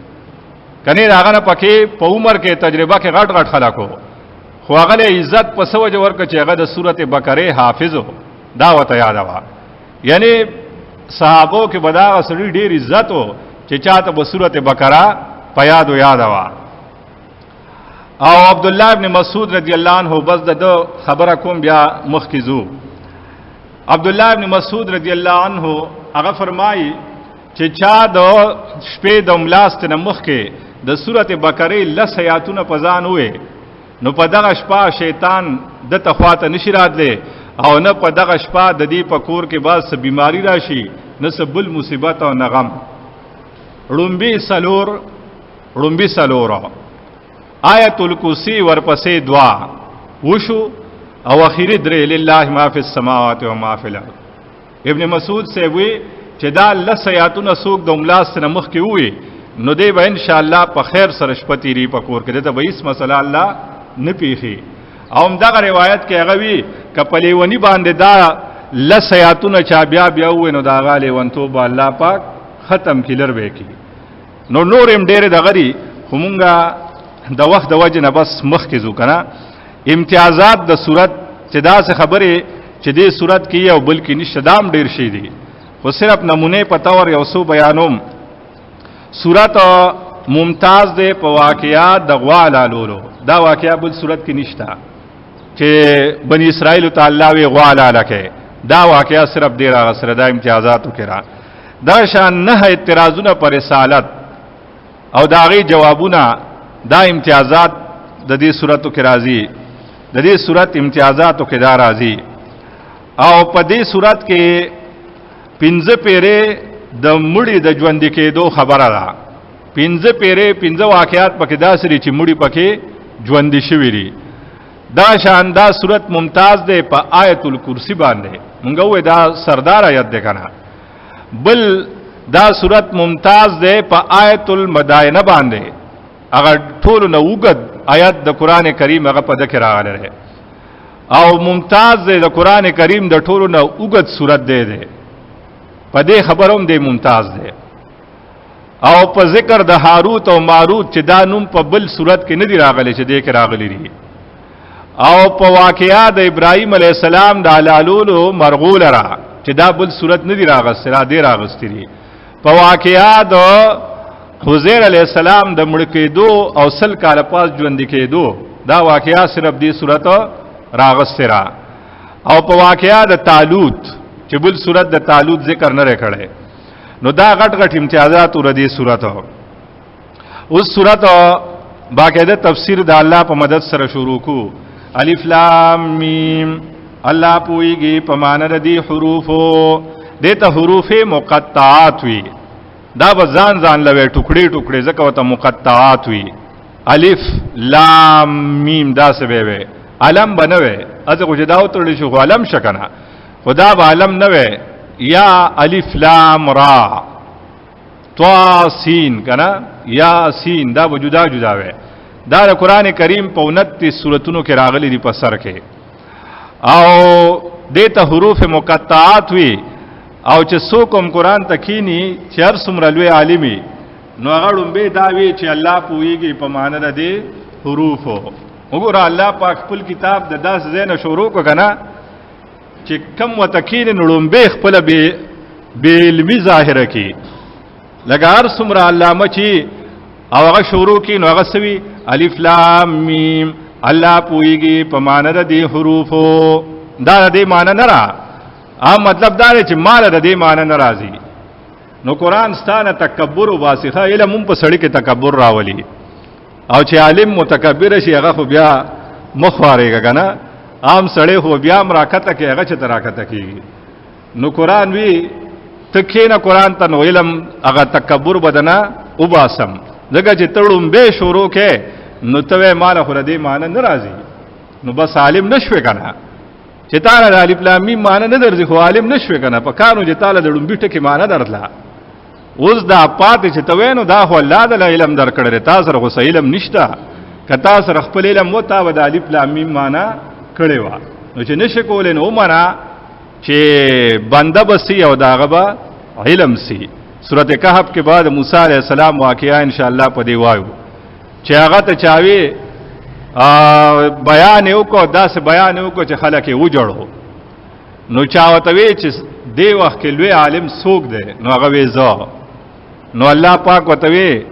کني راغه نه پکې په عمر کې تجربه کې غټ خلکو، خو هغه له عزت په سوجه ورکه چې هغه د سورته بقره حافظو دا وته یاد وا. یعنی صحابو کې بداغه سړي ډیر عزت او چې چاته په سورته بقره په یاد وا. او عبد الله ابن مسعود رضی الله عنه بس د خبره کوم بیا مخکزو. عبد الله ابن مسعود رضی الله عنه هغه فرمایي چې چا د شپې د ملاست نه مخکې د سورته بقره لس آیاتونه پزان وې، نو په دغه شپه شیطان د تخواته نشی راتله او نه په دغه شپه د دې په کور کې بعض څه بیماری راشي، نه څه بل مصیبت او نه غم. ړومبي څلور آیت الکرسی ورپسې دعا وشو او اخیری درې لله ما فی السماوات و ما فی الارض. ابن مسعود سے وی چې دا لس آیاتونه څوک د املاس نه مخ کې وي نو دی به ان شاء الله په خیر سره شپه تیری په کور کې ته به هیڅ مسله الله نه پیخي. او دغه روایت کې هغه وی کپلې ونی باندې دا لس آیاتونه چا بیا وي نو دا غالي ونتوب الله پاک ختم کلر به کی. نو نورم ډېر دغری همونګه د وخت د وجه نه بس مخ کې ځو کنه. امتیازات د صورت چې دا څه خبره چې دې صورت کې یو بلکې نشته دام ډېر شي دي، خو صرف نمونه په تور یو څو بیانوم. صورت ممتاز ده په واقعات د غوا لالولو، دا واقعا بل صورت کې نشته چې بنی اسرائیل تعالی وی غوا لالکه، دا واقعا صرف ډیر هغه سره د امتیازاتو کې را. دا شان نه اعتراضونه پر رسالت او داغي جوابونه، دا امتیازات د دې صورتو کې راځي، د دې صورت امتیازاتو کې دا راځي. او په دې صورت کې پنځه پیره د مړي د ژوند کېدو خبره ده. پنځه پیره پنځه واقعات پکې داسري چې مړي پکې ژوند شوي دي. دا شان دا صورت ممتاز ده په آیت الکرسی باندې، مونږ وې دا سردار آیت ده کنه. بل دا صورت ممتاز ده په آیت المدائنه باندې، اگر ټول نو وګد آیت د قران کریم هغه په ذکر راغله. او ممتاز ده د قران کریم د ټول نو وګد صورت ده په دې خبروم دی ممتاز دی. او په ذکر د هاروت او ماروت چې دا نوم په بل صورت کې نه دی راغلی چې دې کې راغلی دی. او په واقعیا د ابراهیم علی السلام د علالولو مرغول را چې دا بل صورت نه دی راغسته را دی راغستی دی. په واقعیا د حزیر علی السلام د مړ کېدو او سل کال پاس ژوند کېدو، دا واقعیا صرف دې صورت راغسته را. او په واقعیا د طالوت چې بل صورت د طالوت ذکر نه کړي، نو دا غټ امتیازات ور دي صورت. اوس صورت باقاعده تفسیر د الله په مدد سره شروع کو. الف لام میم، الله پويږي په معنا د دې حروفو، دته حروف مقطعات وي، دا بزان ځان لوي ټوکړي ځکه وته مقطعات وي. الف لام میم دا څه به علم بنوي، اځه کو جداو تړل شو علم شکنه، خدا به علم نه وي. یا الف لام را طا سین کنا یا سین، دا به جدا وي. دا د قران کریم په 29 سوراتونو کې راغلي دي په سر کې. او دته حروف مقطعات وي. او چې څوک قرآن تکینی چې هر څومره لوی عالمي نو هغه لومبه دا وی چې الله پويږي په معنا د دې حروفو. وګوره الله پاک خپل کتاب د 10 زینه شروع کو کنه چې کم وتکین لومبه خپل به علمي ظاهره کی لګار څومره علامه چې او هغه شروع کی نو هغه سوي الف لام میم، الله پويږي په معنا د دې حروفو. دا د دې معنا نه را مطلب دا چې مال د دې معنی ناراضي. نو قران ستانه تکبر او واسخه علم په سړی کې تکبر راولي، او چې عالم متکبر شي هغه خو بیا مخوارېږي کنه. عام سړی خو بیا مراکته کې هغه چې تراکته کیږي. نو قران وی تکینه قران ته نو علم هغه تکبر بدنه او باسم دغه چې تړم به شروع کې نو ته مال خو دې معنی ناراضي، نو بس عالم نشوي کنه. چې تعالی د الف لام میم معنی نه درځي خو عالم نشوي کنه. په کارو چې تعالی د لومبي ټکی معنی درتلا، اوس دا پاتې چې توینو دا خو الله د علم درکړل، تاسو رغه علم نشته. کتا سره خپل علم وتا و د الف لام میم معنی کړي وا، نو چې نشه کولې نو معنا چې بنده بسي او داغه با علم سي. سورته کهف کې بعد موسی عليه السلام واقعا ان شاء الله په دی وایو چې هغه ته چاوي بیان یو کو داس بیان یو کو چې خلک یې وجړو. نو چاوته وی چې دی وخت کې لوی عالم څوک دی، نو هغه وی زو. نو الله پاک وته وی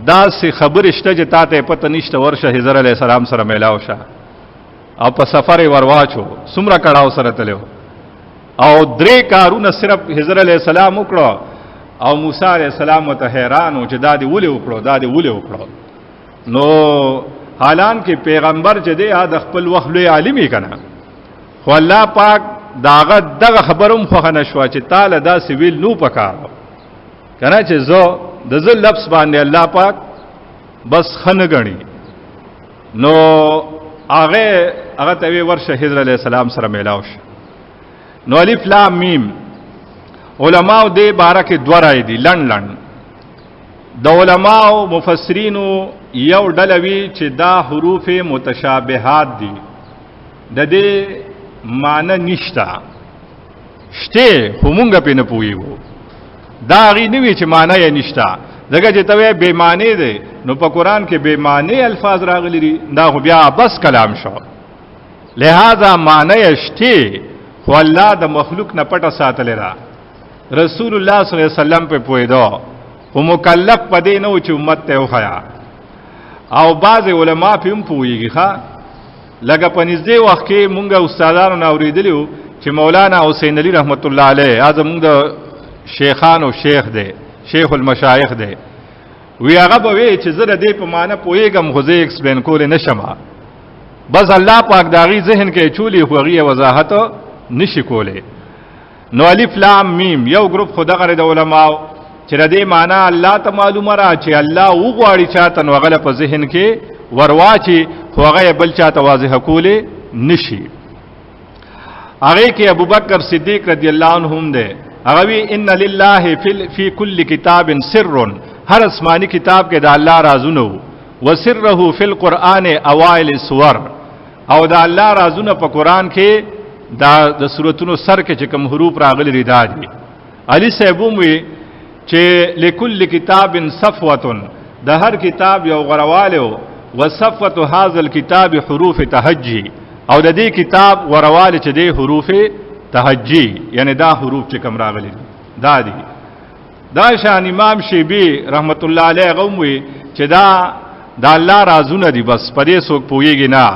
داس خبر شته چې تاته پته نشته، ورشه حضرت علیہ السلام سره میلاو شه او په سفر ورواچو سمره کړهو سره تلو. او درې کارونه صرف حضرت علیہ السلام وکړو، او موسی علیہ السلام ته حیران او چې دادی ولې وکړو دادی ولې وکړو. نو حالان کې پیغمبر چې دی د خپل وخت لوی عالمي کنه، خو الله پاک داغه دغه خبروم خو نشوا چې تعالی دا سویل نو پکاره کنه چې زه د ځل لفظ باندې الله پاک بس خن غني نو هغه ته ورشه حضرت علیہ السلام سره میلاو شو. نو الف لام میم علماء دې بارکه دوه راي دي لړن د علماء مفسرینو یو ډلوي چې دا حروف متشابهات دي د دې معنی نشتا شته همونګه په نه پويو دا غي نوي چې معنی یې نشتا دغه چې ته به معنی دي نو په قران کې به معنی الفاظ راغلي دي دا خو بیا بس کلام شو لہذا معنی شته خو الله د مخلوق نه پټه ساتل را رسول الله صلی الله علیه وسلم په پویدو خو مکلف پدې نو چې امت ته وخیا او بعض علما په هم پويږي ښا لکه په نږدې وخت کې مونږه استادانو نه اوریدلیو چې مولانا حسین علی رحمت الله علیه اعظم د شیخانو شیخ دی شیخ المشایخ دی وی هغه به وی چې زه دې په معنی پويګم خو زه ایکسپلین کول نشم بس الله پاک داغي ذهن کې چولی خوغي وضاحت نشي کوله. نو الف لام میم یو گروپ خدغه د علماء چې دې معنی الله ته معلومه را چې الله وغواړي چاته نو غل په ذهن کې ورواچی خوغه بل چاته واضح کوله نشي. هغه کې ابوبکر صدیق رضی الله عنهم ده هغه وی ان لله فی کل کتاب سر هر اسمانی کتاب کې د الله رازونه وسره فی القرآن اوائل السور او د الله رازونه په قرآن کې د سورتونو سر کې چې کوم حروف راغلي دي دا دي. علی صاحبوم وی چې لكل کتاب صفوه د هر کتاب یو غرواله وصفوه هذا الكتاب حروف تهجی او د دې کتاب غرواله چې د حروف تهجی یعنی دا حروف چې کوم راغلي دي دا دي. دا شان امام شیبی رحمت الله علیه غوموي چې دا الله رازونه دي بس پدې څوک پويږي نه.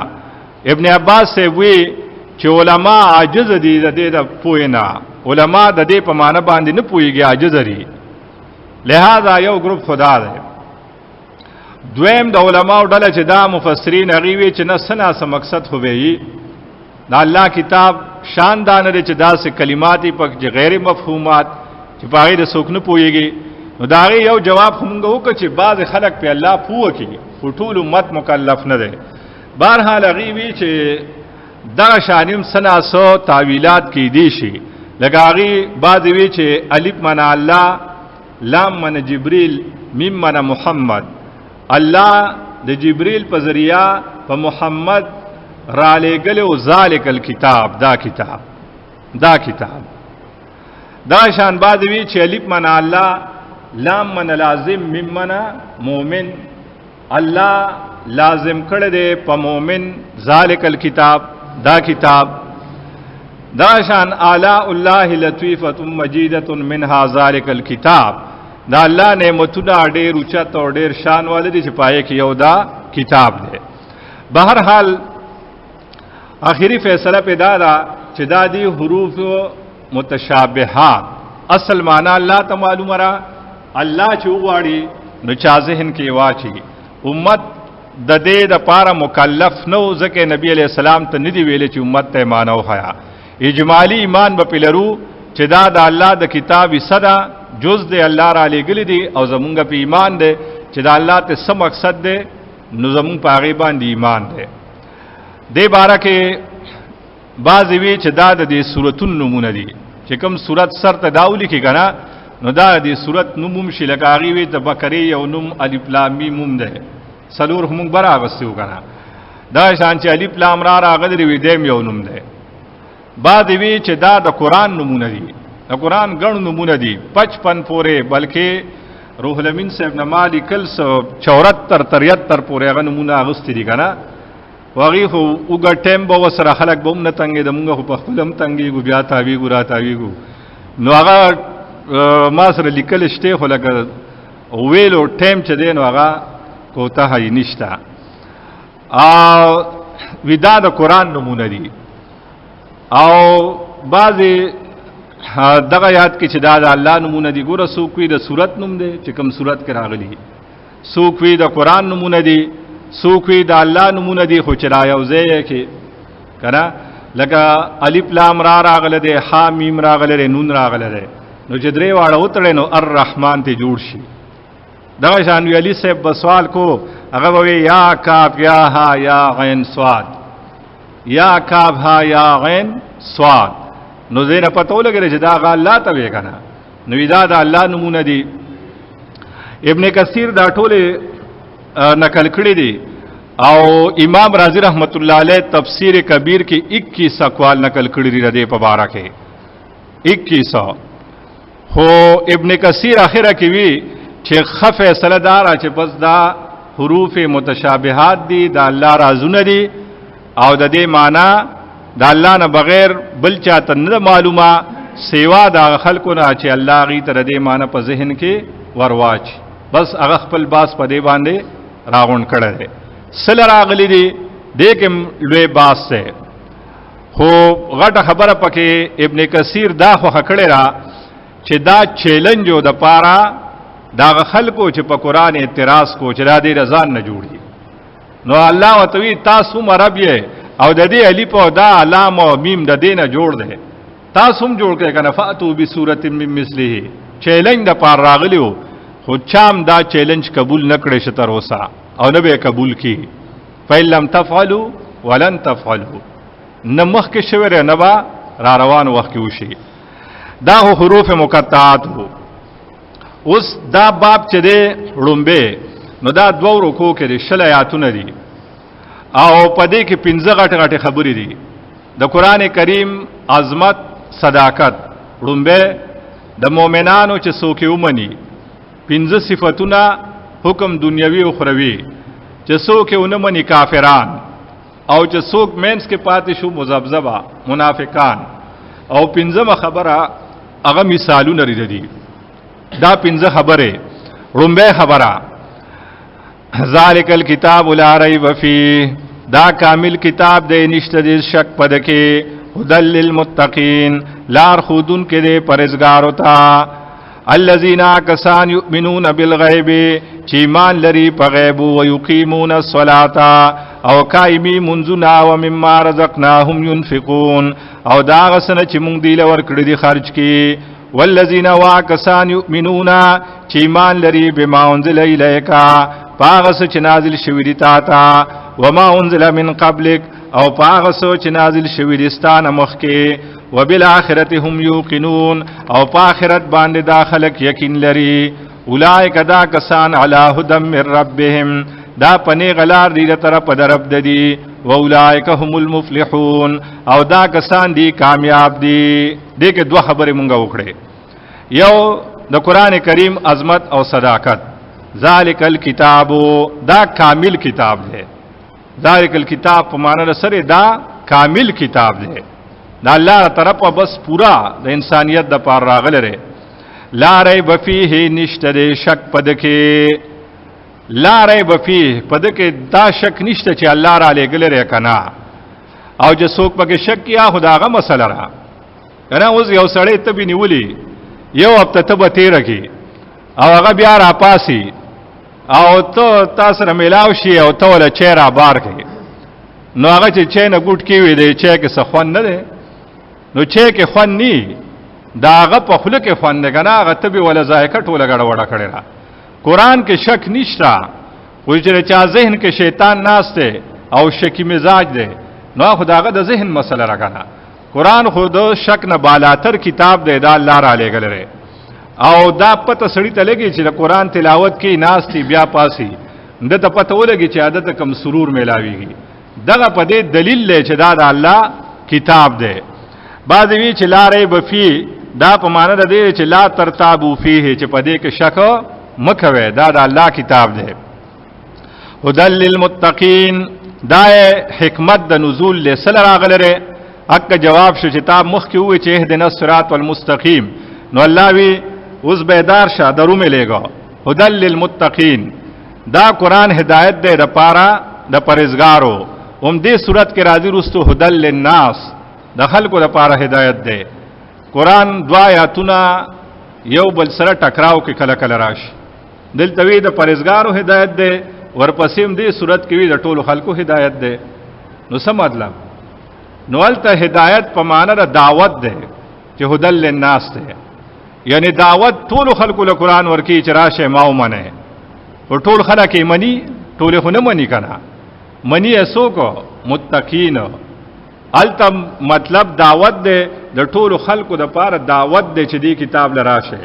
ابن عباس سے وی چې علما عاجز دي د دې د پوینا علما د دې په معنی باندې نه پويږي عاجز دي لہذا یو گروپ خدا ده. دویم د علماء ډله چې دا مفسرین غوي چې نه سنا سم مقصد خو وی دا الله کتاب شان دان لري چې دا سه کلمات په غیر مفهومات چې پاره د څوک نه پويږي. نو دا یو جواب همغه وکړي چې بعض خلک په الله پوه کوي ټول امت مکلف نه ده. بهرحال غوي چې دا شانیم سنا سو تعویلات کې دي شي لګاغي بعض وی چې الف معنا الله لام معنا جبريل میم معنا محمد الله د جبريل په ذریعہ په محمد را لګلو ذالک الکتاب دا کتاب دا شان بعد وی چې الف معنا الله لام معنا لازم میم معنا مؤمن الله لازم کړه دې په مؤمن ذالک الکتاب دا کتاب. دا شان اعلی الله لطیفه مجیده منها ذالک الکتاب دا الله نعمتونه ډېر اوچت او ډېر شان والدي چې پای کې یو دا کتاب دی. بهرحال آخری فیصله پیدا دا چې دا دی حروف متشابهات اصل معنی الله ته معلومه را الله چې وغواړي نو چا ذهن کې واچي. امت د دې د پاره مکلف نو ځکه نبی علیہ السلام ته ندی ویل چې امت ته مانو خیا اجمالی ایمان به پلرو چې دا د الله د کتاب صدا جز د الله را لګل دي او زمونږ په ایمان ده چې دا الله ته سم مقصد ده نو زمون په هغه باندې ایمان ده. دې باره کې بعض وی چې دا د دې سورتون نمونه دي چې کوم سورت سر ته داولی کې کنه نو دا دې سورت نوم شي لکه هغه وی د بقره یو نوم الف لام میم ده سلور هم برابر سیو کنه دا شان چې الف لام را راغلي وی دیم یو نوم ده. بعد وی چې دا د قران نمونه دي د قران ګڼ نمونه دي 55 پورې بلکې روح الامین صاحب نمالی کل 74 73 پورې هغه نمونه اغوستي دي کنه واغي خو وګ ټیم به وسره خلک به هم نه تنګي د مونږ په خپلم تنګي ګو بیا تاوی ګو را تاوی ګو نو هغه ما سره لیکل شته خو لکه ویلو ټیم چې دین هغه کوته هي نشتا او ودا د قران نمونه دي. او بعضی دغه یاد کې چې دا د الله نمونه دي ګوره سوکوي د صورت نوم دی چې کوم صورت کې راغلي سوکوي د قران نمونه دي سوکوي د الله نمونه دي خو چې را یوځای کې کنه لکه الف لام را راغله ده، ح میم راغله ده، نون راغله ده، نو چې درې واړه وتړې نو الرحمن ته جوړ شي. دغه شان وی علي صاحب بسوال کو، هغه وی یا کاف یا ها یا غین صاد، یا کاف ها یا غین صاد، نو زینه پته ولګره چې دا غ الله ته وی کنه، نو دا د الله نمونه دي. ابن کثیر دا ټوله نقل کړی دي او امام رازی رحمت الله علیه تفسیر کبیر کې 21 اقوال نقل کړی دي ردی په بارا کې 2100. خو ابن کثیر اخره کې وی چې خف فیصله دار چې پس دا حروف متشابهات دي د الله رازونه دي او د دې معنی د الله نه بغیر بل چاته نه معلومه سیوا د خلکو نه چې الله غي تر دې معنی په ذهن کې ورواچ، بس هغه خپل باس په دې باندې راغون کړه دي. سل راغلی دي دې کې لوی باس ده. خو غټه خبره پکې ابن کثیر دا خو کړه را چې دا چیلنج د پاره دا خلکو چې په قران اعتراض کو چې را دې رضان نه جوړي، نو الله وتوی تاسو مرب یې او د دې الف او دا لام او میم د دې نه جوړ ده، تاسو هم جوړ کړئ کنه فاتو بسوره من مثله. چیلنج د پار راغلیو خو چام دا چیلنج قبول نکړي شتر وسا او نه به قبول کی. فیلم تفعلوا ولن تفعلوا، نه مخ کې شوره نه با را روان وخت کې وشي. دا حروف مقطعات وو. اوس دا باب چې دی لومبه نو دا دوه رکو کې دي، شل آیاتونه دي او په دې کې 15 غټ غټ خبرې دي د قران کریم عظمت صداقت. لومبه د مؤمنانو چې څوک ومني 15 صفاتونه حکم دنیوي او اخروی، چې څوک ونمني کافران، او چې څوک مینس کې پاتې شو مذبذبه منافقان، او 15 خبره هغه مثالونه لري دي. دا 15 خبره. لومبه خبره ذالک الکتاب لا ریب فیه، دا کامل کتاب دی نشته د شک پد کې، هدل للمتقین لار خودن کې دی پرهیزګار ہوتا، الذین کسان یؤمنون بالغیب چې ایمان لري په غیب او یقیمون الصلاة او قائمی منځونه او مما رزقناهم ينفقون او دا غسنه چې مونږ دی لور کړی دي خرج کی. والذین واکسان یؤمنون چې ایمان لري بما انزل الیک پاغس چې نازل شوی دی تا تا، وما انزل من قبلک او پاغس چې نازل شوی دی ستانه مخکې، وبالآخرة هم یوقنون او په آخرت باندې داخلك یقین لري. اولئک دا کسان علی هدى من ربهم، دا پنی غلار دی طرف درب ددی، واولئک هم المفلحون او دا کسان دی کامیاب دی. دې کې دوه خبرې مونږ وکړې، یو د قران کریم عظمت او صداقت. ذالک الکتاب دا کامل کتاب دی. ذالک الکتاب په معنی سره دا کامل کتاب دی، دا الله طرفه بس پورا د انسانیت د پار راغله. لا ریب فیه نشته د شک پدکه، لا ریب فیه پدکه دا شک نشته چې الله را لګل لري کنا، او چې څوک پکې شک کیا خداغه مسله را کنه. اوس یو سړی ته به نیولی یو هفته ته به تیر کی او هغه بیا را پاسی او ته تاسو سره ملاو شي او ته ولا چیرې بار کی، نو هغه چې چینه ګوټ کی وي دی چې کې سخون نه دی، نو چې کې خون نی دا هغه په خله کې خون نه کنه، هغه ته به ولا ذایقه ټوله غړ وړه کړی را. قران کې شک نشتا، وای چې چا ذهن کې شیطان ناشته او شکی مزاج دی، نو خداغه د ذهن مسله را کنه. قران خود شک نه بالاتر کتاب دی، دا الله را لګل لري. او دا پته سړی ته لګي چې د قران تلاوت کې ناشتي بیا پاسي، د ته پته ولګي چې عادت کم سرور ملاويږي. دغه په دې دلیل لې چې دا د الله کتاب دی. بعض وی چې لا ریب فیه دا په معنی ده چې لا ترتابو فیه چې په دې کې شک مکوي، دا د الله کتاب دی. هدل للمتقین دا حکمت د نزول له سره راغله. اک جواب شو چې تا مخ کې وې چې اهدنا الصراط المستقیم، نو الله وی اوس بیدار شه درو ملېګو. هدل للمتقین دا قران هدایت دی د پاره د پرهیزګارو. هم دې صورت کې راځي رستو هدل للناس د خلکو د پاره هدایت دی. قران دوا آیاتونه یو بل سره ټکراو کې کله کله راشي، دلته وی د پرهیزګارو هدایت دی، ورپسې هم دې صورت کې وی د ټولو خلکو هدایت دی. نو څه مطلب نو الته هدایت په معنا د دعوت ده چې هدل للناس ده، یعنی دعوت ټول خلکو له قران ورکی چې راشه ما ومنه، او ټول خلک یې مني، ټول خو نه مني کنه، مني اسوکو متقین. الته مطلب دعوت ده د ټول خلکو د پاره دعوت ده چې دی کتاب لراشه،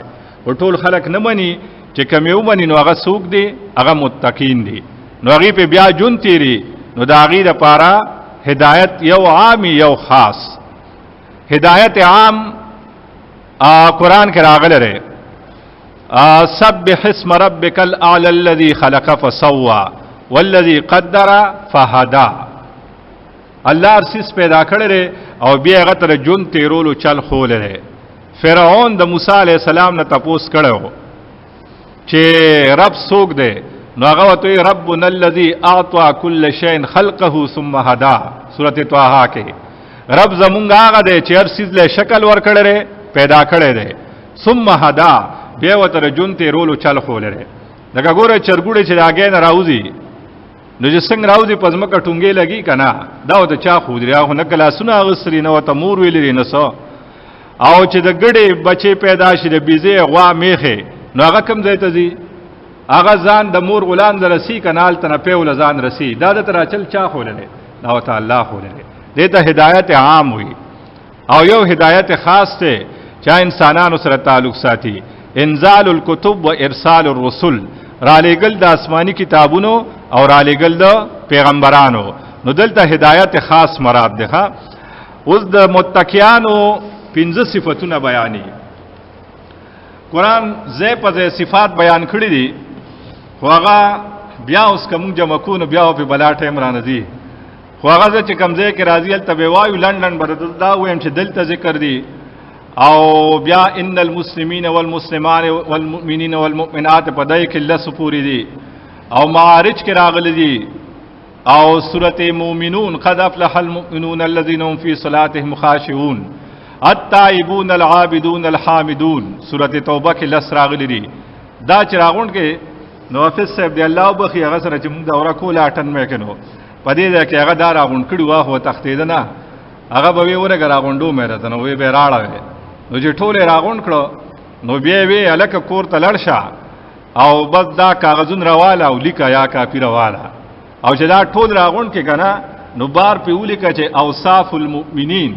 او ټول خلک نه مني چې کوم یو مني نو هغه سوق دي، هغه متقین دي، نو هغه په بیا جون تیری، نو دا غي د پاره هدایت یو عام یو خاص. هدایت عام قرآن کې راغله ره سبح اسم ربک الاعلى الذي خلق فسوى والذي قدر فهدى. الله ارسیس پیدا کړی ره او بیا هغه تر جون تیرولو چل خول ره. فرعون د موسی علی السلام نه تپوس کړو چې رب څوک دی، نو هغه وته ربنا الذي اعطى كل شيء خلقه ثم هدى. سورۃ طه کې رب زمونږ هغه دی چې هر څه له شکل ور کړی پیدا کړی دی، ثم هدى بیا وته جون تیرولو چل خول ره. دغه ګوره چرګوړي چې راګې نه راوځي، نو چې څنګه راوځي پزمکه ټونګې لګي کنه، دا د چا خو دی هغه نه کلاسونه غسري نه وته مور ویلې نه سو، او چې د ګډې بچي پیدا شي د بيزه غوا میخه، نو هغه کم ځای ته ځي، هغه ځان د مور غلام درسي کنال تنه په ول ځان رسی، دا د تر چل چا خولله دا تعالی خولله. دې ته هدایت عام وي، او یو هدایت خاص ته چا انسانانو سره تعلق ساتي، انزال الكتب و ارسال الرسل، را لګل د آسمانی کتابونو او را لګل د پیغمبرانو. نو دلته هدایت خاص مراد ده. اوس د متقیانو 15 صفاتونه بیانې. قرآن زې په زې صفات بیان کړی دي، خو هغه بیا اوس کوم جمع کو نو بیا په بلا ټیم را نزي، خو هغه چې کوم ځای کې راځي ال تبه وایو لندن بدل دا ویم چې دلته ذکر دي. او بیا ان المسلمین والمسلمان والمؤمنین والمؤمنات په دای کې لس پوری دي، او معارج کې راغلي دي، او سورته مومنون قد افلح المؤمنون الذين هم في صلاتهم خاشعون، التائبون العابدون الحامدون، سورته توبه کې لس راغلي دي. دا چراغون کې نو حافظ صاحب دی الله وبخي هغه سره چې موږ دا ورا کوله اټن مې کنو پدې دا کې هغه دا راغون کړي واه تختید نه، هغه به ورګ راغوندو مې راته نو وی به راړه، نو چې ټوله راغون کړو نو بیا وی الک کور ته لړشه او بس دا کاغذون رواله او لیکا یا کافی رواله، او چې دا ټول راغون کې کنه نو بار په ولیکا چې اوصاف المؤمنین،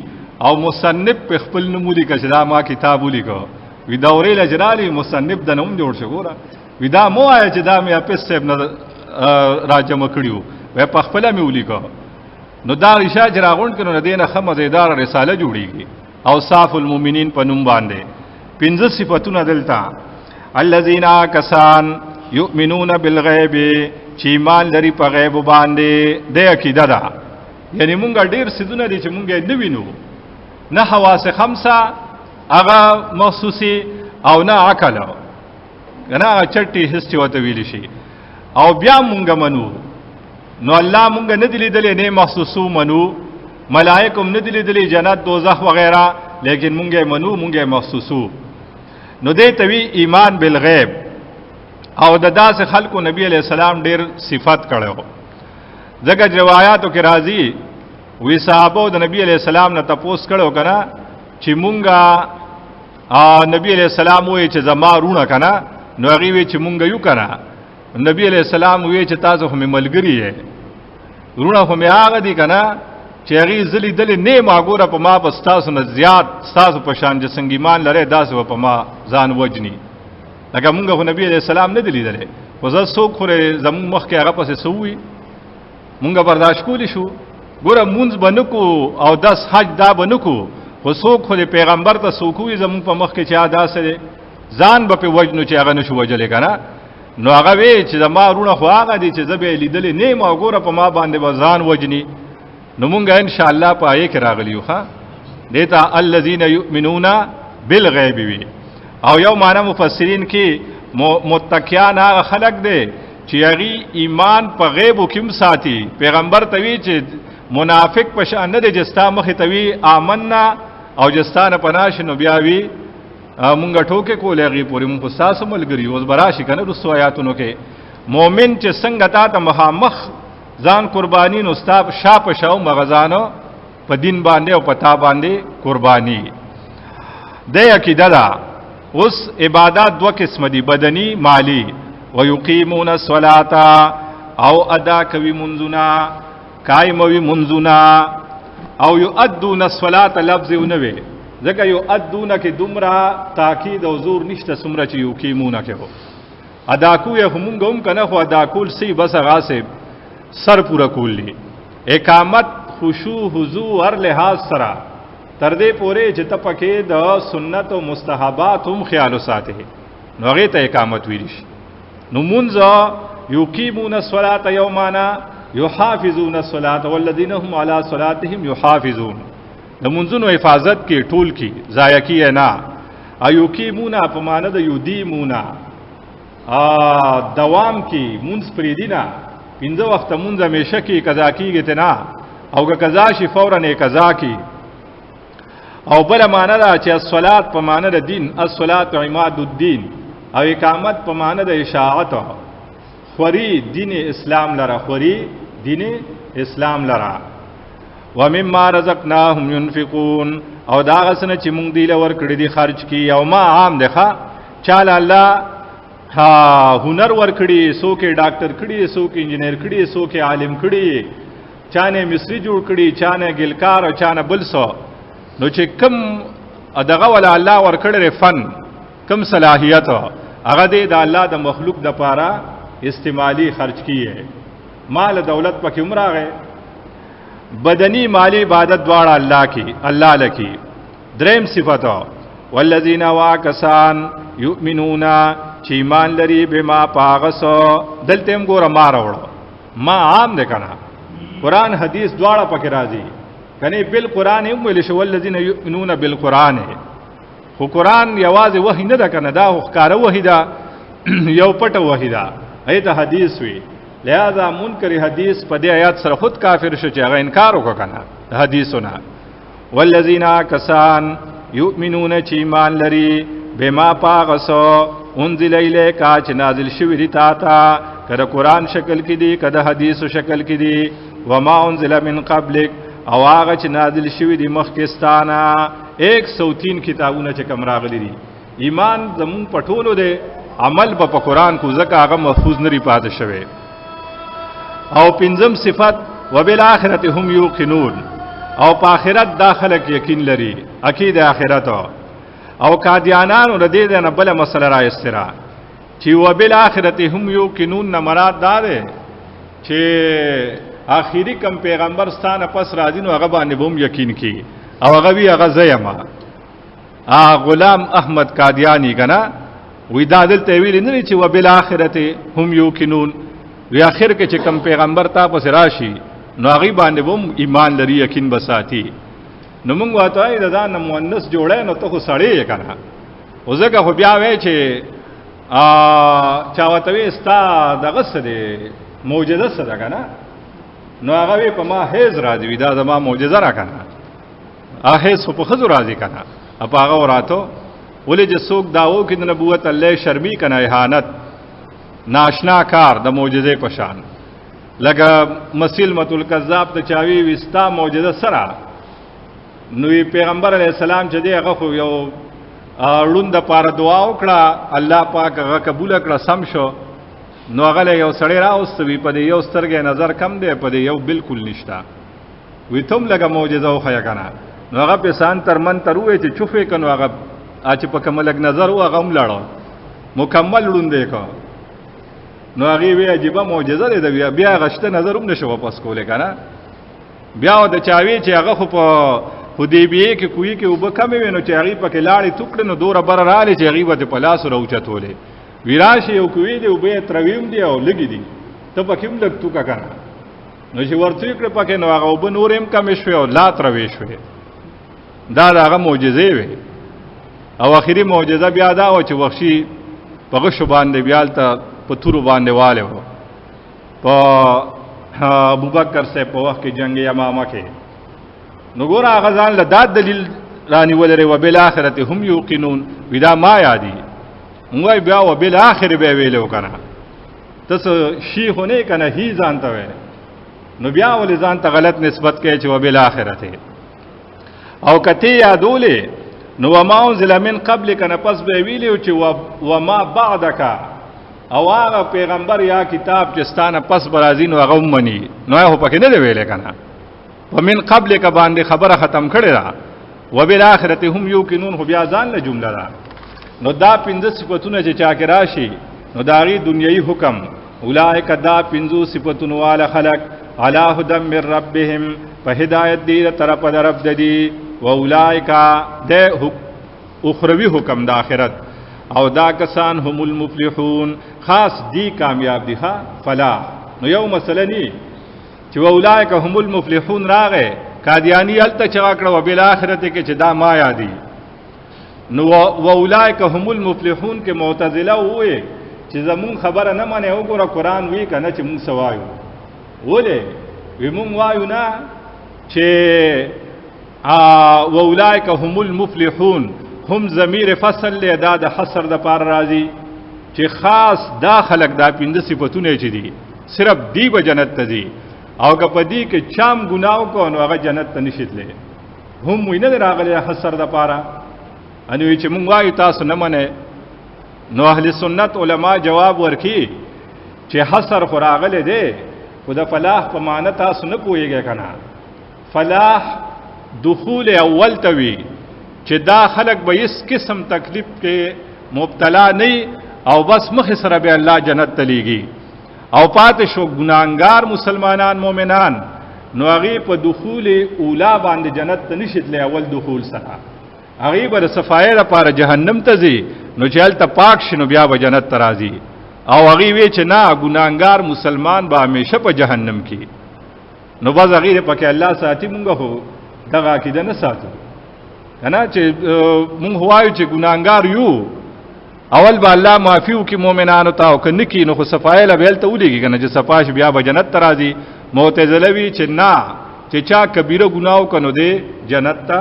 او مصنف په خپل نمودي کې چې دا ما کتاب ولیکو، وی دورې لجرالی مصنف د نوم جوړ شو ګوره، وی دا مو آیا چې دا مې اپس صاحب نه راجم کړیو، وی په خپل مې ولیکو. نو دا ریشا جراغون کې نو دینه خمزیدار رساله جوړیږي اوصاف المؤمنین په نوم باندې. 15 صفاتونه دلته الذين کسان یؤمنون بالغیب، چې ایمان لري په غیب باندې، د عقیده ده. یعنی مونږ ډیر سيزونه دي چې مونږ نه وینو، نه حواس خمسه هغه محسوسي او نه عقل، نه چټي حس وته ویل شي، او بیا مونږ منو. نو الله مونږ نه دي لیدلې نه محسوسو منو، ملائکم نه دي لیدلې جنت دوزخ وغیرہ، لیکن مونږه منو مونږه محسوسو. نو دې توی ایمان بالغیب. او د داسې خلکو نبی علیہ السلام ډیر صفات کړو، ځکه روایتو کې راځي وی صحابه د نبی علیہ السلام نه تپوس کړو کنه چې مونږه نبی علیہ السلام وی چې زما رونه کنه، نو هغه وی چې مونږ یو کنه، نبی علیہ السلام وی چې تاسو هم ملګری یې، رونه هم هغه دي کنه چې هغه زلی دل نه ماګوره په ما بس تاسو نه زیات تاسو په شان چې څنګه ایمان لري داسې په ما ځان وجني. لکه مونږ خو نبی علیہ السلام نه دلی دله، وزه څوک خو زمون مخ کې هغه پسې سووي مونږ برداشت کولی شو. ګوره مونږ بنکو او 10 حج دا بنکو، خو څوک خو پیغمبر ته سوکوي زمون په مخ کې چې ادا سره ځان به په وجنو چې هغه نشو وجلې کنه. نو هغه وی چې زما رونه خو هغه دي چې زبې لیدلې نه ما ګوره په ما باندې ځان وجني. نو مونږ ان شاء الله په آیه کې راغلیو ښا دیتا الذين يؤمنون بالغیب وی. او یو معنا مفسرین کې متقیان هغه خلق دي چې هغه ایمان په غیب وکم ساتي. پیغمبر توی چې منافق په شان نه دي جستا مخ توی آمنا او جستانه پناشنو بیاوی مونږه ټوکې کولې غي پورې مونږ په ساسو ملګری اوس براشي کنه رسو آیاتونو کې مؤمن چې څنګه تا ته مخامخ ځان قرباني نو استاد شاپ شاو مغزانو په دین باندې او پتا باندې قربانی د عقیده دا. اوس عبادت دو قسم دي، بدنی مالی. ويقيمون الصلاة او ادا کوي منځونه، قائموي منځونه. او يؤدون الصلاة لفظ ونوي ځکه يؤدون کې دومره تاکید او زور نشته څومره چې يقيمون کې هو. ادا کوی همونګه هم کنه خو ادا کول سی بس غاسب سر پورا کولی. اقامت خشوع حضور هر لحاظ سره تر دې پورې چې ته پکې د سنت او مستحبات هم خیال وساته نو هغه ته اقامت ویل شي. نو منځ یقیمون الصلاة یومانا یحافظون الصلاة والذین هم علی صلاتهم یحافظون. د منځونو حفاظت کې ټول کې ضایع کی نه. ایوکیمون په معنا د یدیمون دوام کی منځ پرې دینا پنځه وخت منځ همیشه کې قضا کیږي ته نه او که قضا شي فورا نه قضا کی. او بل معنا دا چې الصلاة په معنا د دین، الصلاة عماد الدین. او اقامت په معنا د اشاعت خوري دین اسلام لرا، خوري دین اسلام لرا. ومما رزقناهم ينفقون. او دا غسنه چې مونږ دی لور کړی دي خرج کی. او ما عام ده چاله الله هنر ور کړی، سو کې ډاکټر کړی، سو کې انجینیر کړی، سو کې عالم کړی، چانه مصری جوړ کړی، چانه ګلکار او چانه بلسو. نو چې کم دغه ولا الله ور کړی فن کم صلاحیت هغه دې د الله د مخلوق د پاره استعمالی خرج کیه. مال دولت پکې عمره بدنی مالی عبادت دواړه الله کی، الله لکی. دریم صفت والذین واکسان یؤمنون چې ایمان لري بما پاغسو. دلته هم ګوره ما راوړو، ما عام ده کنه، قرآن حدیث دواړه پکې راځي کنه. بل قرآن هم ویل شو والذین یؤمنون بالقرآن، خو قرآن یوازې وحی نه ده کنه، دا ښکاره وحی ده یو پټه وحی ده، ایت حدیث وی. لہذا منکر حدیث په دې آیات سره خود کافر شو چې هغه انکار وکړ کنه حدیثونه. والذین کسان یؤمنون چې ایمان لري بما پاغسو انزل الیک چې نازل شوی دی تا ته، کله قرآن شکل کې دی کله حدیث شکل کې دی. وما انزل من قبلک او هغه چې نازل شوی دی مخکستانه 103 کتابونه چې کوم راغلي دي. ایمان زمون پټولو دی، عمل په قرآن کو ځکه هغه محفوظ نری پاتې شوی. او پنځم صفت وبالآخرة هم یوقنون. او په آخرت داخله کې یقین لري، عقید آخرت. او قادیانانو د دې نه بل مسله را استرا چې وبالآخرة هم یوقنون نه مراد دا ده چې آخري کم پیغمبر ستانه پس راځي نو هغه باندې هم یقین کی. او هغه وی هغه زیما غلام احمد قادیانی کنا وی دا دلته ویل نه چې وبالآخرة هم یوقنون، وی اخر کې چې کم پیغمبر تا پس راشي نو هغه باندې هم ایمان لري، یقین بساتی. نو موږ واتای د ځان مؤنث جوړه نو ته خو سړی کنه. او ځکه خو بیا وای چې چا وتوي استا دغه څه دی معجزه څه ده کنه. نو هغه په ما هیز راځي دا زما معجزه را کنه. هیز په خزو راځي کنه. اپا هغه وراتو ولې چې څوک داو کې د نبوت الله شرمی کنه، اهانت، ناشنا کار د معجزې پشان. لکه مسلمۃ الکذاب ته چاوی وستا معجزه سره. نو پیغمبر علیہ السلام چې دی هغه خو یو لوند پاره دعا وکړه، الله پاک هغه قبول کړه، سم شو. نو هغه یو سړی راوستوي په دې یو سترګې نظر کم دی، په دې یو بالکل نشتا. وی تم لګه معجزه وخیا کنه. نو هغه په سان تر من تر وې چې چوفې کنو هغه چې په کوم لګ نظر و هغه هم لاړو مکمل لوندې کو. نو هغه وی عجیب معجزه ده، بیا غشته نظر هم نشو واپس کوله کنه. بیا د چاوي چې هغه خو په حدیبیه کې کوی کې وب کم وینو چې هغه پکې لاړې ټوکړه نو دوره بر رااله چې هغه وته پلاس راوچتولې ویراشه یو کوی دی وبې ترویم دی او لګی دی ته پکې هم لګ توکا کنه. نو چې ورته کړ پکې نو هغه وب نورم کم شوی او لا تروي شوی. دا هغه معجزه وي. او اخیری معجزه بیا دا و چې وحشي په شو باندې بیا ته په تورو باندې والے وو په ابوبکر سے په وخت کې جنگ یمامه کې. نو ګور هغه ځان له دا دلیل رانی ولري وبالآخرة هم یوقنون. ودا ما یادي موږ بیا وبالآخره به ویلو کنه. تاسو شیخ نه کنه هی ځان ته وې. نو بیا ولې ځان ته غلط نسبت کوي چې وبالآخرة او کتی یادولې نو وما انزل من قبلک نه پس به ویلو چې وما بعدک او هغه پیغمبر یا کتاب چې ستانه پس برازین او هغه منی نو هغه پکې نه دی ویلې کنه ومن قبلک باندې خبره ختم کړی را وبالآخرته هم یوقنون خو بیا ځان له جمله را نو دا پنځه صفاتونه چې چا کې راشي نو داغي دنیوي حکم اولئک دا پنځو صفاتونه والا خلق علی هدى من ربهم په هدایت دی طرف د رب دی و اولئک د اخروی حکم د آخرت او دا کسان هم المفلحون خاص دی کامیاب دي ها فلاح نو یو مسله ني چې اولئک هم المفلحون راغه قادیانی الته چغا کړه او بل اخرت کې چې دا ما یادي نو اولئک هم المفلحون کې معتزله وې چې زمون خبره نه مانه وګوره قران وی کنه چې مون سوایو ولې وی مون وایو نه چې اولئک هم المفلحون هم ضمیر فصل له دا د حصر د پار راځي چې خاص دا خلق دا پنځه صفاتونه چې دي صرف دی به جنت ته دي او که پدې کې چام ګناو کو نو هغه جنت ته نشیتلې هم وینه راغلي حصر د پاره ان وی چې مونږ وایو تاسو نه منه نو اهل سنت علما جواب ورکي چې حصر خو راغله دی خو د فلاح په معنی تاسو نه پوهیږئ کنه فلاح دخول اول توی چې دا خلق به هیڅ قسم تکلیف کې مبتلا نه او بس مخ سره به الله جنت تلیږي او پاتې شو ګناګار مسلمانان مؤمنان نو هغه په دخول اولا باندې جنت ته نشیتلې اول دخول سره هغه به صفای لپاره جهنم ته ځي نو چې ته پاک شنو بیا به جنت ته راځي او هغه وی چې نه ګناګار مسلمان به همیشه په جهنم کې نو باز هغه پکې الله ساتي مونږ هو دغه عقیده نه ساتو کنه چې مونږ وایو چې ګناګار یو اول با الله معافیو کی مومنانو ته او کنه کی نو خو صفایله بیل ته ولېږي کنه چې صفاش بیا به جنت ته راځي معتزله وی چې نه چې چا کبیره ګناو کنو دے جنت ته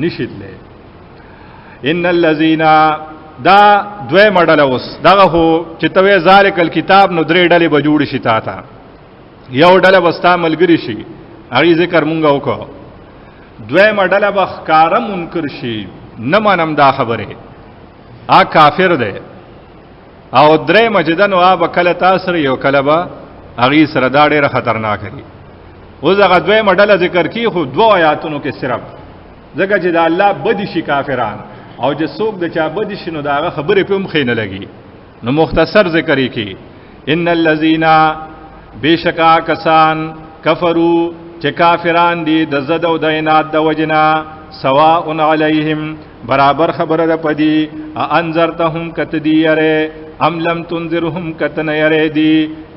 نشیدلې ان الذين دا دوی مډل اوس دغه هو چې توې ذالک الكتاب نو درې ډلې به جوړ شي تا ته یو ډله وستا ملګری شي هغه ذکر مونږ وکړو دوی مډل به ښکارا منکر شي نه مانم دا خبره آ کافر دی او درې مجدن او اب کله تاسو یو کله با اغي سره دا ډېر خطرناک دی اوس هغه دوی مډل ذکر کی خو دوه آیاتونو کې صرف ځکه چې دا الله بدی شي کافران او چې څوک د چا بدی شنو دا خبره په مخې نه لګي نو مختصر ذکر کی ان الذين بشکا کسان کفروا چې کافران دي د زد او د عناد د وجنا سواء علیهم برابر خبره ده پدی انذرتهم کتدیره ام لم تنذرهم کتن یری دی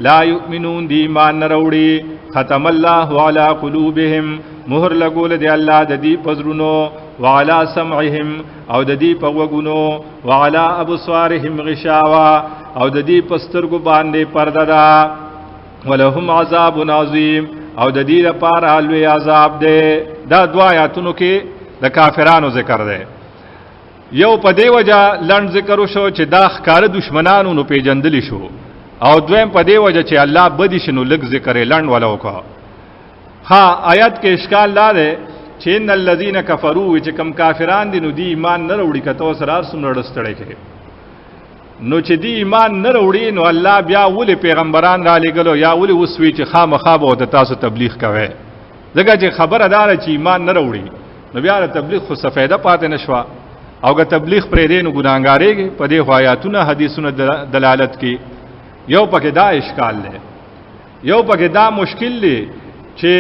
لا یؤمنون دی ایمان نروړي ختم الله علی قلوبهم مہر لګول دی الله د دې پزرونو وعلى سمعهم او د دې په وګونو وعلى ابصارهم غشاوا او د دې پسترګو باندې پرده ده ولهم عذاب عظیم او د دې لپاره لوی عذاب ده دا دوا آیاتونو کې د کافرانو ذکر ده یو په دی وجه لند ذکر شو چې دا ښکار دشمنانو نو پیجندلی شو او دویم په دی وجه چې الله بدی شنو لګ ذکر لند ولا وکا ها آیات کې اشکال لا ده چې ان الذين كفروا چې کم کافران دي نو دی ایمان نه وروړي کته سره سره رستړی کې نو چې دی ایمان نه وروړي نو الله بیا ولې پیغمبران را لګلو یا ولې وسوي چې خامخا به د تاسو تبلیغ کوي دغه چې خبره دار چې ایمان نه وروړي نو بیا د تبلیغ خو څه فائدہ پاتې نشوا او که تبلیغ پرې دې نو ګناګارېږي په دې آیاتونه حدیثونه دلالت کوي یو پکې دا اشکال دی یو پکې دا مشکل دی چې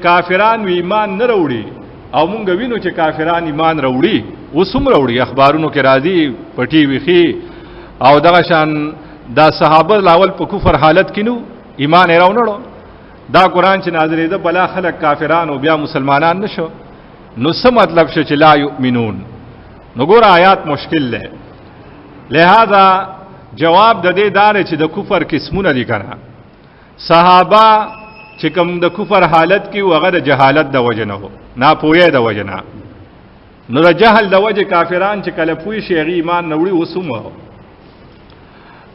کافران ایمان نه وروړي او مونږ وینو چې کافران ایمان وروړي وسوم وروړي اخبارونو کې راځي پټي ویخي او دغه شان دا صحابه لاول په کفر حالت کې نو ایمان یې راوړو دا قران چې نازلې ده بلا خلک کافران او بیا مسلمانان نشو نو څه مطلب شو چې لا یؤمنون نو ګور آیات مشکل ده لہذا جواب د دې دار چې د کفر قسمونه دي کنه صحابه چې کوم د کفر حالت کې وغه د جهالت د وجه نه نه پوهه د وجه نه نو د جهل د وجه کافران چې کله پوي شي ایمان نه وړي وسومه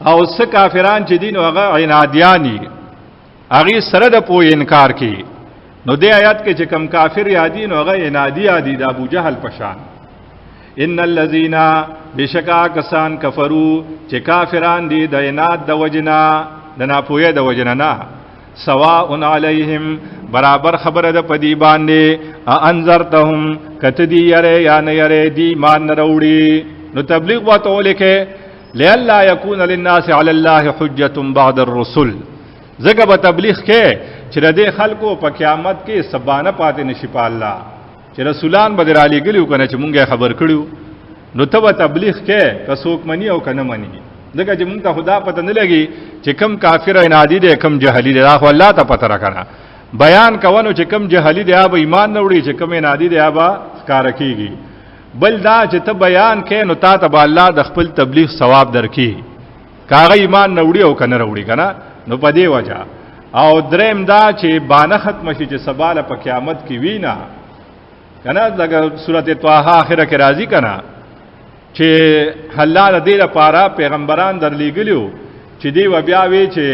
او څه کافران چې دین هغه عنادیانی هغه سره د پوهه انکار کوي نو دې آیات کې چې کم کافر یادی نو هغه ینادی یادی د ابو جهل پشان ان الذين بشکا کسان کفرو چې کافران دي د یناد د وجنا د ناپوهه د وجنا نه سواء علیهم برابر خبره د پدی باندې انذرتهم کتدی یره یا نه یره دی مان وروړي نو تبلیغ وته ولیکه لئلا یکون للناس علی الله حجه بعد الرسل زګه به تبلیغ کې چې د خلکو په قیامت کې سبانه پاتې نشي په الله چې رسولان به درالي ګلیو کنه چې مونږه خبر کړیو نو ته به تبلیغ کې کڅوک منی او کنه منی دغه چې مونږ ته خدا پته نه لګي چې کم کافر او نادی دي کم جهلی دي راخو الله ته پته راکنه بیان کوونو چې کم جهلی دي اب ایمان نه وړي چې کم نادی دي اب کار کیږي بل دا چې ته بیان کې نو تا ته الله د خپل تبلیغ ثواب درکې کاغه ایمان نه وړي او کنه وړي کنه نو په دې وجہ او دریم دا چې بانه ختم شي چې سباله په قیامت کې وینا کنه دغه سورته طه اخره کې راځي کنه چې حلال دې لپاره پیغمبران درلېګلیو چې دی و بیا وی چې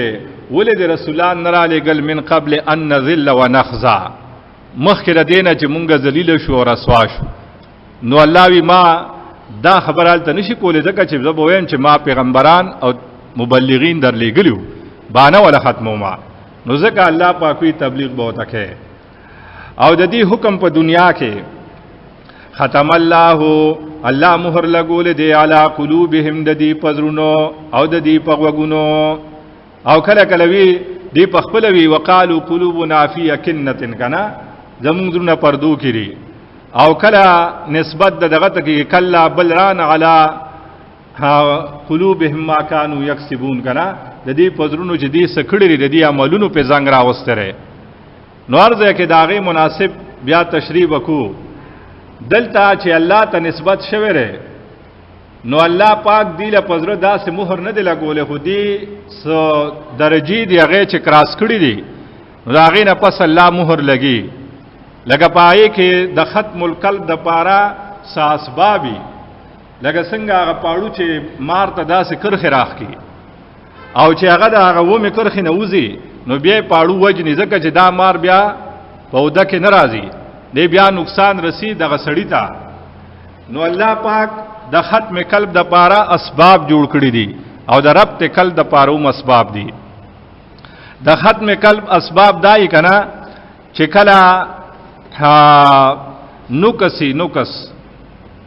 ولید رسولان نرا لګل من قبل ان نذل ونخزا مخکره دینه چې مونږه ذلیل شو او رسوا شو نو الله وی ما دا خبرال ته نشي کولې ځکه چې زه بویم چې ما پیغمبران او مبلغین درلېګلیو بانه ولا ختمو ما نو ځکه الله پاکوي تبلیغ به وتکه او د دې حکم په دنیا کې ختم الله الله مهر لګول دی علی قلوبهم د دې پزرونو او د دې پغوګونو او کله کله وی دی پخپل وی وقالو قلوبنا فی کنتن کنا زمون درونه پردو کړي او کله نسبت دغه ته کې کلا بلران علی قلوبهم ما كانوا یکسبون کنا د دې پزرونو چې دې سکړي د دې عملونو په زنګ راوستره نو ارزه کې داغه مناسب بیا تشریح وکړو دلته چې الله ته نسبت شوره نو الله پاک دی له پزره داسې مهر نه دی لګولې خو دی سو درجی دی هغه چې کراس کړی دی نو هغه نه پس الله مهر لګي لکه پای کې د ختم القلب د پارا ساسبابي لکه څنګه هغه پاړو چې مار ته داسې کرخ راخ کی او چې هغه د هغه و مې کرخ نه وځي نو بیا پاړو وجنې ځکه چې دا مار بیا په وده کې ناراضي دی بیا نقصان رسی دغه سړی ته نو الله پاک د ختم قلب د پارا اسباب جوړ کړی دي او د ربط قلب د پاروم اسباب دي د ختم قلب اسباب دای کنا چې کلا نقص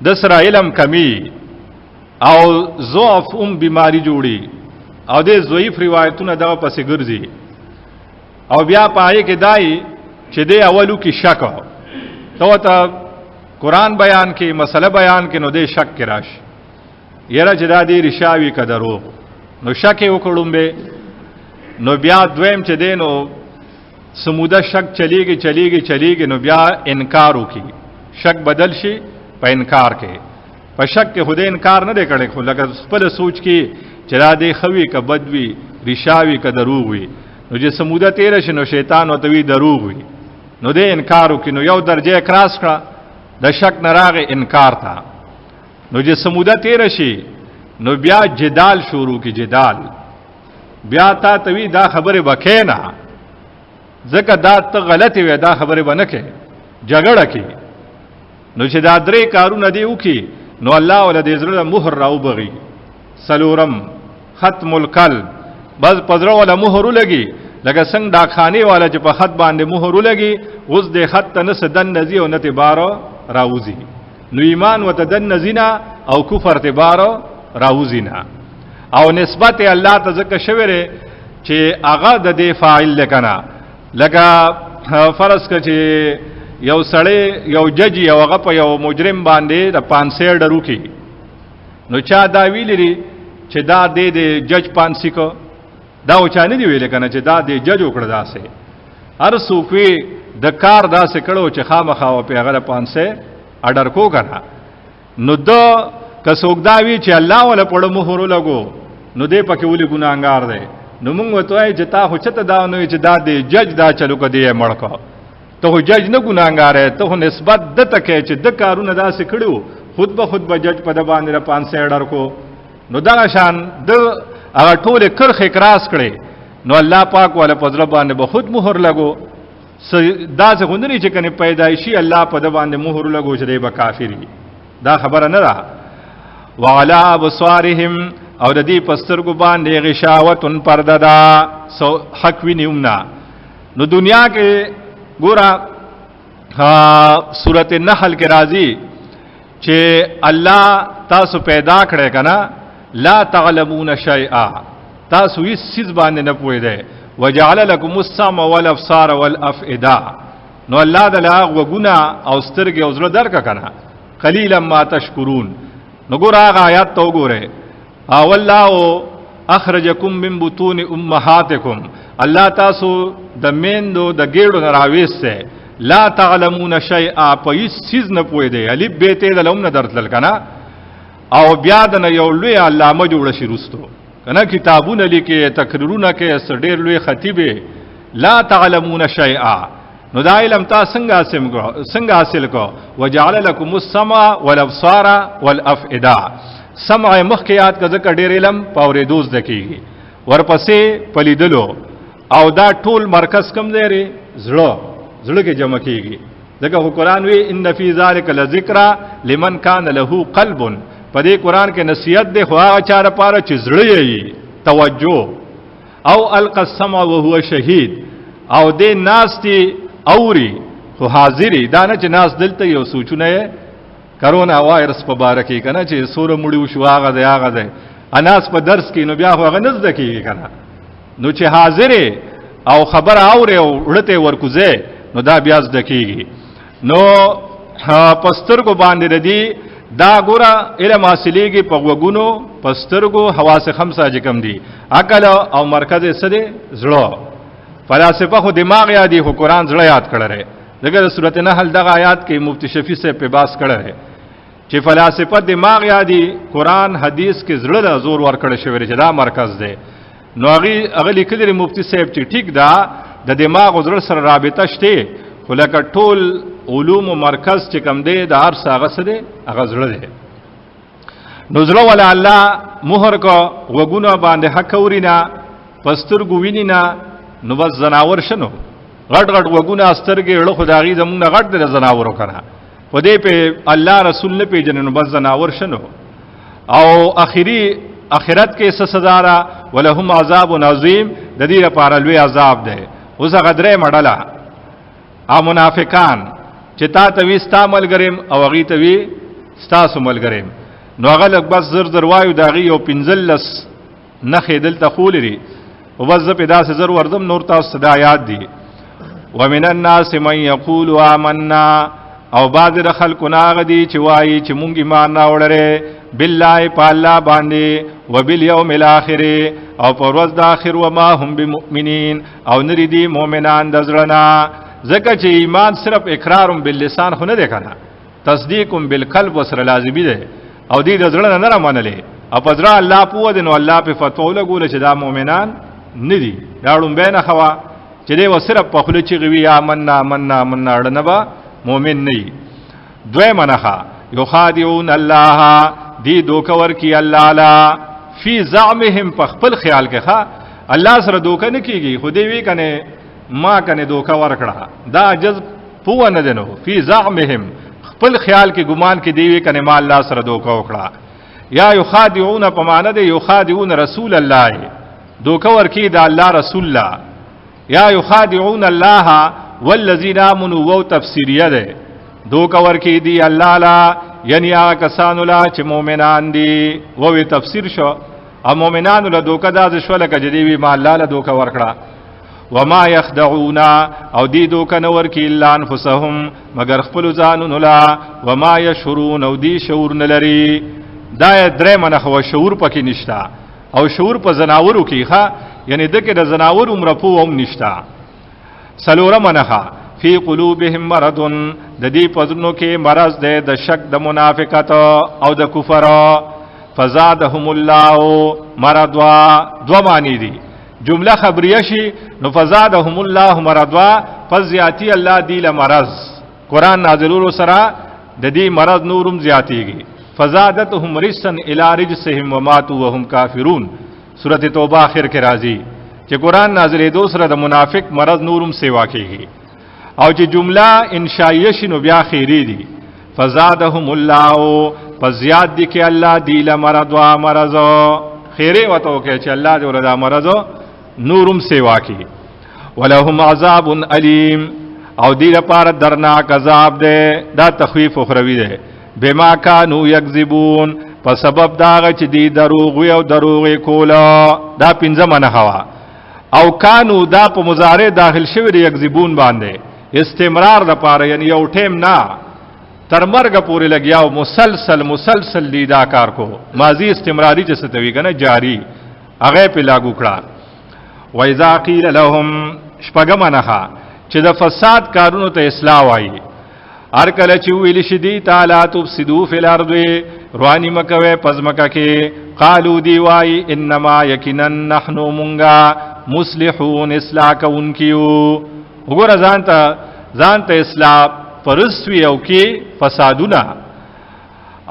د سره علم کمی او ضعف بیماری جوړي او د ضعیف روایتونه دغه پسې ګرځي او بیا پای کې دای چې د اولو کې شک ته قرآن بیان کې مسله بیان کې نو دې شک کې راشي یره چې دا دې رشاوي کدرو نو شک وکړم به نو بیا دویم چې دینو سموده شک چلیږي نو بیا انکار وکي شک بدل شي په انکار کې په شک کې خدای انکار نه کړي خو لکه خپل سوچ کې چې دا دې خوي ک بدوي رشاوي کدرو وي نو چې سموده تیر شي نو شیطان وتوي دروغ وي نو دې انکار وکي نو یو درجه کراس کړه د شک نراغه انکار تا نو چې سموده تیر شي نو بیا جدال شروع کی جدال بیا تا توی دا خبره وکینا ځکه دا ته غلطی وې دا خبره ونکه جګړه کی نو چې دا درې کارونه دی وکي نو الله ول دې زړه مهر راو بغي سلورم ختم القلب بس پزړه ولا مهر لګي لکه څنګه دا خاني والا چې په خط باندې مهر لګي اوس دې خط نه سدن نزي او نه تبارو راوزی نو ایمان وتدن نزینا او کفر تبارو راوزینا او نسبت الله ته ځکه شوره چې هغه د دې فاعل لکنا لکه فرض ک چې یو سړی یو جج یو هغه په یو مجرم باندې د 500 ډرو کی نو چا دا ویلري چې دا د جج 500 کو دا و چا نه دی ویل کنه چې دا د جج وکړه داسې هر څوک د کار داسې کړو چې خامخا په هغه 500 اډر کو کنه نو دو کڅوګ دا وی چې الله ولا پړو مهر لګو نو دې پکې ولي ګناګار دی نو موږ وتوای چې تا خو چته دا نو چې دا د جج دا چلو کدی مړکو ته جج نه ګناګار ته نسبت د تکه چې د کارونه داسې کړو خود به جج په د باندې 500 اډر کو نو دا شان د هغه ټول کرخ اکراس کړي نو الله پاک ولا پزړه باندې به خود مهر لګو دا څه غوندنی چې کنه پیدایشي الله په د باندې مهر لګو چې دی به کافری، دا خبره نه ده. وعلى ابصارهم او د دې پسترګو باندې غشاوتن پرده دا حق وینیومنا. نو دنیا کې ګورا سورۃ النحل کې راځي چې الله تاسو پیدا کړی کنه، لا تعلمون شیئا، تاسو هیڅ چیز باندې نه پوهی دی. وجعل لكم السمع والابصار والافئده، نو الله دلا وګونه او سترګې او زړه درک کنه. قلیلا ما تشکرون. نو ګور هغه آیات ته وګوره، او الله اخرجکم من بطون امهاتکم، الله تاسو د میندو د ګېړو نه راويسته. لا تعلمون شیئا، په هیڅ چیز نه پوهی دی. الف بیت دلم نه درتل کنه، او بیا د یو لوی علامه جوړ شي رستو کنه، کتابونه لیکي، تقریرونه کوي، سړیر لوی خطیبه. لا تعلمون شیئا، نو دا علم تا څنګه حاصل کو؟ وجعل لكم السمع والابصار والافئده. سمع مخکیات کا ذکر ډیر علم پاورې دوز دکېږي، ورپسې پلیدلو، او دا ټول مرکز کم دی زړه کې جمع کیږي. ځکه قرآن وی ان فی ذلک لذکر لمن کان له قلب، په دې قرآن کې نصیحت دی خو هغه چا لپاره چې زړه یې توجه. او القى السمع وهو شهید، او دې ناس تی اوري خو حاضری، دا نه چې ناس دلته یو سوچونه کرونا وایرس په باره کې کنه چې سوره مړیو شو هغه دی اناس په درس کې، نو بیا خو هغه نزد کېږي کنه. نو چې حاضر او خبر اوري او ورته ورکوزه، نو دا بیا زده کېږي. نو پسترګو باندې ردی دا ګوره علم حاصلېږي په وګونو، پسترګو، حواس خمسه چې کم دي، عقل او مرکز یې څه دی؟ زړه. فلاسفه خو دماغ یادي، خو قرآن زړه یاد کړی. دغه سورۃ النحل دغه آیات کې مفتی شفیع صاحب په باس کړی چې فلاسفه دماغ یادي، قرآن حدیث کې زړه د زور ور کړی شوی چې دا مرکز دی. نو هغه لیکلی مفتی صاحب چې ټیک دا د دماغ او زړه سره رابطه شته، خو لکه ټول علوم و مرکز چې کم دی د هر څه هغه څه دی؟ هغه زړه دی. نو زړه ولا الله مهر کو، وګونه باندې حق اورینا، پسترګو وینینا، نو بس زناور شنو غټ غټ وګونه استرګې له خدایي زمونږ غټ د زناورو کنه، په دې په الله رسول نه پیژنې، نو بس زناور شنو. او اخرت کې څه سزا را؟ ولهم عذاب عظیم، د دې لپاره لوی عذاب دی. اوس هغه درې مډاله ا منافقان چې تا ته وي ستا ملګریم او هغې ته وي ستاسو ملګریم، نو هغه لږ بس زر وایو د هغې یو 15 نښې دلته خو لري، او بس زه پې داسې زر ورځم، نور تاسو ته دا یاد دي. ومن الناس من یقول آمنا، او بعض د خلکو نه هغه دي چې وایي چې مونږ ایمان راوړی بالله په الله باندې، وبالیوم الاخر، او په ورځ د آخر، وما هم بمؤمنین، او نری دي مؤمنان د زړه نه. ځکه چې ایمان صرف اقرارم باللسان خو نه دی کنه، تصدیقم بالقلب وسره لازمي دی، او دې د زړه نه نه منلې، او په زړه الله پوه دی، نو الله په فتوا لګول چې دا مؤمنان نه دي. دا ړومبی نه خوا چې دی و صرف په خوله چغې وي آمنا آمنا آمنا، اړه نه به مؤمن نه وي. دویمه نښه یخادعون الله، دی دوکه ورکي الله لا فی زعمهم، په خپل خیال کې ښه الله سره دوکه نه کېږي، خو دی وی کنه ما کنه دوکه ورکړه، دا جذب پوه نه دی. نو فی زعمهم، خپل خیال کې ګمان کې دی وی کنه ما الله سره دوکه وکړه. یا یخادعون په معنی دی یخادعون رسول الله، دوکه ورکی دا الله رسول الله. یا یخادعون الله والذین آمنوا، وو تفسیریه ده، دوکه ورکی دی الله لا، یعنی هغه کسانو لا چې مؤمنان دي، وو تفسیر شو. او مؤمنانو له دوکه دا شو لکه چې دی وی ما الله له دوکه ورکړه. وما یخدعون، او دی دوکه نه ورکی الا انفسهم، مگر خپل ځانونو لا، وما یشعرون، او دی شعور نه لري. دا درې منه خو شعور پکې نشتا، او شعور په زناورو کې ښه، یعنی دغه د زناور عمر په هم نشتا. سلوره منه فی قلوبهم مرض، د دې پزنو کې مرض ده، د شک، د منافقت او د کفر. فزادهم الله مرضا، دو معنی دي. جمله خبریه شي نو فزادهم الله مرضا، فزیاتی الله دی له مرض. قرآن نازلولو سره د دې مرض نورم زیاتیږي. فزادتهم رجسا الی رجسهم وماتوا وهم کافرون، سورۃ توبه اخر کې راځي چې قرآن نازلې دو سره د منافق مرض نورم سیوا کیږي. او چې جمله انشائیه شي نو بیا خیری دي فزادهم الله فزیاد دي کې الله دی لمرض و مرض خیره وته کې چې الله دې وردا مرض نورم سیوا کی ولهم عذاب علیم او دی لپاره درناک عذاب ده دا تخویف اخروی ده بما کانوا یکذبون په سبب دا چې دی دروغ او دروغ کولا دا پنځه منه هوا او کانو دا په مضارع داخل شوی دی یکذبون باندې استمرار د پاره یعنی یو ټیم نه تر مرګ پورې لګیاو مسلسل دی دا کار کو ماضی استمراری چې ستوي کنه جاری هغه په لاگو کړه و اذا قیل لهم شپګمنه چې د فساد کارونو ته اصلاح وایي هر کله چې ویل شدی تعالی تفسدوا فی الارض روانی مکوي پزمکه کې قالو دی وای انما یقینا نحنو منغا مصلحون اصلاح کوونکیو وګوره ځانته اصلاح پرسوی او کې فسادونه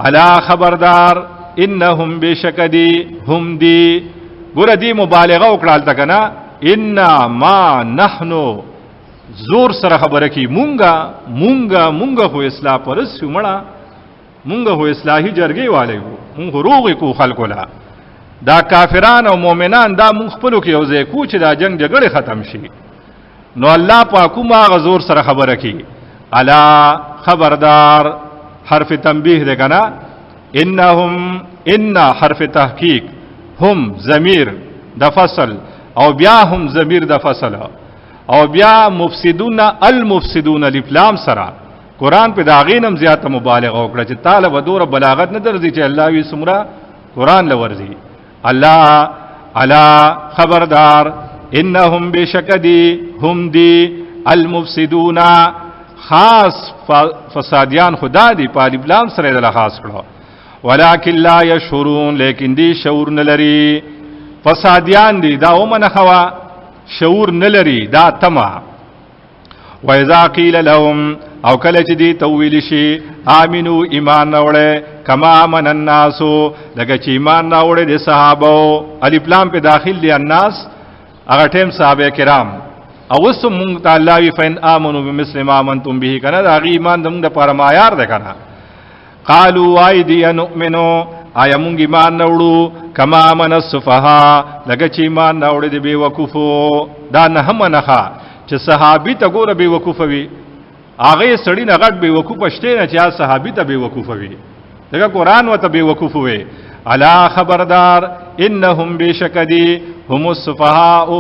الا خبردار انهم بشکدی هم دی ګوره دی مبالغه وکړه تل کنه ان ما نحنو زور سره خبره کی مونږه خو اصلاح پرسو مړه مونږ هو اصلاحي جرګي والے وو مونږ روغ کو خلکو لا دا کافران او مؤمنان دا مونږ خپلو کې یو ځای کو چې دا جنگ جګړه ختم شي نو الله پاک ما غزور سره خبره کی الا خبردار حرف تنبیه ده کنا انهم ان حرف تحقیق هم ضمیر د فصل او بیا هم ضمیر د فصل او بیا مفسدون المفسدون الافلام سره قرآن په داغینم زیاته مبالغه وکړه چې طالب دور بلاغت نه درځي چې الله وی سمرا قرآن لورځي الله الا خبردار انهم بشکدی هم دی المفسدون خاص فسادیان خدا دی په ابلام سره د خاص کړه ولکن لا یشعرون لیکن دی شعور نه لري فسادیان دی دا ومنه خوا شعور نه لري دا تما و اذا قیل لهم او کله چې دی تویل شي امنو ایمان راوړې کما من الناس لکه چې ایمان راوړې د صحابه الف لام په داخل دي الناس هغه ټیم صحابه کرام او وسم مونږ تعالی وی فین امنو بمثل ما امنتم به کنه دا غی ایمان د موږ لپاره معیار ده کنه قالوا ایدی نؤمنو آیا مونږ ایمان راوړو کما من السفها لکه چې ایمان راوړې د بے وقوفو دا نه منخه چې صحابي ته ګوره بے وقوف وي هغه سړی نه غټ بے وقوف شته نه چې صحابي ته بے وقوف وي دغه قران وته بے وقوف وي الا خبردار انهم بشکدی هم السفهاء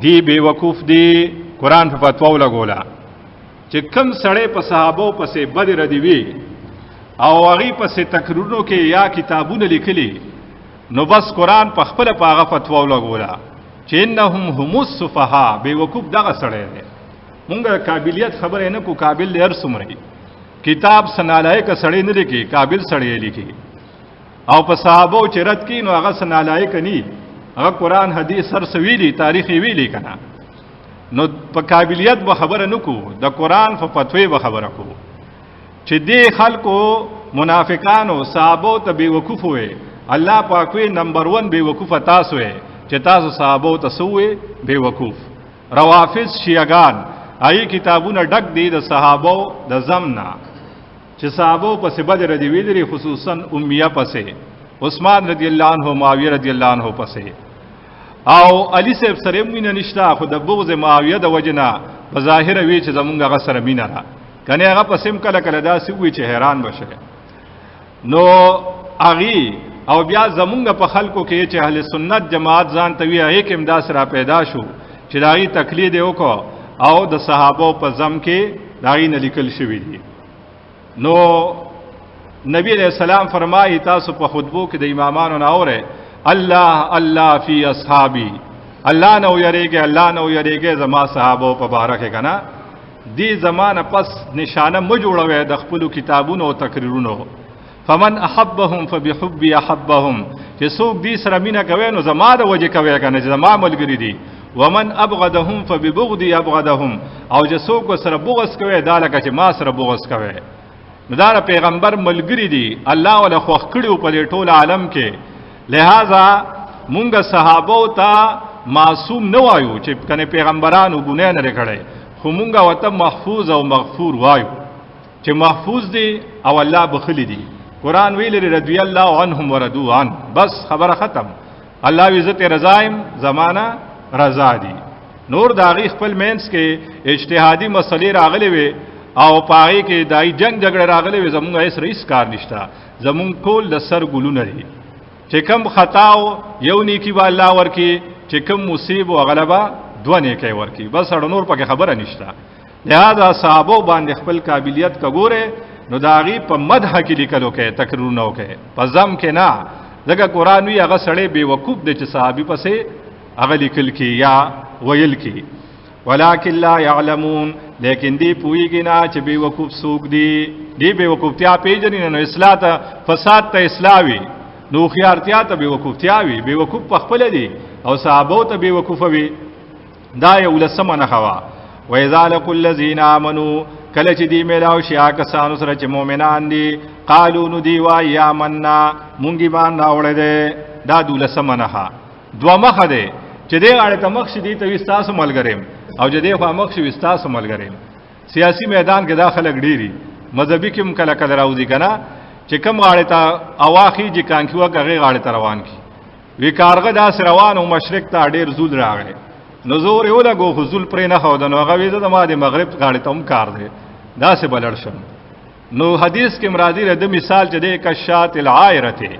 دی بے وقوف دی قران په فتوا لګولا چې کم سړی په صحابو پسې بد ردی وی او هغه پسې تقریرونو کې یا کتابونه لیکلي نو بس قران په خپل پاغه فتوا لګولا چې انهم هم السفهاء بے وقوف دغه سړی دی مونږه قابلیت خبره نه کو قابل لر سمري کتاب سنالایک سړی نه لیکي قابل سړی لیکي او په صحابه چرت کې نو هغه سنالایک ني هغه قران حدیث سر سویلی تاریخ ویلی کنه نو په قابلیت به خبره نکو د قران په فتوی به خبره کو چې دې خلکو منافقانو صحابه ته بے وقوف وي الله پاک وی نمبر 1 بے وقوف تاسو وي چې تاسو صحابه ته سوې بے وقوف روافض شیعاګان ای کتابونه ډک دي د صحابه د زمنا چې صحابه په سبد رضی ویلري خصوصا امیه پسې عثمان رضی الله عنه معاویه رضی الله عنه پسې او علی صاحب سره مینه نشتا خو د بغض معاویه د وجنا په ظاهر وی چې زمونږ هغه سره مینه را کنه هغه پسیم کله کله داسې وی چې حیران بشه نو اغي او بیا زمونږ په خلکو کې چې اهل سنت جماعت ځان توی هي کې امداس را پیدا شو چې داغي تقلید وکړو او د صحابه په زم کې داغي نه لیکل شوی دي نو نبی علیہ السلام فرمایي تاسو په خطبو کې د امامانو نه اوره الله الله فی اصحابی الله نو یریږي الله نو یریږي زما صحابه په بارکه کنا دی زمانه پس نشانه مو جوړوي د خپل کتابونو او تقریرونو فمن احبهم فبحبي احبهم چې څوک دې سره مینا کوي نو زما د وجه کوي کنه چې زما ملګری دي ومن ابغضهم فببغضي ابغضهم او چې څوک سره بغض کوي دا لکه چې ما سره بغض کوي نو دا پیغمبر ملګری دي الله ولا خوخ کړو په ټول عالم کې لہذا مونږ صحابه ته معصوم نه وایو چې کنه پیغمبرانو ګناه نه کړي خو مونږه وته محفوظ او مغفور وایو چې محفوظ دي او الله بخلی دي. قرآن ویل رضی الله عنهم ورضوا عنه، بس خبره ختم. الله عزت رضایم زمانہ رضا دي. نور داغي خپل مینس کې اجتهادي مسلې راغلي وي او پاره کې دای جنگ جګړه راغلي وي، زمونږ هیڅ رئیس کار نشتا. زمونږ کول د سر ګلونه دي چې کم خطاو یو نیکی با الله ورکی، چې کم مصیب او غلبه دوه نیکی ورکی، بس اړ نور پکې خبره نشتا. لہذا صحابه باندې خپل قابلیت کګوره نو داغي په مدح کې لیکلو کې تکرار نه وکي، په زم کې نه. ځکه قرآن وی هغه سړی بے وقوف دی چې صحابي پسې هغه لیکل کی یا ویل کی. ولکن لا يعلمون، لیکن دی پویږي نه چې بے وقوف سوق دی بے وقوفتیا پیژنې نه اصلاح ته فساد ته اصلاحوي، نو خيارتیا ته بے وقوفتیا وي. بے وقوف په خپل دي او صحابه ته بے وقوف وي. دا یو لسمه نه خوا. وَإِذَا لَقُوا الَّذِينَ آمَنُوا، کله چې دی میلاو شیا کسانو سره چې مؤمنان دي، قالو نو دی وای آمنا، مونږ ایمان راوړی دی. دا دولسمه نه دوه مخه دی چې دی اړه ته مخ شدي ته وستاسو ملګریم او چې دی خو مخ شي وستاسو ملګریم. سیاسی میدان کې دا خلک ډیری مذهبي کې کله کله راوځي کنه چې کم غاړه ته اواخی چې کانکیو هغه غاړه ته روان کی وی کارغه داس روان او مشرق ته ډیر زول راغی، نزور یو لګو حضول پرې نه خو د نو هغه ویزه د ما د مغرب غاړه ته هم کار دی دا سه بلړ شم. نو حدیث کې مرادی د مثال چې د کشات العائرته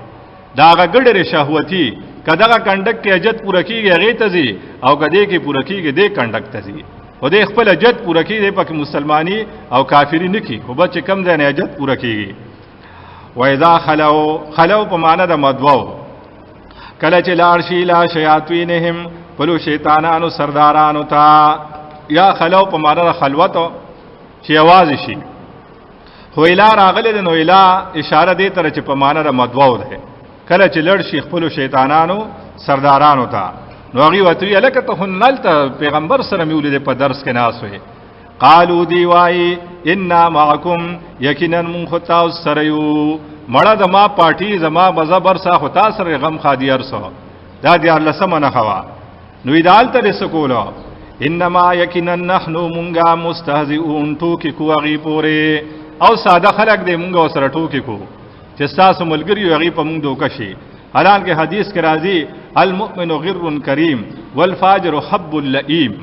دا غړډره شهوتی کداغه کنډک کې اجت پوره کیږي هغه ته زی او کدی کې پوره کیږي د کنډک ته زی او د خپل اجت پوره کیږي پکې مسلمانی او کافری نه کی خو به چې کم ځای نه اجت پوره کیږي. و اذا خلو په معنا د مدوو کله چې لاړ شي لا شیاطینهم پلو شیطانانو سردارانو تا، یا خلو په معنا د خلوت چې आवाज شي. خو اله راغله د نو اله اشاره دی تر چې په معنا د مدوو ده. کله چې لړ شي خپل شیطانانو سردارانو ته نو هغه وتوی الکه ته نل ته پیغمبر سره میولید په درس کې ناس وي. قالو دی وای ان معکم یقینا من خطا سریو مړه د ما پارټي زما بزبر سا خطا سره غم خادي ارسو. دا دی الله سمنه خوا نو ایدال ته سکولو انما یقینا نحنو مونږه مستهزئون ټوکی کوغي پوره او ساده خلق دی مونږه سره ټوکی کو چې تاسو ملګری یو په مونږ دوکه شي. حالان کې حدیث کې راځي المؤمن غر کریم والفاجر حب اللئیم.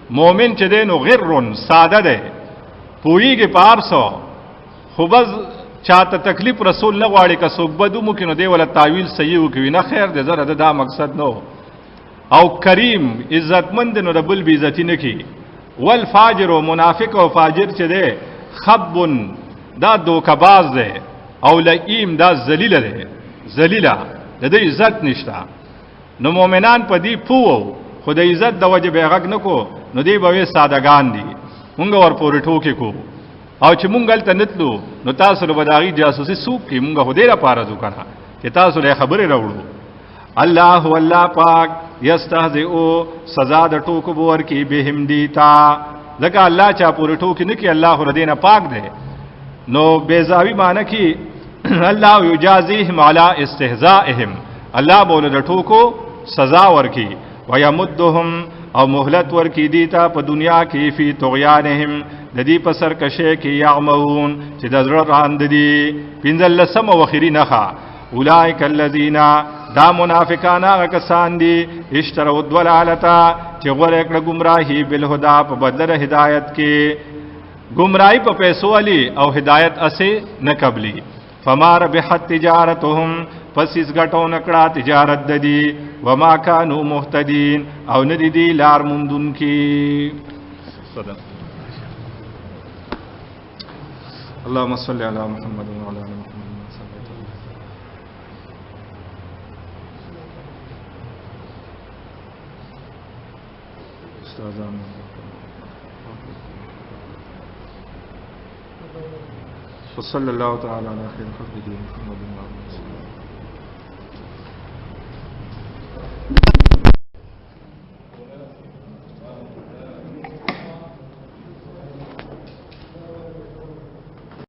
مومن چې دی نو غر ساده دی پویږي پارسو خو بس چاته تکلیف رسول نه غواړي که څوک بدو مو کې نو دی ولا تعویل صحیح وکوي نه خیر دی زره دا مقصد نو. او کریم عزتمند نو د بل بی عزتی نه کی. والفاجر منافق او فاجر چې دی خب دا دوکباز دی او لئیم دا ذلیل دی ذلیلا د دې عزت نشتا. نو مؤمنان په دې پوو خو د عزت د وجه به غږ نکو نو دی به سادهګان دي مونږ ور پورې ټوکې کو او چې مونږ ته نتلو نو تاسو له بداغي جاسوسي سوق کې مونږ هدي را پاره ځو کنه چې تاسو له خبرې راوړو. الله والله پاک یستهزئو سزا د ټوکو بور کې بهم دیتا ځکه الله چا پورې ټوکې نه کې الله ور دینه پاک دی. نو بیزاوی معنی کی الله یجازیهم علی استهزائهم الله بوله د ټوکو سزا ورکی ويمدهم او مهلت ورکی دیتا په دنیا کې فی طغیانهم د دې په سرکشه کې یعمهون چې د زړه راند دي. پنځل لسم واخری نخا اولئک الذین دا منافقان هغه کسان دي اشتروا الضلالتا چې غوړه کړه گمراهی بالهدى په بدل هدایت کې گمراهی په پیسو علی او هدایت اسه نه قبلی. فما ربحت تجارتهم پس اس غټو نکړه تجارت ددی وما كانوا مهتدين او ندی دی لار مندون کی. صدق اللهم صل علی محمد وعلى ال محمد وصلى الله تعالى على خير خلقه محمد وعلى اله وصحبه